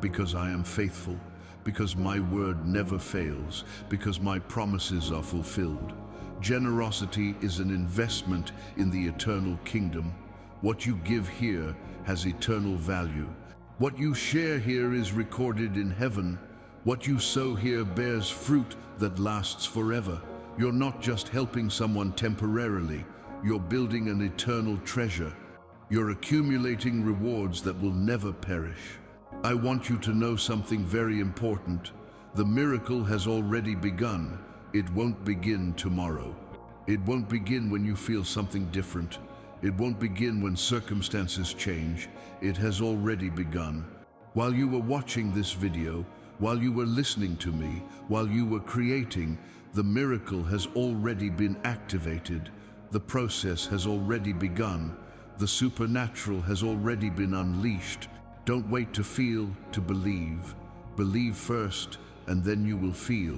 Speaker 1: Because I am faithful. Because my word never fails, because my promises are fulfilled. Generosity is an investment in the eternal kingdom. What you give here has eternal value. What you share here is recorded in heaven. What you sow here bears fruit that lasts forever. You're not just helping someone temporarily, you're building an eternal treasure. You're accumulating rewards that will never perish. I want you to know something very important. The miracle has already begun. It won't begin tomorrow. It won't begin when you feel something different. It won't begin when circumstances change. It has already begun. While you were watching this video, while you were listening to me, while you were creating, the miracle has already been activated. The process has already begun. The supernatural has already been unleashed. Don't wait to feel, to believe. Believe first, and then you will feel.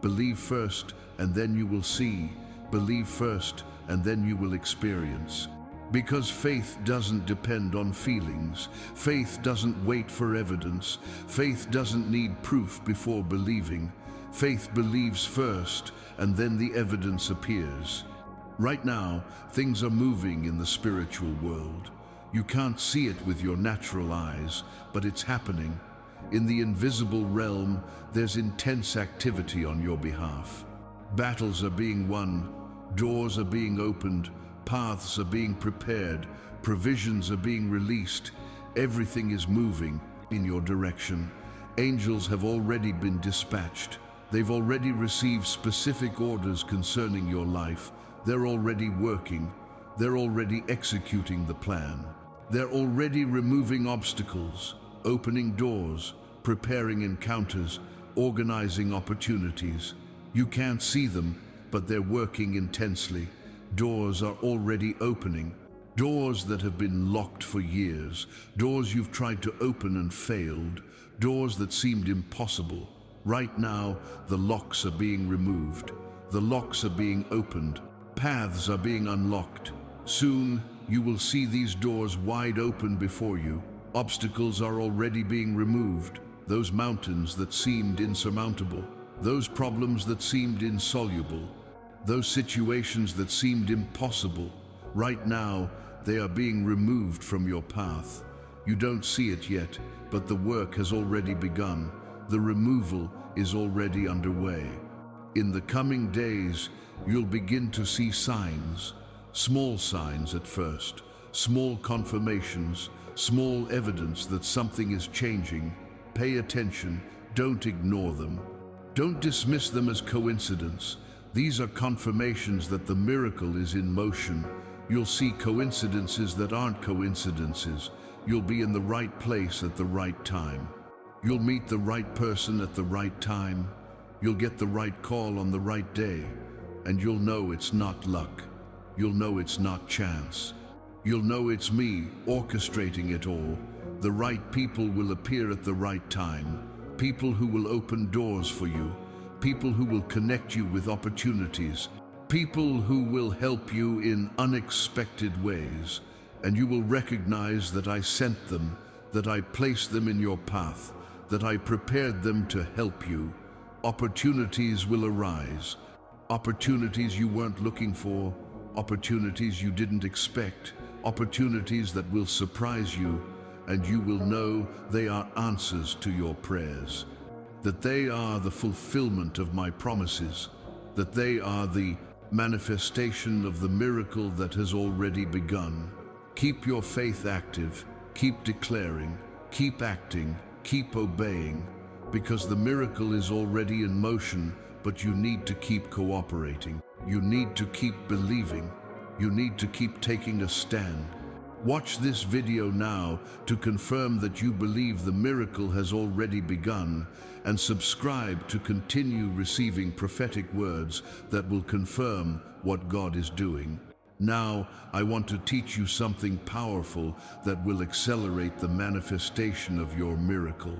Speaker 1: Believe first, and then you will see. Believe first, and then you will experience. Because faith doesn't depend on feelings. Faith doesn't wait for evidence. Faith doesn't need proof before believing. Faith believes first, and then the evidence appears. Right now, things are moving in the spiritual world. You can't see it with your natural eyes, but it's happening. In the invisible realm, there's intense activity on your behalf. Battles are being won, doors are being opened, paths are being prepared, provisions are being released. Everything is moving in your direction. Angels have already been dispatched. They've already received specific orders concerning your life. They're already working. They're already executing the plan. They're already removing obstacles, opening doors, preparing encounters, organizing opportunities. You can't see them, but they're working intensely. Doors are already opening. Doors that have been locked for years. Doors you've tried to open and failed. Doors that seemed impossible. Right now, the locks are being removed. The locks are being opened. Paths are being unlocked. Soon, you will see these doors wide open before you. Obstacles are already being removed. Those mountains that seemed insurmountable. Those problems that seemed insoluble. Those situations that seemed impossible. Right now, they are being removed from your path. You don't see it yet, but the work has already begun. The removal is already underway. In the coming days, you'll begin to see signs. Small signs at first, small confirmations, small evidence that something is changing. Pay attention, don't ignore them. Don't dismiss them as coincidence. These are confirmations that the miracle is in motion. You'll see coincidences that aren't coincidences. You'll be in the right place at the right time. You'll meet the right person at the right time. You'll get the right call on the right day. And you'll know it's not luck. You'll know it's not chance. You'll know it's me orchestrating it all. The right people will appear at the right time. People who will open doors for you. People who will connect you with opportunities. People who will help you in unexpected ways. And you will recognize that I sent them, that I placed them in your path, that I prepared them to help you. Opportunities will arise. Opportunities you weren't looking for. Opportunities you didn't expect. Opportunities that will surprise you. And you will know they are answers to your prayers. That they are the fulfillment of my promises. That they are the manifestation of the miracle that has already begun. Keep your faith active. Keep declaring. Keep acting. Keep obeying. Because the miracle is already in motion, but you need to keep cooperating. You need to keep believing. You need to keep taking a stand. Watch this video now to confirm that you believe the miracle has already begun, and subscribe to continue receiving prophetic words that will confirm what God is doing. Now, I want to teach you something powerful that will accelerate the manifestation of your miracle.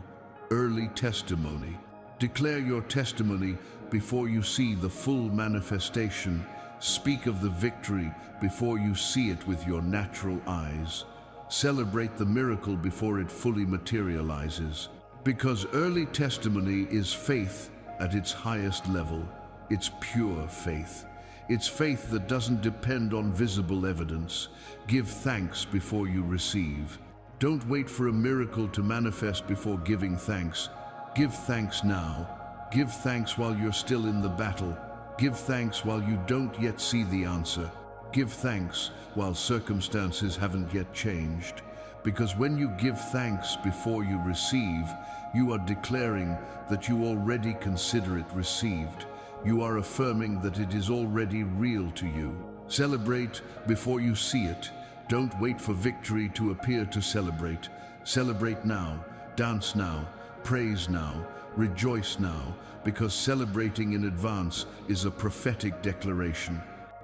Speaker 1: Early testimony. Declare your testimony before you see the full manifestation. Speak of the victory before you see it with your natural eyes. Celebrate the miracle before it fully materializes. Because early testimony is faith at its highest level. It's pure faith. It's faith that doesn't depend on visible evidence. Give thanks before you receive. Don't wait for a miracle to manifest before giving thanks. Give thanks now. Give thanks while you're still in the battle. Give thanks while you don't yet see the answer. Give thanks while circumstances haven't yet changed. Because when you give thanks before you receive, you are declaring that you already consider it received. You are affirming that it is already real to you. Celebrate before you see it, Don't wait for victory to appear to celebrate. Celebrate now, dance now, praise now, rejoice now, because celebrating in advance is a prophetic declaration.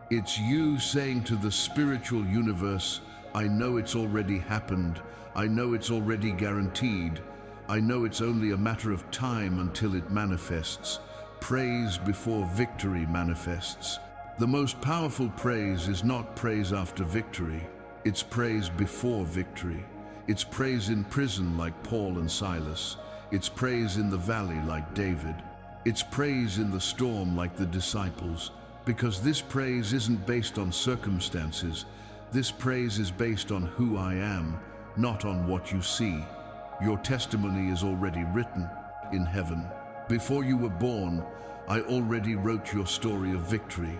Speaker 1: It's you saying to the spiritual universe, I know it's already happened. I know it's already guaranteed. I know it's only a matter of time until it manifests. Praise before victory manifests. The most powerful praise is not praise after victory. It's praise before victory. It's praise in prison like Paul and Silas. It's praise in the valley like David. It's praise in the storm like the disciples. Because this praise isn't based on circumstances. This praise is based on who I am, not on what you see. Your testimony is already written in heaven. Before you were born, I already wrote your story of victory.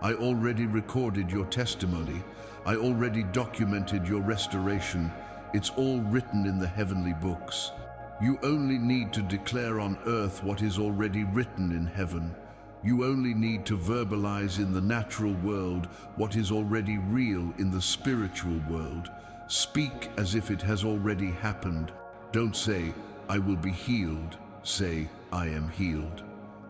Speaker 1: I already recorded your testimony. I already documented your restoration. It's all written in the heavenly books. You only need to declare on earth what is already written in heaven. You only need to verbalize in the natural world what is already real in the spiritual world. Speak as if it has already happened. Don't say, I will be healed. Say, I am healed.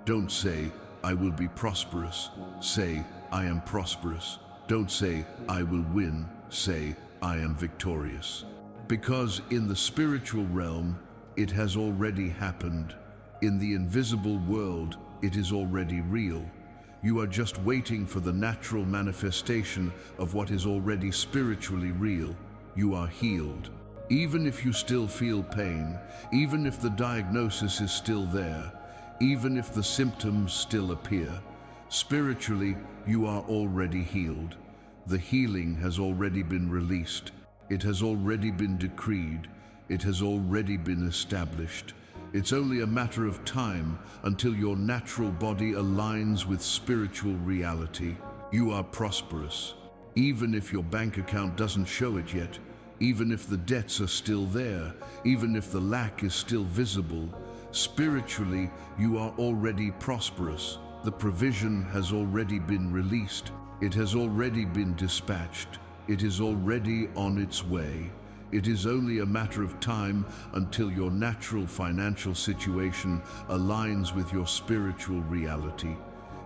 Speaker 1: Don't say, I will be prosperous. Say, I am prosperous. Don't say, I will win. Say, I am victorious. Because in the spiritual realm, it has already happened. In the invisible world, it is already real. You are just waiting for the natural manifestation of what is already spiritually real. You are healed. Even if you still feel pain, even if the diagnosis is still there, even if the symptoms still appear, spiritually, you are already healed. The healing has already been released. It has already been decreed. It has already been established. It's only a matter of time until your natural body aligns with spiritual reality. You are prosperous. Even if your bank account doesn't show it yet, even if the debts are still there, even if the lack is still visible, spiritually, you are already prosperous. The provision has already been released. It has already been dispatched. It is already on its way. It is only a matter of time until your natural financial situation aligns with your spiritual reality.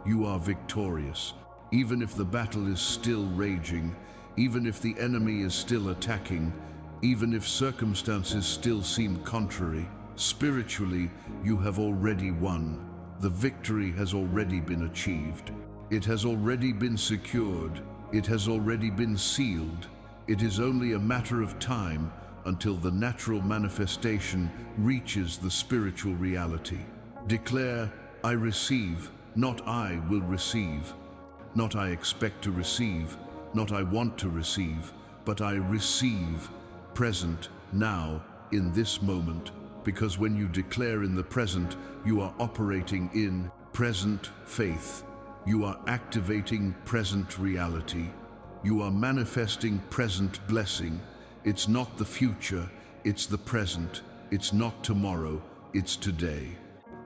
Speaker 1: You are victorious. Even if the battle is still raging, even if the enemy is still attacking, even if circumstances still seem contrary, spiritually, you have already won. The victory has already been achieved. It has already been secured. It has already been sealed. It is only a matter of time until the natural manifestation reaches the spiritual reality. Declare, I receive, not I will receive. Not I expect to receive, not I want to receive, but I receive, present, now, in this moment. Because when you declare in the present, you are operating in present faith. You are activating present reality. You are manifesting present blessing. It's not the future, it's the present. It's not tomorrow, it's today.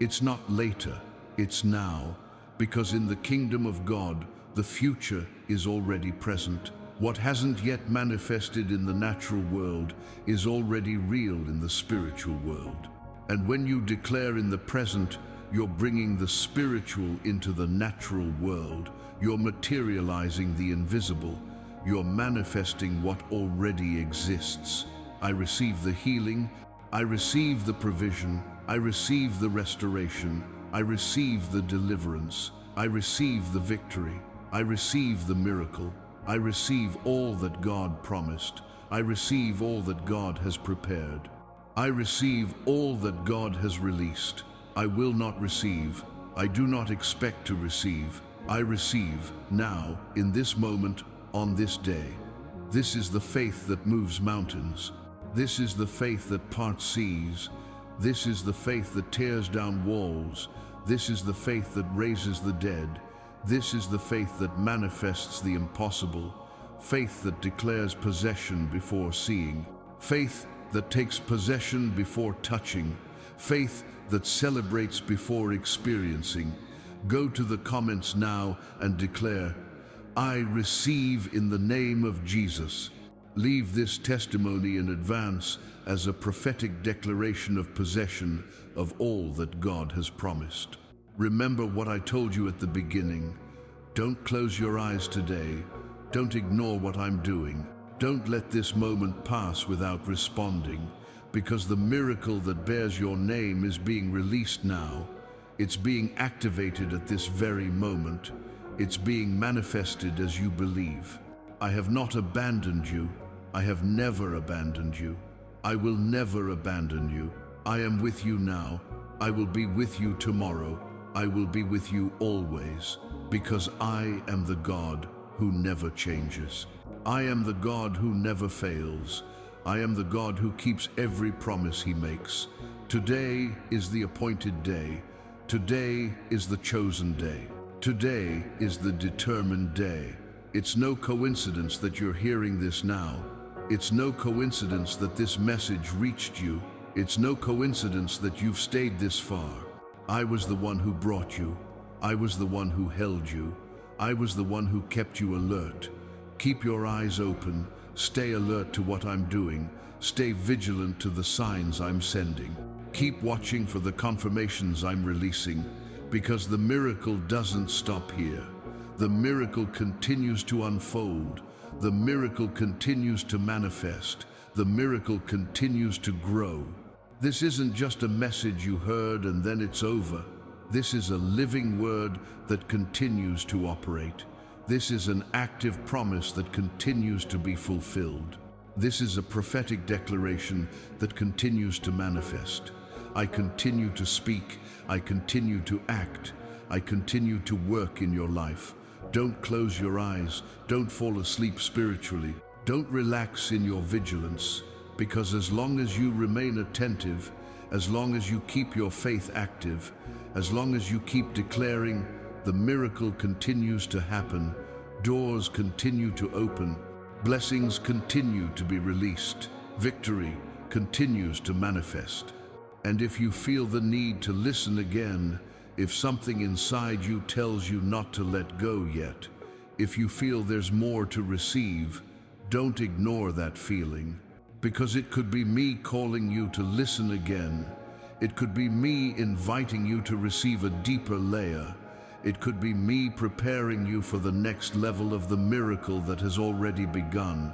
Speaker 1: It's not later, it's now. Because in the kingdom of God, the future is already present. What hasn't yet manifested in the natural world is already real in the spiritual world. And when you declare in the present, you're bringing the spiritual into the natural world. You're materializing the invisible. You're manifesting what already exists. I receive the healing. I receive the provision. I receive the restoration. I receive the deliverance. I receive the victory. I receive the miracle. I receive all that God promised. I receive all that God has prepared. I receive all that God has released. I will not receive. I do not expect to receive. I receive now, in this moment, on this day. This is the faith that moves mountains. This is the faith that parts seas. This is the faith that tears down walls. This is the faith that raises the dead. This is the faith that manifests the impossible. Faith that declares possession before seeing. Faith that takes possession before touching. Faith that celebrates before experiencing. Go to the comments now and declare, I receive in the name of Jesus. Leave this testimony in advance as a prophetic declaration of possession of all that God has promised. Remember what I told you at the beginning. Don't close your eyes today. Don't ignore what I'm doing. Don't let this moment pass without responding, because the miracle that bears your name is being released now. It's being activated at this very moment. It's being manifested as you believe. I have not abandoned you. I have never abandoned you. I will never abandon you. I am with you now. I will be with you tomorrow. I will be with you always, because I am the God who never changes. I am the God who never fails. I am the God who keeps every promise he makes. Today is the appointed day. Today is the chosen day. Today is the determined day. It's no coincidence that you're hearing this now. It's no coincidence that this message reached you. It's no coincidence that you've stayed this far. I was the one who brought you. I was the one who held you. I was the one who kept you alert. Keep your eyes open. Stay alert to what I'm doing. Stay vigilant to the signs I'm sending. Keep watching for the confirmations I'm releasing, because the miracle doesn't stop here. The miracle continues to unfold. The miracle continues to manifest. The miracle continues to grow. This isn't just a message you heard and then it's over. This is a living word that continues to operate. This is an active promise that continues to be fulfilled. This is a prophetic declaration that continues to manifest. I continue to speak. I continue to act. I continue to work in your life. Don't close your eyes. Don't fall asleep spiritually. Don't relax in your vigilance. Because as long as you remain attentive, as long as you keep your faith active, as long as you keep declaring, the miracle continues to happen, doors continue to open, blessings continue to be released, victory continues to manifest. And if you feel the need to listen again, if something inside you tells you not to let go yet, if you feel there's more to receive, don't ignore that feeling. Because it could be me calling you to listen again. It could be me inviting you to receive a deeper layer. It could be me preparing you for the next level of the miracle that has already begun.